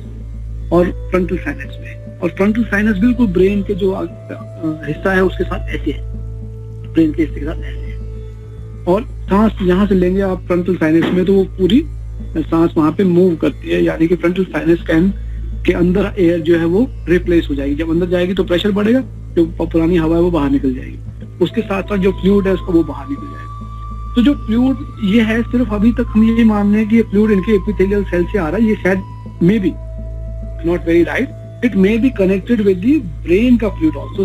और फ्रंटल साइनस में, और फ्रंटल साइनस बिल्कुल ब्रेन के जो हिस्सा है उसके साथ ऐसे है, ब्रेन के हिस्से के साथ ऐसे है। और सांस यहाँ से लेंगे आप फ्रंटल साइनस में तो वो पूरी सांस वहां पे मूव करती है, यानी कि फ्रंटल साइनस के अंदर एयर जो है वो रिप्लेस हो जाएगी। जब अंदर जाएगी तो प्रेशर बढ़ेगा, जो पुरानी हवा है वो बाहर निकल जाएगी, उसके साथ साथ जो फ्लूइड है उसको वो बाहर निकल जाएगा। तो जो फ्लूइड ये है, सिर्फ अभी तक हम ये मान रहे हैं कि ये फ्लूइड इनके एपिथेलियल सेल से आ रहा है, ये शायद may be not very right, it may be connected with the brain का फ्लूइड आल्सो,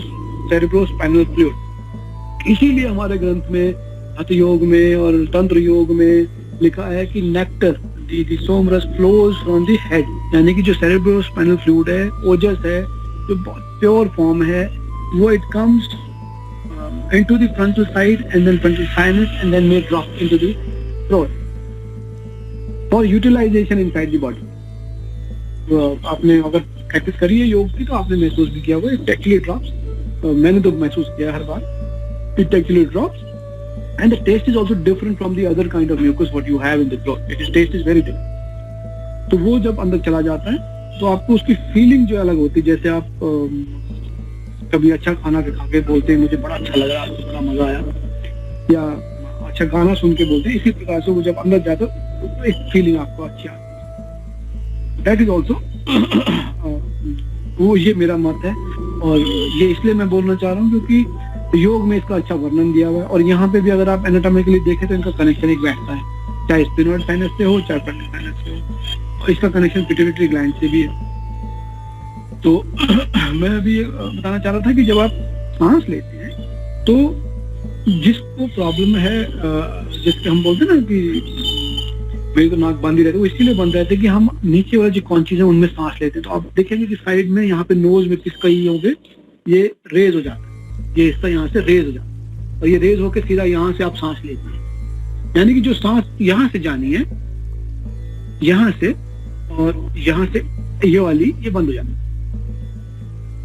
सेरेब्रोस्पाइनल फ्लूइड। इसीलिए हमारे ग्रंथ में, हठ योग में और तंत्र योग में लिखा है कि nectar, the somras flows from the head, यानी कि जो सेरेब्रोस्पाइनल फ्लूइड है, ओजस है, जो बहुत प्योर फॉर्म है, वो it comes into the frontal side and then frontal sinus and then may drop into the throat for utilization inside the body. तो आपने अगर प्रैक्टिस करी है योग की तो आपने महसूस भी किया होगा, it actually drops. मैंने तो महसूस किया हर बार, it actually drops and the taste is also different from the other kind of mucus what you have in the throat. Its taste is very different. तो वो जब अंदर चला जाता है तो आपको उसकी फीलिंग जो अलग होती है, जैसे आप कभी अच्छा खाना खा के बोलते हैं मुझे बड़ा अच्छा लग रहा है, बड़ा मजा आया, या अच्छा गाना सुन के बोलते हैं, इसी प्रकार से वो जब अंदर जाता है तो एक फीलिंग आपको अच्छी आती है। दैट इज ऑल्सो वो, ये मेरा मत है, और ये इसलिए मैं बोलना चाह रहा हूँ क्योंकि योग में इसका अच्छा वर्णन दिया हुआ है, और यहाँ पे भी अगर आप एनाटॉमिकली देखें तो इनका कनेक्शन एक बैठता है, चाहे स्पिनोइड साइनस से हो चाहे फ्रंटल साइनस से हो, और इसका कनेक्शन पिट्यूटरी ग्लैंड से भी है। तो मैं अभी बताना चाह रहा था कि जब आप सांस लेते हैं तो जिसको प्रॉब्लम है, जिसके हम बोलते हैं ना कि मेरी तो नाक बंद ही रहती है, वो इसलिए बंद रहती है कि हम नीचे वाले जो कॉन्चीज है उनमें सांस लेते हैं। तो आप देखेंगे कि साइड में यहाँ पे नोज में किस कई होंगे, ये रेज हो जाता है, ये हिस्सा यहाँ से रेज हो जाता है, और ये रेज होकर सीधा यहाँ से आप सांस लेते हैं। यानी कि जो सांस यहाँ से जानी है, यहाँ से और यहाँ से ये वाली, ये बंद हो जाती है,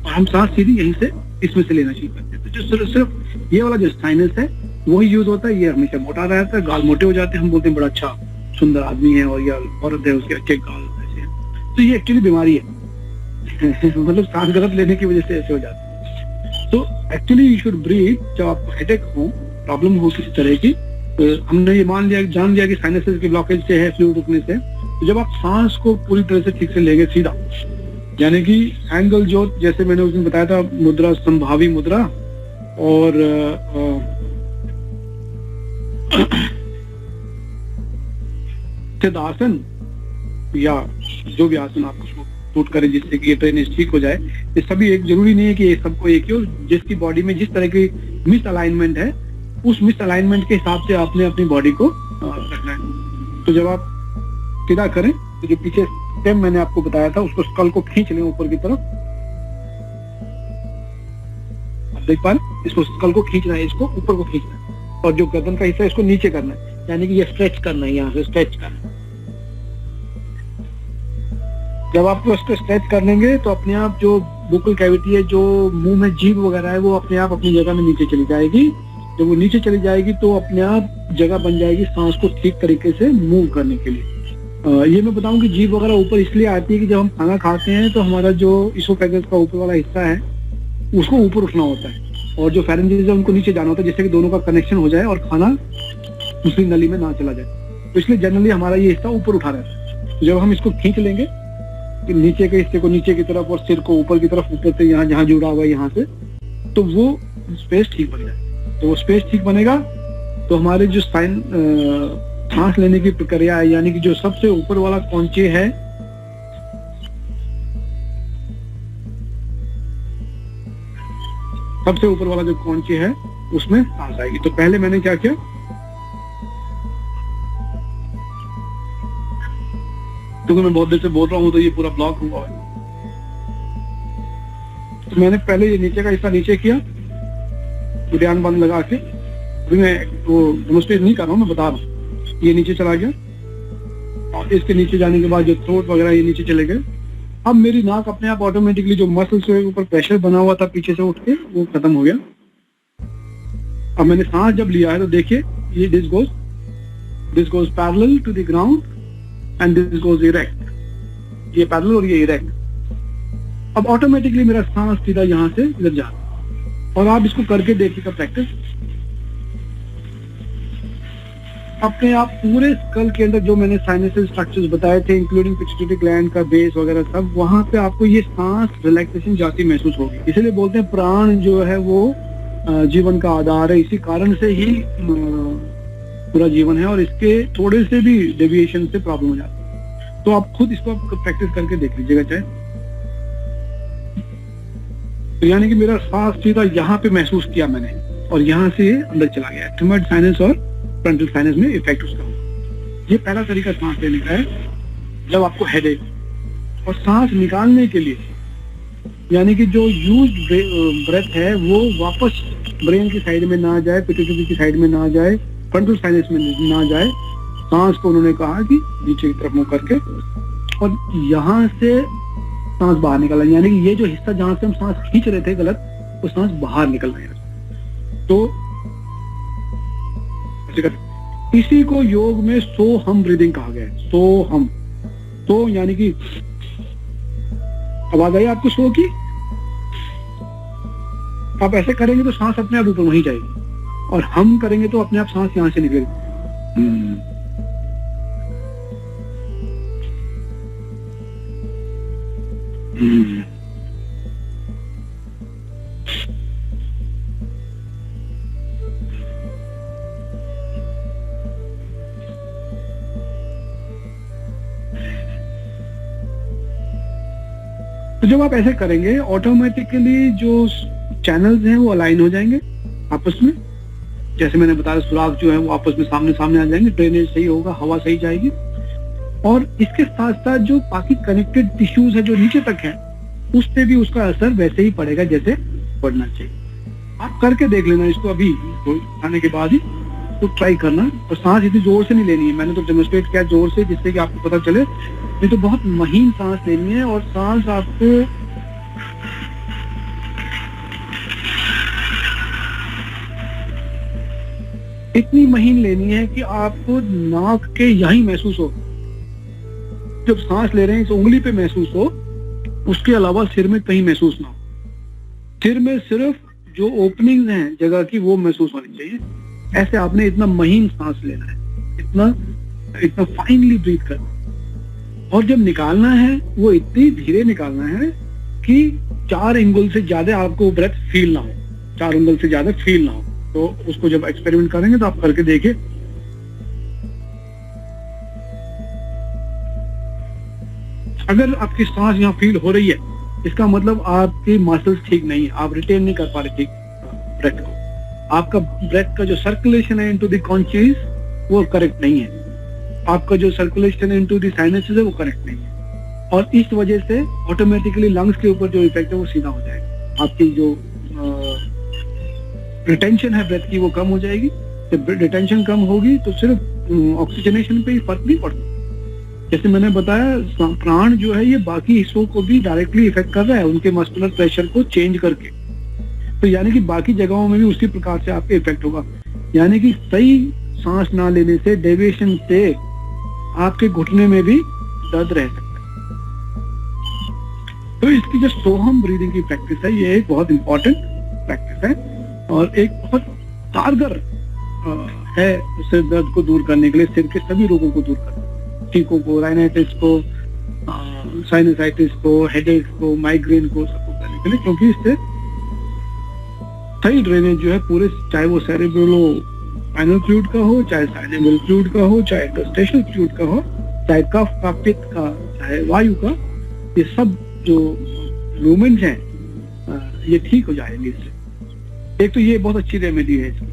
और हम सांस सीधी यहीं से इसमें से लेना शुरू करते हैं। तो जो सिर्फ ये वाला जो साइनस है वही यूज होता है, ये हमेशा मोटा रहता है, गाल मोटे हो जाते हैं, हम बोलते हैं बड़ा अच्छा सुंदर आदमी है, और या औरत है उसके अच्छे गाल ऐसे हैं। तो ये एक्चुअली बीमारी है मतलब सांस गलत लेने की वजह से ऐसे हो जाता है। तो एक्चुअली यू शुड ब्रीथ। जब आपको हेडेक हो, प्रॉब्लम हो किसी तरह की, तो हमने ये जान लिया कि साइनसेस के ब्लॉकेज से है, फ्लूइड रुकने से, तो जब आप सांस को पूरी तरह से ठीक से लेंगे सीधा, यानी कि एंगल जो, जैसे मैंने उस दिन बताया था, मुद्रा, संभावी मुद्रा और आसन, या जो भी आसन आपको सूट करे जिससे कि ये ड्रेनेज ठीक हो जाए, ये सभी एक, जरूरी नहीं है कि ये सबको एक ही हो। जिसकी बॉडी में जिस तरह की मिस अलाइनमेंट है, उस मिस अलाइनमेंट के हिसाब से आपने अपनी बॉडी को रखना है। तो जब आप सीधा करें तो जो पीछे सेम मैंने आपको बताया था, उसको स्कल को खींच लें ऊपर की तरफ। आप देख पा रहे, इसको स्कल को खींचना है, इसको ऊपर को खींचना है, और जो गर्दन का हिस्सा है इसको नीचे करना है, यानी कि ये स्ट्रेच करना है, यहाँ से स्ट्रेच करना है। जब आप इसको स्ट्रेच कर लेंगे तो अपने आप जो बुकल कैविटी है, जो मुंह में जीभ वगैरह है, वो अपने आप अपनी जगह में नीचे चली जाएगी। जब वो नीचे चली जाएगी तो अपने आप जगह बन जाएगी सांस को ठीक तरीके से मूव करने के लिए। ये मैं बताऊं कि जीभ वगैरह ऊपर इसलिए आती है कि जब हम खाना खाते हैं तो हमारा जो इसोफेगस का ऊपर वाला हिस्सा है उसको ऊपर उठना होता है, और जो फेरेंजेस है उनको नीचे जाना होता है, जिससे कि दोनों का कनेक्शन हो जाए और खाना दूसरी नली में ना चला जाए। तो इसलिए जनरली हमारा ये हिस्सा ऊपर उठा रहता है। तो जब हम इसको खींच लेंगे कि नीचे के हिस्से को नीचे की तरफ और सिर को ऊपर की तरफ, ऊपर से यहाँ जहाँ जुड़ा हुआ है यहाँ से, तो वो स्पेस ठीक बन जाए। तो वो स्पेस ठीक बनेगा तो हमारे जो सांस लेने की प्रक्रिया है, यानी कि जो सबसे ऊपर वाला कौंचे है, सबसे ऊपर वाला जो कौंचे है उसमें सांस आएगी। तो पहले मैंने क्या किया, क्योंकि मैं बहुत देर से बोल रहा हूँ तो ये पूरा ब्लॉक हुआ है, तो मैंने पहले ये नीचे का हिस्सा नीचे किया, ध्यान बंद लगा के। अभी मैं वो डेमोन्स्ट्रेट नहीं कर रहा हूँ, मैं बता रहा हूँ। ये नीचे चला गया, और इसके नीचे जाने के बाद जो थ्रोट वगैरह ये नीचे चले गए। अब मेरी नाक अपने आप ऑटोमेटिकली, जो मसल्स के ऊपर प्रेशर बना हुआ था पीछे से उठ के, वो खत्म हो गया। अब मैंने सांस जब लिया है तो देखिए, ये this goes parallel to the ground and this goes erect. ये पैरेलल और ये इरेक्ट। अब ऑटोमेटिकली मेरा सांस सीधा यहाँ से इधर जा रहा है। और आप इसको करके देखिएगा प्रैक्टिस, अपने आप पूरे स्कल के अंदर जो मैंने साइनस स्ट्रक्चर्स बताए थे, इंक्लूडिंग पिट्यूटरी ग्लैंड का बेस वगैरह सब, वहां पे आपको ये सांस रिलैक्सेशन जाती महसूस होगी। इसलिए बोलते हैं प्राण जो है वो जीवन का आधार है। इसी कारण से ही पूरा जीवन है, और इसके थोड़े से भी डेविएशन से प्रॉब्लम हो जाती है। तो आप खुद इसको प्रैक्टिस करके देख लीजिएगा चाहे। तो यानी कि मेरा सांस सीधा यहाँ पे महसूस किया मैंने, और यहाँ से अंदर चला गया। एथमोइड साइनस और फ्रंटल साइनस में इफेक्ट उसका होगा। ये पहला तरीका सांस लेने का है जब आपको हेडेक। और सांस निकालने के लिए, यानी कि जो यूज ब्रेथ है वो वापस ब्रेन की साइड में ना जाए, पिट्यूटरी की साइड में ना जाए, फ्रंटल साइनस में ना जाए। सांस को उन्होंने कहा कि नीचे की तरफ मुंह करके, और यहाँ से सांस बाहर निकलना, यानी कि ये जो हिस्सा जहां से हम सांस खींच रहे थे गलत, वो सांस बाहर निकल रहा है। तो इसी को योग में सोहम ब्रीदिंग कहा गया है। सोहम, तो यानी कि आवाज आई आपको सो की? आप ऐसे करेंगे तो सांस अपने आप ऊपर वहीं जाएगी, और हम करेंगे तो अपने आप सांस यहां से निकलेगी। तो जब आप ऐसे करेंगे ऑटोमेटिकली जो चैनल्स हैं वो अलाइन हो जाएंगे आपस में। जैसे मैंने बताया, सुराख जो है वो आपस में सामने सामने आ जाएंगे, ड्रेनेज सही होगा, हवा सही जाएगी। और इसके साथ साथ जो बाकी कनेक्टेड टिश्यूज है जो नीचे तक है, उस पे भी उसका असर वैसे ही पड़ेगा जैसे पड़ना चाहिए। आप करके देख लेना इसको अभी खाने के बाद ही, तो ट्राई करना। और सांस इतनी जोर से नहीं लेनी है, मैंने तो डेमोन्स्ट्रेट किया जोर से, जिससे कि आपको पता चले। ये तो बहुत महीन सांस लेनी है, और सांस आपको इतनी महीन लेनी है कि आपको नाक के यहीं महसूस हो, जब सांस ले रहे हैं इस उंगली पे महसूस हो, उसके अलावा सिर में कहीं महसूस ना हो। सिर में सिर्फ जो ओपनिंग्स हैं जगह की वो महसूस होनी चाहिए। ऐसे आपने इतना महीन सांस लेना है, इतना फाइनली ब्रीथ करना। और जब निकालना है वो इतनी धीरे निकालना है कि 4 इंगुल से ज्यादा आपको ब्रेथ फील ना हो, 4 इंगुल से ज्यादा फील ना हो। तो उसको जब एक्सपेरिमेंट करेंगे तो आप करके देखिए। अगर आपकी सांस यहाँ फील हो रही है, इसका मतलब आपकी मसल्स ठीक नहीं है, आप रिटेन नहीं कर पा रहे ठीक ब्रेथ को। आपका ब्रेथ का जो सर्कुलेशन है इनटू द कॉन्शियस वो करेक्ट नहीं है, आपका जो सर्कुलेशन इनटू द साइनसेस है वो करेक्ट नहीं है। और इस वजह से ऑटोमेटिकली लंग्स के ऊपर जो इफेक्ट है वो सीधा हो जाएगा। आपकी जो रिटेंशन है ब्रेथ की वो कम हो जाएगी। जब रिटेंशन कम होगी तो सिर्फ ऑक्सीजनेशन पे ही फर्क नहीं पड़ता। जैसे मैंने बताया प्राण जो है ये बाकी हिस्सों को भी डायरेक्टली इफेक्ट कर रहा है, उनके मस्कुलर प्रेशर को चेंज करके। तो यानी कि बाकी जगहों में भी उसी प्रकार से आपके इफेक्ट होगा। यानी कि सही सांस ना लेने से, डेविएशन से आपके घुटने में भी दर्द रह सकता है। तो इसकी जो सोहम ब्रीदिंग की प्रैक्टिस है ये एक बहुत इंपॉर्टेंट प्रैक्टिस है और एक बहुत कारगर है सिर दर्द को दूर करने के लिए, सिर के सभी रोगों को दूर करने, टीकों को, राइनाइटिस को, साइनसाइटिस को, हेडेक को, माइग्रेन को, सबको करने के लिए। क्योंकि इससे सही ड्रेनेज जो है पूरे, चाहे वो सेरेब्रो स्पाइनल फ्लूइड का हो, चाहे साइनेबल फ्लूइड का हो, चाहे इंटरस्टिशियल फ्लूइड का हो, चाहे कफ का, पित्त का, चाहे वायु का, ये सब जो मूवमेंट्स हैं ये ठीक हो जाएंगे इससे। एक तो ये बहुत अच्छी रेमेडी है इसकी।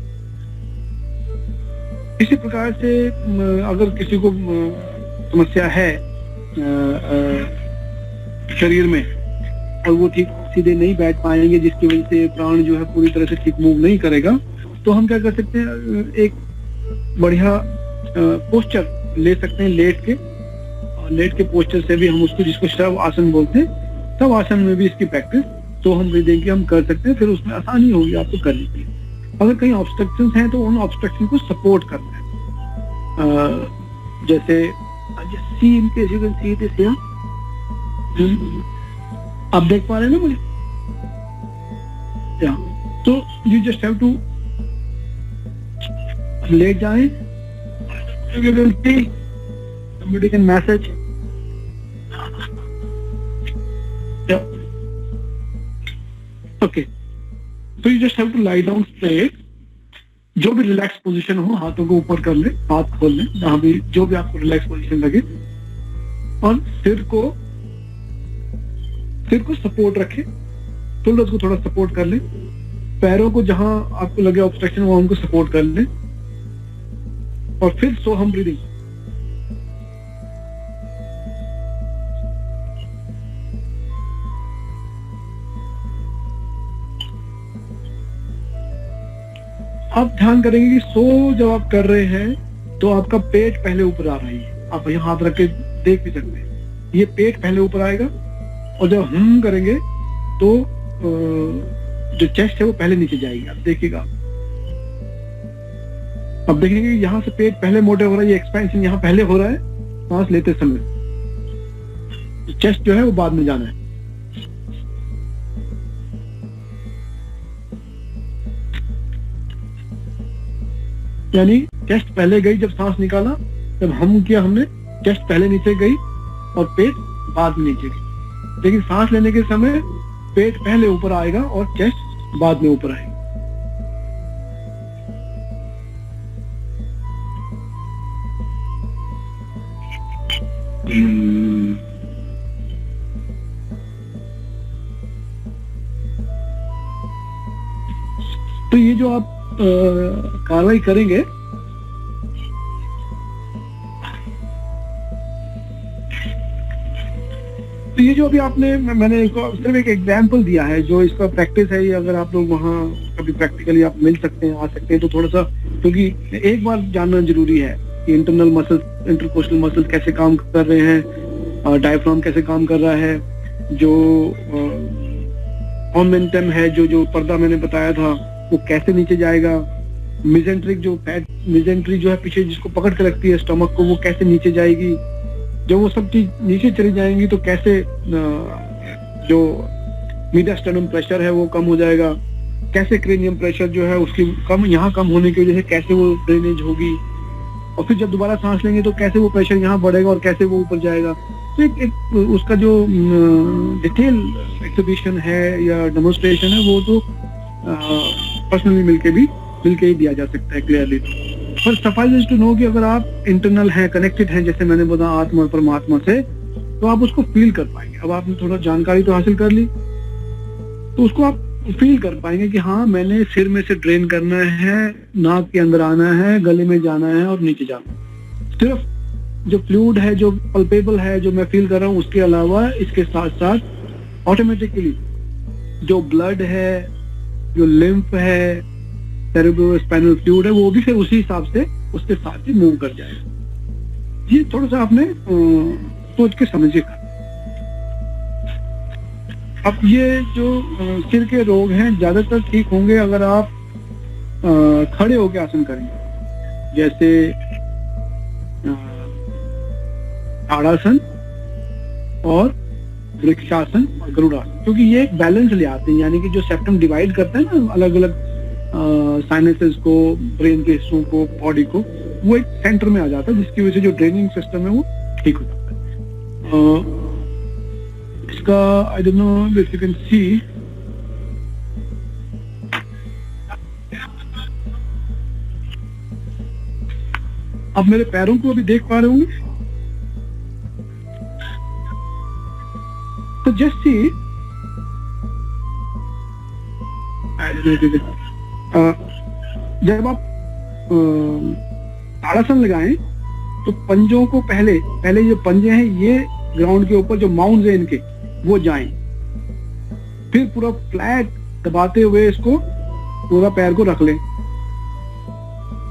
इसी प्रकार से अगर किसी को समस्या है शरीर में और वो ठीक सीधे नहीं बैठ पाएंगे, जिसकी वजह से प्राण जो है पूरी तरह से ठीक मूव नहीं करेगा, तो हम क्या कर सकते हैं, एक बढ़िया पोस्चर ले सकते हैं लेट के। और लेट के पोस्चर से भी हम उसको, जिसको शव आसन बोलते हैं, शव आसन में भी इसकी प्रैक्टिस तो हम ब्रीदिंग की हम कर सकते हैं। फिर उसमें आसानी होगी आपको करने की। अगर कहीं ऑब्स्ट्रक्शंस हैं तो उन ऑब्स्ट्रक्शन को सपोर्ट करना है। जैसे see in case you can see this here, आप देख पा रहे हैं ना मुझे? या तो you just have to let जाएं, you can see somebody can message, yeah, okay, so you just have to lie down straight, जो भी रिलैक्स पोजीशन हो, हाथों को ऊपर कर ले, हाथ खोल ले, जहां भी जो भी आपको रिलैक्स पोजीशन लगे, और सिर को सपोर्ट रखे, शोल्डर्स को थोड़ा सपोर्ट कर ले, पैरों को जहां आपको लगे ऑब्स्ट्रक्शन वहां उनको सपोर्ट कर ले, और फिर सोहम ब्रीदिंग। आप ध्यान करेंगे कि सो जब आप कर रहे हैं तो आपका पेट पहले ऊपर आ रही है। आप यहाँ हाथ रख के देख भी सकते हैं, ये पेट पहले ऊपर आएगा, और जब हम करेंगे तो जो चेस्ट है वो पहले नीचे जाएगी। आप देखिएगा, अब देखेंगे यहाँ से पेट पहले मोटे हो रहा है, ये एक्सपेंशन यहाँ पहले हो रहा है सांस लेते समय। चेस्ट जो है वो बाद में जाना है। यानी चेस्ट पहले गई जब सांस निकाला, जब हम किया हमने, चेस्ट पहले नीचे गई और पेट बाद में नीचे गई। लेकिन सांस लेने के समय पेट पहले ऊपर आएगा और चेस्ट बाद में ऊपर आएगा। तो ये जो आप कार्रवाई करेंगे, तो ये जो अभी आपने, मैंने सिर्फ एक एग्जांपल दिया है, जो इसका प्रैक्टिस है, ये अगर आप लोग वहाँ कभी प्रैक्टिकली आप मिल सकते हैं, आ सकते हैं, तो थोड़ा सा, क्योंकि एक बार जानना जरूरी है कि इंटरनल मसल्स, इंटरकोस्टल मसल्स कैसे काम कर रहे हैं, डायफ्राम कैसे काम कर रहा है, जो ओमेंटम है, जो पर्दा मैंने बताया था वो कैसे नीचे जाएगा, मिजेंट्रिक जो फैट, मिजेंट्री जो है पीछे जिसको पकड़ के रखती है स्टमक को, वो कैसे नीचे जाएगी। जब वो सब चीज नीचे चली जाएंगी तो कैसे जो मीडियास्टर्नम प्रेशर है वो कम हो जाएगा, कैसे क्रेनियम प्रेशर जो है उसकी यहाँ कम होने की वजह से कैसे वो ड्रेनेज होगी, और फिर जब दोबारा सांस लेंगे तो कैसे वो प्रेशर यहाँ बढ़ेगा और कैसे वो ऊपर जाएगा। तो एक उसका जो डिटेल एक्सिबिशन है या डेमोन्स्ट्रेशन है वो तो पर्सनली मिलके ही दिया जा सकता है क्लियरली। पर सफाइज टू नो कि अगर आप इंटरनल हैं, कनेक्टेड हैं, जैसे मैंने बोला आत्मा और परमात्मा से, तो आप उसको फील कर पाएंगे। अब आपने थोड़ा जानकारी तो हासिल कर ली, तो उसको आप फील कर पाएंगे कि हाँ, मैंने सिर में से ड्रेन करना है, नाक के अंदर आना है, गले में जाना है और नीचे जाना है। सिर्फ जो फ्लूइड है, जो पल्पेबल है, जो मैं फील कर रहा हूँ, उसके अलावा इसके साथ साथ ऑटोमेटिकली जो ब्लड है, जो लिम्फ है, सेरेब्रोस्पाइनल फ्लूइड है, वो भी फिर उसी हिसाब से उसके साथ ही मूव कर जाएगा। ये थोड़ा सा आपने सोच के समझिएगा। अब ये जो सिर के रोग हैं ज्यादातर ठीक होंगे अगर आप खड़े होकर आसन करेंगे, जैसे ताड़ासन और वृक्षासन और गरुड़ासन, क्योंकि ये एक बैलेंस ले आते हैं। यानी कि जो सेप्टम डिवाइड करता है ना अलग अलग साइनसेस को, ब्रेन के हिस्सों को, बॉडी को, वो एक सेंटर में आ जाता है, जिसकी वजह से जो ड्रेनिंग सिस्टम है वो ठीक हो जाता है। इसका I don't know if you can सी, आप मेरे पैरों को अभी देख पा रहे होंगे। तो जस्ट सी, जब आप ताड़ासन लगाएं तो पंजों को पहले जो पंजे हैं ये ग्राउंड के ऊपर, जो माउंट्स हैं इनके, वो जाएं। फिर पूरा फ्लैट दबाते हुए इसको पूरा पैर को रख लें।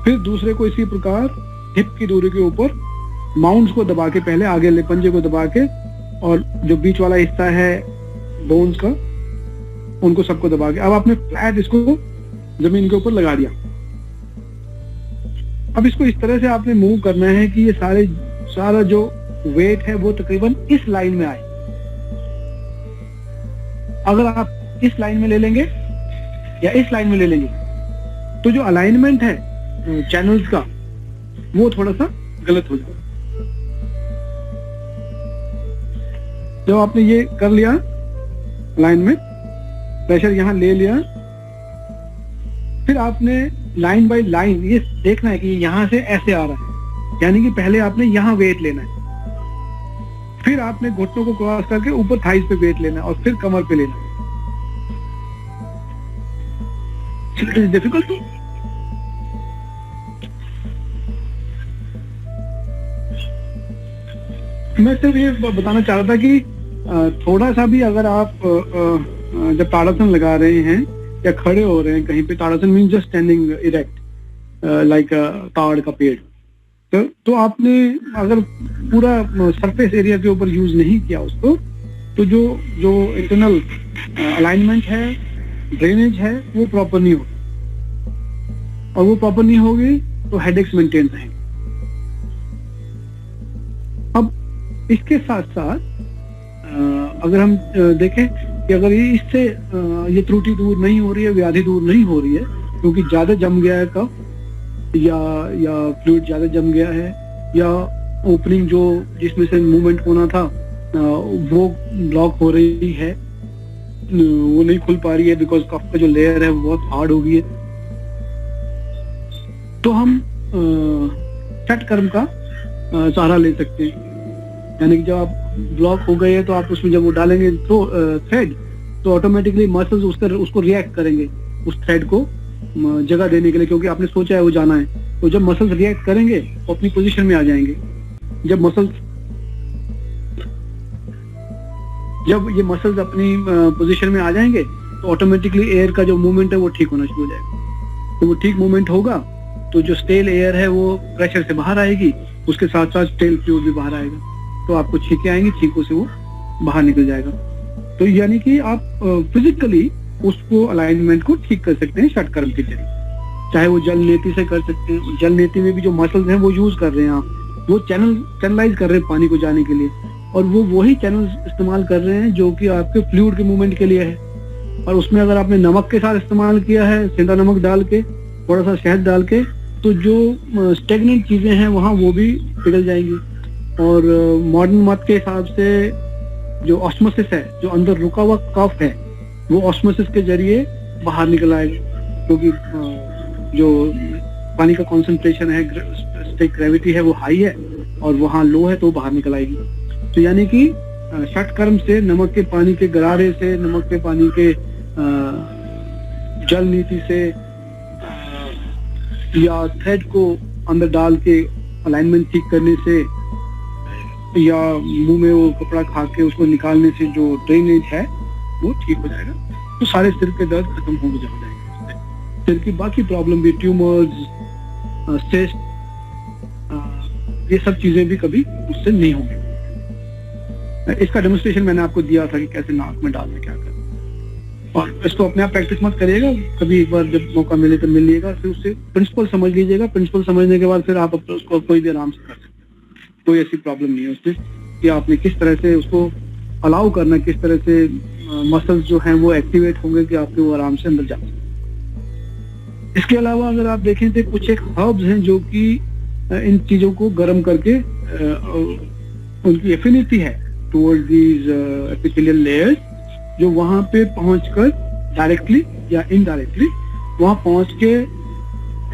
फिर दूसरे को इसी प्रकार हिप की दूरी के ऊपर माउंट्स को दबा के, पहले आगे ले पंजे को दबा के, और जो बीच वाला हिस्सा है बोन्स का, उनको सबको दबा के अब आपने फ्लैट इसको जमीन के ऊपर लगा दिया। अब इसको इस तरह से आपने मूव करना है कि ये सारा जो वेट है वो तकरीबन इस लाइन में आए। अगर आप इस लाइन में ले लेंगे या इस लाइन में ले लेंगे तो जो अलाइनमेंट है चैनल्स का वो थोड़ा सा गलत हो जाएगा। जब आपने ये कर लिया, अलाइनमेंट, प्रेशर यहां ले लिया, फिर आपने लाइन बाय लाइन ये देखना है कि यहां से ऐसे आ रहा है, यानी कि पहले आपने यहां वेट लेना है, फिर आपने घुटनों को क्रॉस करके ऊपर थाइस पे वेट लेना है, और फिर कमर पे लेना है। इट इज डिफिकल्ट टू, मैं सिर्फ ये बताना चाह रहा था कि थोड़ा सा भी अगर आप जब ताड़ासन लगा रहे हैं या खड़े हो रहे हैं कहीं पे, tadasana means just standing erect like ताड़ का पेड़, तो आपने अगर पूरा सरफेस एरिया के ऊपर यूज नहीं किया उसको, तो जो इंटरनल अलाइनमेंट है, ड्रेनेज है, वो प्रॉपर नहीं होगी, और वो प्रॉपर नहीं होगी तो हेडेक्स मेंटेन रहेंगे। अब इसके साथ साथ अगर हम देखें कि अगर इससे ये त्रुटि दूर नहीं हो रही है, व्याधि दूर नहीं हो रही है, क्योंकि ज्यादा जम गया है कफ, या फ्लूइड ज्यादा जम गया है, या ओपनिंग जो जिसमें से मूवमेंट होना था वो ब्लॉक हो रही है, वो नहीं खुल पा रही है बिकॉज कफ का जो लेयर है वो बहुत हार्ड हो गई है, तो हम षटकर्म का सहारा ले सकते हैं। यानी कि जब आप ब्लॉक हो गए हैं तो आप उसमें जब वो डालेंगे तो थ्रेड, तो ऑटोमेटिकली मसल्स उसको रिएक्ट करेंगे उस थ्रेड को जगह देने के लिए, क्योंकि आपने सोचा है वो जाना है। तो जब मसल्स रिएक्ट करेंगे वो अपनी पोजीशन में आ जाएंगे। जब ये मसल्स अपनी पोजीशन में आ जाएंगे तो ऑटोमेटिकली एयर का जो मूवमेंट है वो ठीक होना शुरू हो जाएगा। तो वो ठीक मूवमेंट होगा तो जो स्टेल एयर है वो प्रेशर से बाहर आएगी, उसके साथ साथ स्टेल फ्लूइड भी बाहर आएगा, तो आपको छींकें आएंगी, छींकों से वो बाहर निकल जाएगा। तो यानी कि आप फिजिकली उसको अलाइनमेंट को ठीक कर सकते हैं षटकर्म के जरिए। चाहे वो जल नेति से कर सकते हैं, जल नेति में भी जो मसल्स हैं वो यूज कर रहे हैं आप, वो चैनलाइज कर रहे हैं पानी को जाने के लिए, और वो वही चैनल इस्तेमाल कर रहे हैं जो कि आपके फ्लूइड के मूवमेंट के लिए है। और उसमें अगर आपने नमक के साथ इस्तेमाल किया है, सेंधा नमक डाल के, थोड़ा सा शहद डाल के, तो जो स्टेगनेंट चीजें हैं वहां वो भी पिघल जाएंगी। और मॉडर्न मत के हिसाब से जो ऑस्मोसिस है, जो अंदर रुका हुआ कफ है, वो ऑस्मोसिस के जरिए बाहर निकल आएगा, क्योंकि जो पानी का कॉन्सेंट्रेशन है, ग्रेविटी है वो हाई है और वहां लो है, तो बाहर निकल आएगी। तो यानी कि षटकर्म से, नमक के पानी के गरारे से, नमक के पानी के जल नीति से, या थ्रेड को अंदर डाल के अलाइनमेंट ठीक करने से, या मुंह में वो कपड़ा खा के उसको निकालने से जो ड्रेनेज है वो ठीक हो जाएगा, तो सारे सिर के दर्द खत्म हो जाएंगे। सिर की बाकी प्रॉब्लम भी, ट्यूमर्स, सिस्ट, ये सब चीजें भी कभी उससे नहीं होंगी। इसका डेमोन्स्ट्रेशन मैंने आपको दिया था कि कैसे नाक में डालना, क्या करना, और इसको अपने आप प्रैक्टिस मत करिएगा, कभी एक बार जब मौका मिले तो मिल लीजिएगा, फिर उससे प्रिंसिपल समझ लीजिएगा। प्रिंसिपल समझने के बाद फिर आप उसको कोई भी आराम से कर सकते हैं, कोई ऐसी प्रॉब्लम नहीं है उसमें कि आपने किस तरह से उसको अलाउ करना, किस तरह से मसल्स जो हैं वो एक्टिवेट होंगे कि आपके वो आराम से अंदर जा सकें। इसके अलावा अगर आप देखें तो कुछ एक हर्ब्स हैं जो कि इन चीजों को गर्म करके उनकी एफिनिटी है टुवर्ड्स दीज एपिथेलियल लेयर्स, जो वहां पे पहुंचकर डायरेक्टली या इनडायरेक्टली वहां पहुंच के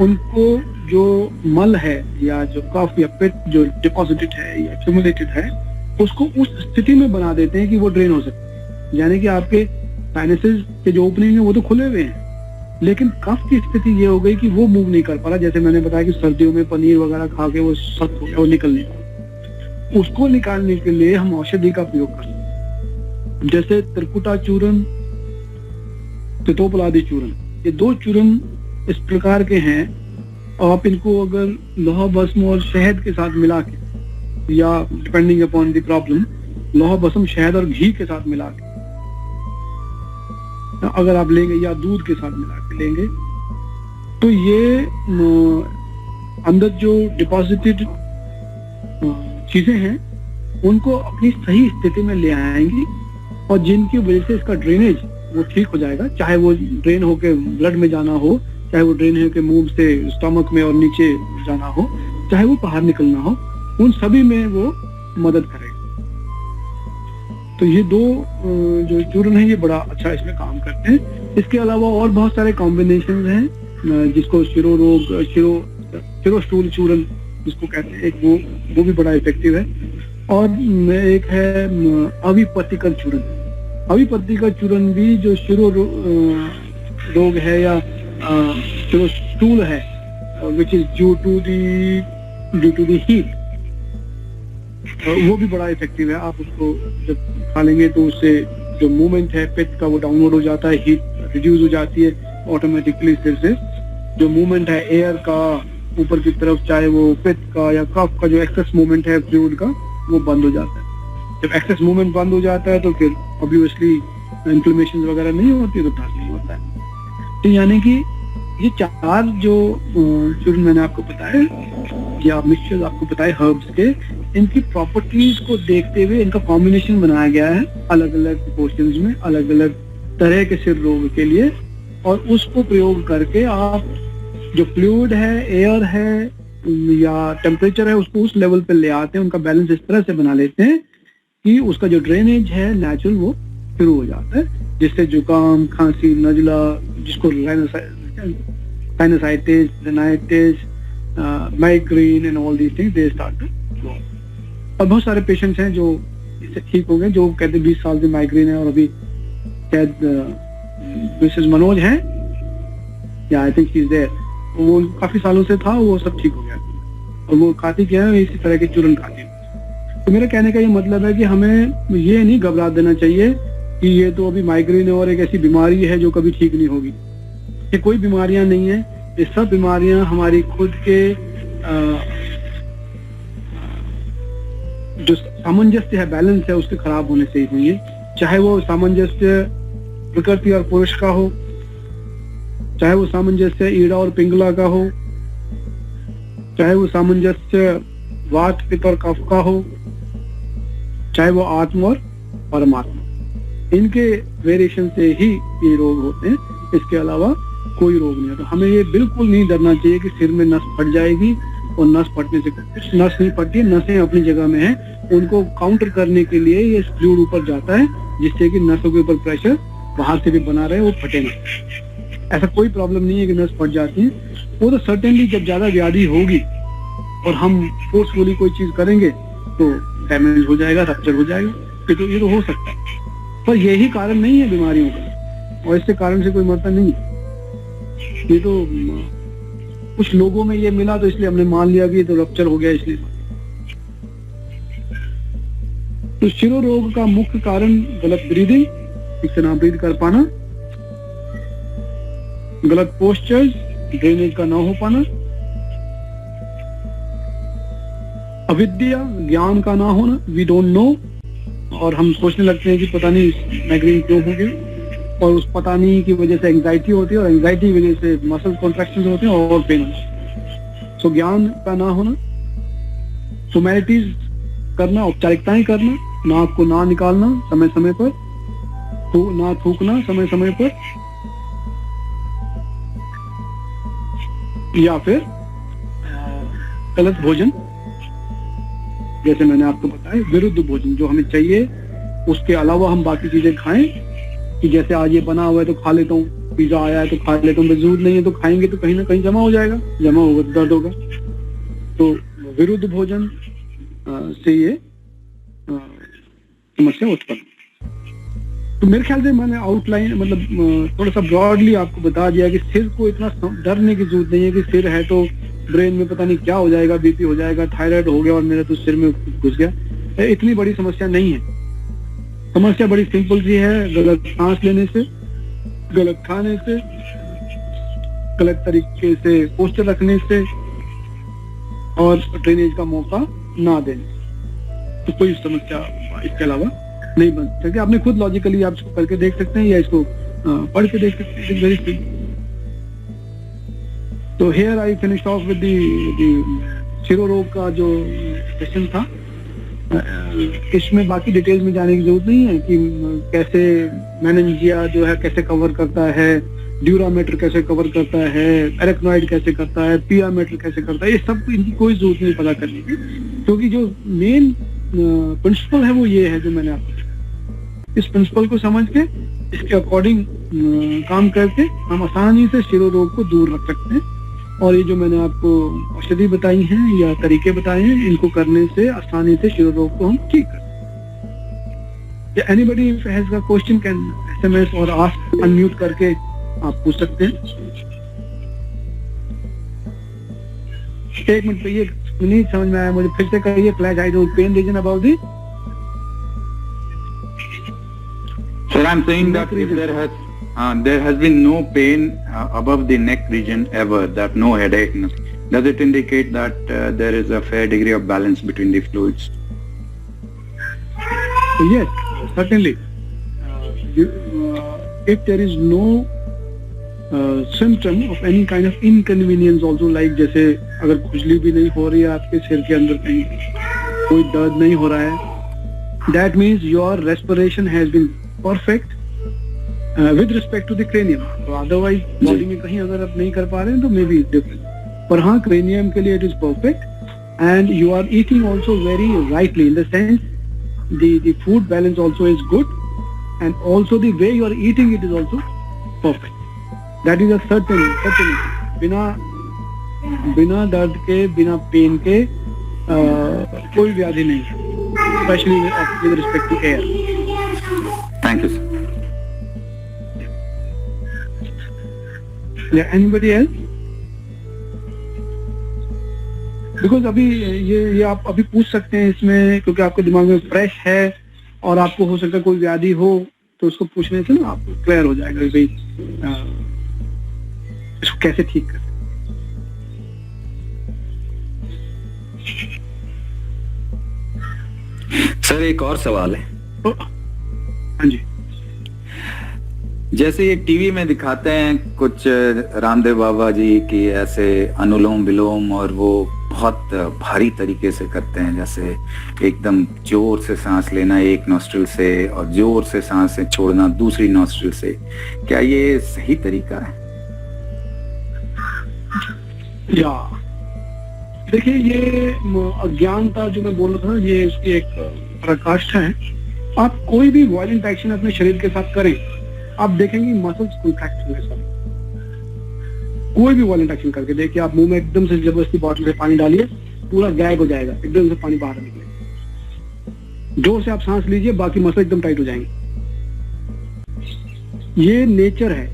उनको जो मल है या जो कफ या पित्त जो डिपॉजिटेड है या एक्यूमुलेटेड है उसको उस स्थिति में बना देते हैं कि वो ड्रेन हो सके। यानी कि आपके साइनसेस के जो ओपनिंग है वो तो खुले हुए हैं, लेकिन कफ की स्थिति ये हो गई कि वो मूव नहीं कर पा रहा। जैसे मैंने बताया कि सर्दियों में पनीर वगैरह खा के वो सख्त हो गया, वो निकल नहीं पा, उसको निकालने के लिए हम औषधि का प्रयोग करते हैं, जैसे त्रिकुटा चूर्ण, तितोपलादी चूर्ण। ये दो चूर्ण इस प्रकार के हैं, आप इनको अगर लोहा भस्म और शहद के साथ मिला के, या डिपेंडिंग अपॉन द प्रॉब्लम, लोहा भस्म शहद और घी के साथ मिला के अगर आप लेंगे या दूध के साथ मिला के लेंगे, तो ये अंदर जो डिपॉजिटेड चीजें हैं उनको अपनी सही स्थिति में ले आएंगी, और जिनकी वजह से इसका ड्रेनेज वो ठीक हो जाएगा। चाहे वो ड्रेन होके ब्लड में जाना हो, चाहे वो ड्रेन होके मुंह से स्टमक में और नीचे जाना हो, चाहे वो बाहर निकलना हो, उन सभी में वो मदद करेगा। तो ये दो जो चूर्ण है ये बड़ा अच्छा इसमें काम करते हैं। इसके अलावा और बहुत सारे कॉम्बिनेशन हैं, जिसको शिरोस्टूल चूर्ण जिसको कहते हैं, एक वो भी बड़ा इफेक्टिव है। और एक है अविपत्तिकर चूर्ण। अविपत्तिकर चूर्ण भी जो शिरो रोग है या शिरोस्टूल है, which is due to the heat, वो भी बड़ा इफेक्टिव है। आप उसको जब खा लेंगे तो उससे जो मूवमेंट है पित्त का वो डाउनवर्ड हो जाता है, हीट रिड्यूस हो जाती है ऑटोमेटिकली। फिर से जो मूवमेंट है एयर का ऊपर की तरफ, चाहे वो पित्त का या कफ का जो एक्सेस मूवमेंट है फ्लूइड का, वो बंद हो जाता है। जब एक्सेस मूवमेंट बंद हो जाता है तो फिर ऑब्वियसली इन्फ्लेमेशन वगैरह नहीं होती, तो दर्द नहीं होता है। तो यानी कि ये चार जो चूर्ण मैंने आपको बताया या मिक्सचर आपको बताए हर्ब्स के, इनकी प्रॉपर्टीज को देखते हुए इनका कॉम्बिनेशन बनाया गया है अलग अलग पोर्शंस में, अलग अलग तरह के सिर रोग के लिए। और उसको प्रयोग करके आप जो फ्लूइड है, एयर है या टेम्परेचर है, उसको उस लेवल पे ले आते हैं, उनका बैलेंस इस तरह से बना लेते हैं कि उसका जो ड्रेनेज है नेचुरल वो शुरू हो जाता है, जिससे जुकाम, खांसी, नजला, जिसको sinusitis, rhinitis, migraine and all these things they start to go. और बहुत सारे पेशेंट्स हैं जो इससे ठीक हो गए, जो कहते 20 साल से माइग्रेन है और अभी शायद मिसेस मनोज है या I think she is there, वो काफी सालों से था, वो सब ठीक हो गया और वो खाती क्या है, इसी तरह के चूर्ण खाती है। तो मेरा कहने का ये मतलब है कि हमें ये नहीं घबरा देना चाहिए कि ये तो अभी माइग्रेन है और एक ऐसी बीमारी है जो कभी ठीक नहीं होगी। ये कोई बीमारियां नहीं है, ये सब बीमारियां हमारी खुद के जो सामंजस्य है, बैलेंस है, उसके खराब होने से ही हुई है। चाहे वो सामंजस्य प्रकृति और पुरुष का हो, चाहे वो सामंजस्य ईड़ा और पिंगला का हो, चाहे वो सामंजस्य वात, पित्त और कफ का हो, चाहे वो आत्मा और परमात्मा, इनके वेरिएशन से ही ये रोग होते हैं। इसके अलावा कोई रोग नहीं है। तो हमें ये बिल्कुल नहीं डरना चाहिए कि सिर में नस फट जाएगी, और नस फटने से कुछ नस नहीं फटती, नसें अपनी जगह में हैं। उनको काउंटर करने के लिए ये फ्लूइड ऊपर जाता है, जिससे कि नसों के ऊपर प्रेशर बाहर से भी बना रहे, वो फटे ना। ऐसा कोई प्रॉब्लम नहीं है कि नस फट जाती है। वो तो सर्टेनली जब ज्यादा व्याधि होगी और हम फोर्सफुली कोई चीज करेंगे तो डैमेज हो जाएगा, रप्चर हो जाएगा, ये तो हो सकता है। पर यही कारण नहीं है बीमारियों का, और इससे कारण से कोई मरता नहीं। ये तो कुछ लोगों में ये मिला तो इसलिए हमने मान लिया कि ये तो रप्चर हो गया इसलिए। तो शिरो रोग का मुख्य कारण गलत ब्रीदिंग, ठीक से ना ब्रीद कर पाना, गलत पोस्चर्स, ड्रेनेज का ना हो पाना, अविद्या ज्ञान का ना होना, वी डोंट नो, और हम सोचने लगते हैं कि पता नहीं माइग्रेन क्यों हो गया, और उस पता नहीं की वजह से एंजाइटी होती है, और एंजाइटी की वजह से मसल कॉन्ट्रैक्शन होते हैं और पेन होता है। सो ज्ञान का ना होना, फॉर्मेलिटीज करना, औपचारिकताएं करना, नाक को ना निकालना समय समय पर, ना थूकना समय समय पर, या फिर गलत भोजन, जैसे मैंने आपको बताया विरुद्ध भोजन, जो हमें चाहिए उसके अलावा हम बाकी चीजें खाएं, कि जैसे आज ये बना हुआ है तो खा लेता हूँ, पिज्जा आया है तो खा लेता हूँ, जरूरत नहीं है तो खाएंगे तो कहीं ना कहीं जमा हो जाएगा, जमा होगा तो दर्द होगा। तो विरुद्ध भोजन से ये समस्या उत्पन्न। तो मेरे ख्याल से मैंने आउटलाइन मतलब थोड़ा सा ब्रॉडली आपको बता दिया कि सिर को इतना डरने की जरूरत नहीं है कि सिर है तो ब्रेन में पता नहीं क्या हो जाएगा, बीपी हो जाएगा, थायराइड हो गया और मेरा तो सिर में घुस गया। इतनी बड़ी समस्या नहीं है। समस्या बड़ी सिंपल सी है, गलत सांस लेने से, गलत खाने से, गलत तरीके से पोस्चर रखने से, और ड्रेनेज का मौका ना देने। तो कोई समस्या इसके अलावा नहीं बन सकती। आपने खुद लॉजिकली आप इसको करके देख सकते हैं या इसको पढ़ के देख सकते हैं। Very simple. तो here I finished off with the शिरो रोग का जो सेशन था। इसमें बाकी डिटेल्स में जाने की जरूरत नहीं है कि कैसे मेनिंजिया जो है कैसे कवर करता है, ड्यूरामीटर कैसे कवर करता है, एरेक्नॉइड कैसे करता है, पियामीटर कैसे करता है, ये सब इनकी कोई जरूरत नहीं पता करने की, क्योंकि जो मेन प्रिंसिपल है वो ये है जो मैंने आपको, इस प्रिंसिपल को समझ के इसके अकॉर्डिंग काम करके हम आसानी से शिरो रोग को दूर रख सकते हैं। और ये जो मैंने आपको औषधि बताई हैं या तरीके बताए हैं, इनको करने से आसानी से शिरो रोग को हम ठीक कर सकते हैं। Anybody has a question can SMS और आस्क अनम्यूट करके आप पूछ सकते हैं। एक मिनट पे ये नहीं समझ में आया मुझे, फिर से कहिए। Flash I don't pain reason about the. Sir, I'm saying that if there has been no pain above the neck region ever, that no headache, does it indicate that there is a fair degree of balance between the fluids? Yes, certainly. If there is no symptom of any kind of inconvenience also, like जैसे अगर खुजली भी नहीं हो रही है आपके सिर के अंदर, कहीं कोई दर्द नहीं हो रहा है, that means your respiration has been perfect with respect to the cranium. तो otherwise बॉडी में कहीं अगर आप नहीं कर पा रहे हैं तो मे बी डिफरेंट, पर हाँ cranium के लिए it is perfect, and you are eating also very rightly, in the sense the food balance also is good, and also the way you are eating it is also perfect. That is a certain बिना दर्द के, बिना pen के कोई व्याधि नहीं है, especially with respect to air. Thank you, sir. Yeah, anybody else? Because अभी ये आप अभी पूछ सकते हैं इसमें, क्योंकि आपके दिमाग में फ्रेश है और आपको हो सकता है कोई व्याधि हो, तो उसको पूछने से ना आपको क्लियर हो जाएगा कि भाई इसको कैसे ठीक कर। सर एक और सवाल है। हाँ जी। जैसे ये टीवी में दिखाते हैं कुछ रामदेव बाबा जी की ऐसे अनुलोम विलोम, और वो बहुत भारी तरीके से करते हैं, जैसे एकदम जोर से सांस लेना एक नॉस्ट्रिल से और जोर से सांसें छोड़ना दूसरी नॉस्ट्रिल से। क्या ये सही तरीका है? या देखिए, ये अज्ञानता जो मैं बोल रहा था, ये उसकी एक प्रकाष्ठा है। आप कोई भी वायलेंट एक्शन अपने शरीर के साथ करें, आप देखेंगे मसल्स कॉन्ट्रैक्ट होंगे सब। कोई भी वायलेंट एक्शन करके देखिए, आप मुंह में एकदम से जबरदस्ती बॉटल से पानी डालिए, पूरा गैग हो जाएगा, एकदम से पानी बाहर निकलेगा। जोर से आप सांस लीजिए, बाकी मसल एकदम टाइट हो जाएंगे। ये नेचर है।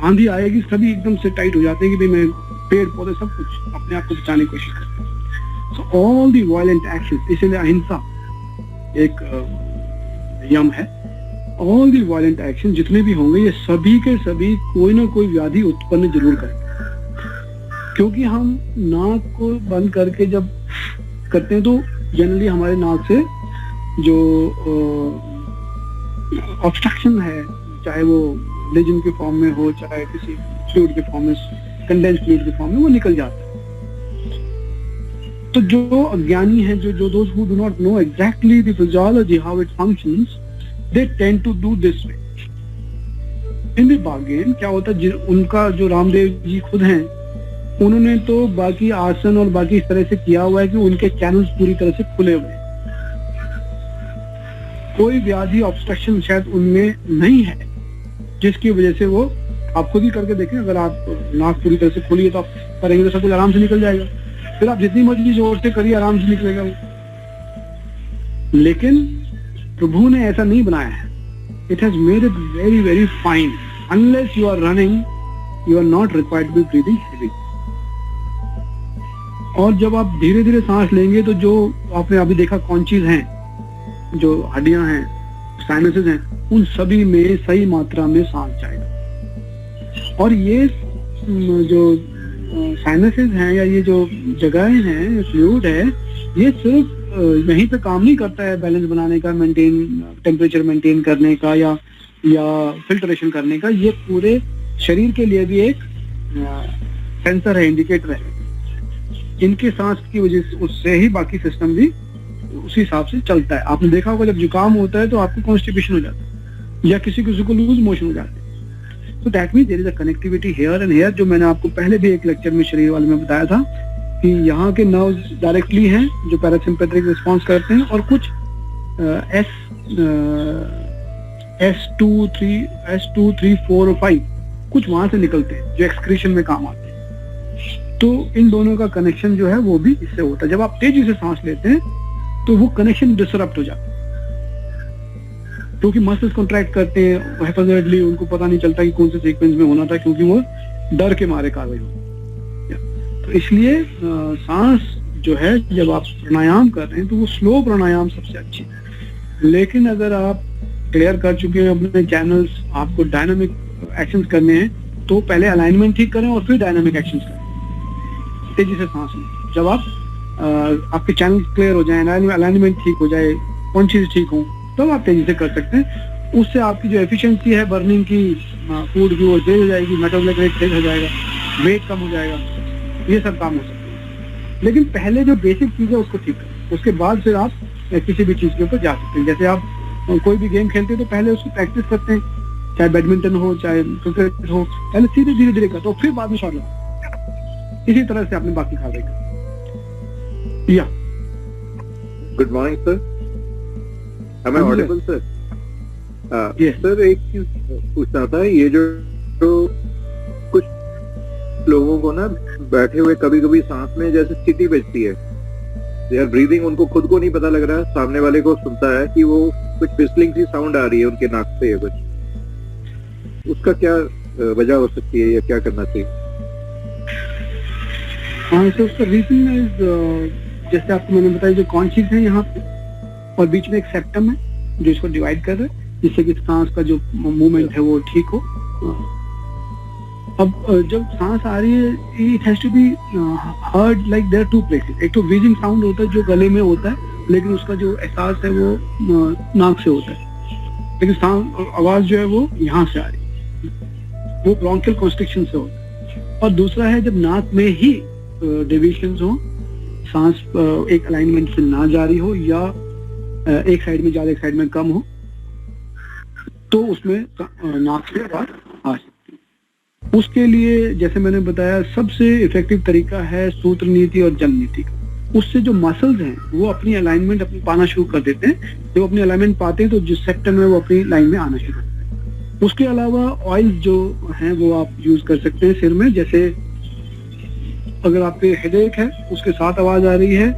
आंधी आएगी, सभी एकदम से टाइट हो जाते हैं कि भाई मैं, पेड़ पौधे सब कुछ अपने आप को बचाने की कोशिश करते हैं। So all the violent action, इसलिए अहिंसा एक यम है, ऑल दी वायलेंट एक्शन जितने भी होंगे ये सभी के सभी कोई ना कोई व्याधि उत्पन्न जरूर करेंगे। क्योंकि हम नाक को बंद करके जब करते हैं तो जनरली हमारे नाक से जो ऑब्स्ट्रक्शन है, चाहे वो लेजन के फॉर्म में हो, चाहे किसी फ्लूइड के फॉर्म में, कंडेंस फ्लूइड के फॉर्म में, वो निकल जाता है। तो जो अज्ञानी है, जो दोस्त who do not know exactly the physiology how it functions, they tend to do this way. In the bargain क्या होता है, उनका जो रामदेव जी खुद हैं, उन्होंने तो बाकी आसन और बाकी इस तरह से किया हुआ है कि उनके चैनल्स पूरी तरह से खुले हुए हैं, कोई व्याधि ऑब्स्ट्रक्शन शायद उनमें नहीं है, जिसकी वजह से वो, आप खुद ही करके देखें, अगर आप नाक पूरी तरह से खोली है तो आप करेंगे तो सब कुछ आराम से निकल जाएगा, फिर आप जितनी मर्जी जोर से करिए आराम से निकलेगा वो। लेकिन प्रभु ने ऐसा नहीं बनाया है, it has made it very very fine, unless you are running you are not required to be breathing heavy. और जब आप धीरे धीरे सांस लेंगे तो जो आपने अभी देखा कॉन्चीज हैं, जो हड्डियां हैं, साइनसेस हैं, उन सभी में सही मात्रा में सांस जाएगा। और ये जो साइनसेस हैं या ये जो जगहें हैं, फ्लूइड है, ये सिर्फ यहीं पे काम नहीं करता है बैलेंस बनाने का, मेंटेन टेम्परेचर मेंटेन करने का या फिल्ट्रेशन करने का, ये पूरे शरीर के लिए भी एक सेंसर है, इंडिकेटर है। इनके सांस की वजह से उससे ही बाकी सिस्टम भी उसी हिसाब से चलता है। आपने देखा होगा जब जुकाम होता है तो आपको कॉन्स्टिपेशन हो जाता है या किसी को लूज मोशन हो जाते हैं। तो that means there is a connectivity here and here, जो मैंने आपको पहले भी एक लेक्चर में शरीर वाले में बताया था कि यहाँ के नर्व्स डायरेक्टली हैं जो पैरासिम्पैथेटिक रिस्पॉन्स करते हैं, और कुछ S2, 3, 4 और 5 कुछ वहां से निकलते हैं जो एक्सक्रीशन में काम आते हैं। तो इन दोनों का कनेक्शन जो है वो भी इससे होता है। जब आप तेजी से सांस लेते हैं तो वो कनेक्शन डिसरप्ट हो जाता है, क्योंकि मसल्स कॉन्ट्रैक्ट करते हैं हैफाजर्डली, उनको पता नहीं चलता कि कौन से सीक्वेंस में होना था, क्योंकि वो डर के मारे कार्रवाई होती है। तो इसलिए सांस जो है, जब आप प्राणायाम कर रहे हैं तो वो स्लो प्राणायाम सबसे अच्छी है। लेकिन अगर आप क्लियर कर चुके हैं अपने चैनल्स, आपको डायनामिक एक्शंस करने हैं, तो पहले अलाइनमेंट ठीक करें और फिर डायनामिक एक्शंस करें। तेजी से सांस लें, जब आप आपके चैनल क्लियर हो जाए, अलाइनमेंट ठीक हो जाए, कौन चीज ठीक हो, तो आप तेजी से कर सकते हैं। उससे आपकी जो एफिशिएंसी है बर्निंग की, फूड की, वो तेज हो जाएगी, मेटाबॉलिक रेट तेज हो जाएगा, वेट कम हो जाएगा, ये सब काम हो सकते हैं। लेकिन पहले जो बेसिक चीज है उसको ठीक करें, उसके बाद फिर आप किसी भी चीज के ऊपर जा सकते हैं। जैसे आप कोई भी गेम खेलते हैं तो पहले उसकी प्रैक्टिस करते हैं, चाहे बैडमिंटन हो चाहे क्रिकेट हो, पहले सीधे धीरे धीरे करते हो, फिर बाद में शॉट लगाओ। इसी तरह से आपने बाकी खा देगा। या good morning sir, am I audible sir? Yes. Sir एक चीज पूछना था, ये जो कुछ लोगों को ना बैठे हुए कभी कभी सांस में जैसे स्थिति बचती है, दे आर ब्रीदिंग, उनको खुद को नहीं पता लग रहा है, सामने वाले को सुनता है कि वो कुछ विस्लिंग सी साउंड आ रही है उनके नाक से या कुछ, उसका क्या वजह हो सकती है या क्या करना चाहिए? हाँ, तो उसका रीजन इज, जैसे आपको मैंने बताया, जो कॉन्शियस है यहाँ पे और बीच में एक सेप्टम है जो इसको डिवाइड कर रहा है, जिससे कि सांस का जो मूवमेंट है वो ठीक हो। अब जब सांस आ रही है, it has to be heard like there two places. एक तो ब्रीदिंग साउंड होता है जो गले में होता है, लेकिन उसका जो एहसास है वो नाक से होता है, लेकिन आवाज जो है वो यहाँ से आ रही है, वो ब्रोंकियल कॉन्स्ट्रिक्शन से होता है। और दूसरा है जब नाक में ही डेविएशंस हो, सांस एक अलाइनमेंट से ना जारी हो या एक साइड में ज्यादा एक साइड में कम हो, तो उसमें नाक से आवाज आ सकती है। उसके लिए जैसे मैंने बताया, सबसे इफेक्टिव तरीका है सूत्र नीति और जल नीति का। उससे जो मसल्स हैं वो अपनी अलाइनमेंट अपनी पाना शुरू कर देते हैं। जब अपनी अलाइनमेंट पाते हैं तो जिस सेक्टर में वो अपनी लाइन में आना शुरू करते हैं। उसके अलावा ऑयल जो हैं वो आप यूज कर सकते हैं सिर में। जैसे अगर आपके हेडेक है, उसके साथ आवाज आ रही है,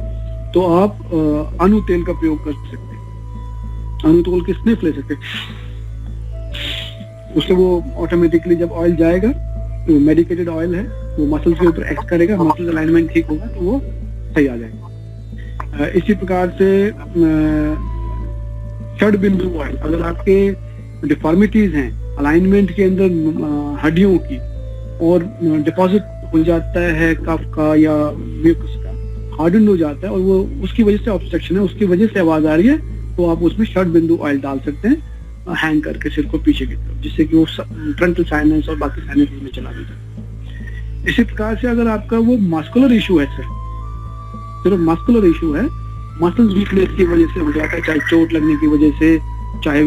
तो आप अनु तेल का प्रयोग कर सकते हैं। अनु तेल की स्निफ ले सकते हैं, उससे वो ऑटोमेटिकली जब ऑयल जाएगा, तो मेडिकेटेड ऑयल है, वो मसल्स के ऊपर एक्ट करेगा, मसल अलाइनमेंट ठीक होगा तो वो सही आ जाएगा। इसी प्रकार से षड बिंदु ऑयल, अगर आपके डिफॉर्मिटीज हैं अलाइनमेंट के अंदर हड्डियों की और डिपॉजिट हो जाता है कफ का या म्यूकस का, हार्डन हो जाता है और वो उसकी वजह से ऑब्स्ट्रक्शन है, उसकी वजह से आवाज आ रही है, तो आप उसमें षड बिंदु ऑयल डाल सकते हैं हैंग करके सिर को पीछे की तरफ, जिससे कि वो फ्रंटल साइनस और बाकी साइनस में चला भी जाए। इसी प्रकार से अगर आपका वो मस्कुलर इशू है, सिर्फ मस्कुलर इशू है, मसल्स वीकनेस की वजह से हो जाता है, चाहे चोट लगने की वजह से, चाहे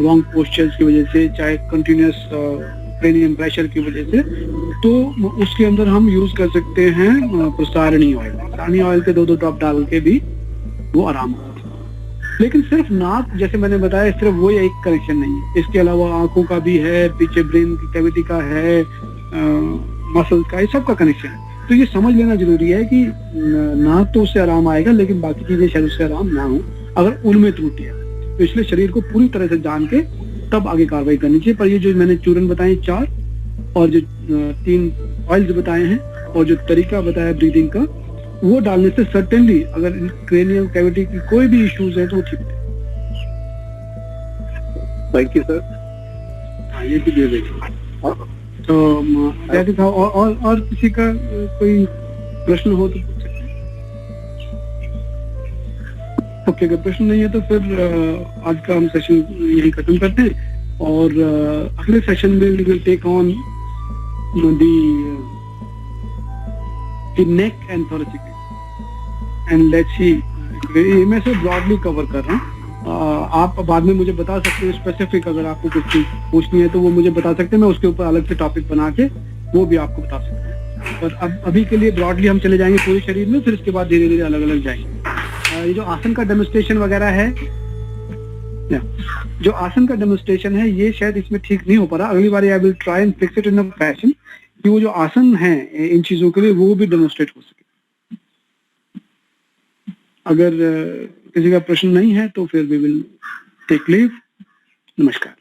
रॉन्ग पोस्चर्स की वजह से, चाहे कंटिन्यूअस क्रेनियम प्रेशर की वजह से, तो उसके अंदर हम यूज कर सकते हैं प्रसारणी ऑयल। प्रसारणी ऑयल के 2-2 ड्रॉप डाल के भी वो आराम होता है। लेकिन सिर्फ नाक, जैसे मैंने बताया, सिर्फ वो एक कनेक्शन नहीं है, इसके अलावा आंखों का भी है, पीछे ब्रेन की कैविटी का है, मसल्स का, ये सब का कनेक्शन है। तो ये समझ लेना जरूरी है कि नाक तो उससे आराम आएगा, लेकिन बाकी चीजें शायद उससे आराम ना हो अगर उनमें त्रुटि है। तो इसलिए शरीर को पूरी तरह से जान के तब आगे कार्रवाई करनी चाहिए। पर ये जो मैंने चूरन बताए 4 और जो 3 ऑयल्स बताए हैं और जो तरीका बताया ब्रीदिंग का, वो डालने से सर्टेनली अगर क्रेनियम कैविटी की कोई भी इश्यूज है तो वो ठीक है। Thank you sir. हाँ, ये भी दे देंगे। तो जैसे था और किसी का कोई प्रश्न हो तो पूछ सकते हैं। ओके, अगर प्रश्न नहीं है तो फिर आज का हम सेशन यही खत्म करते हैं और अगले सेशन में we will take on the neck and thoracic and let's see. ये मैं से ब्रॉडली कवर कर रहा हूँ। आप बाद में मुझे बता सकते हैं स्पेसिफिक, अगर आपको कुछ चीज पूछनी है तो वो मुझे बता सकते हैं, मैं उसके ऊपर अलग से टॉपिक बना के वो भी आपको बता सकते हैं। पर अब अभी के लिए ब्रॉडली हम चले जाएंगे पूरे शरीर में, फिर इसके बाद धीरे धीरे अलग अलग जाएंगे। ये जो आसन का डेमोन्स्ट्रेशन वगैरह है, जो आसन का डेमोन्स्ट्रेशन है, ये शायद इसमें ठीक नहीं हो पा रहा। अगली बार I will try and fix it in a fashion कि वो जो आसन है इन चीजों के लिए वो भी डेमोन्स्ट्रेट हो सके। अगर किसी का प्रश्न नहीं है तो फिर वी विल टेक लीव। नमस्कार।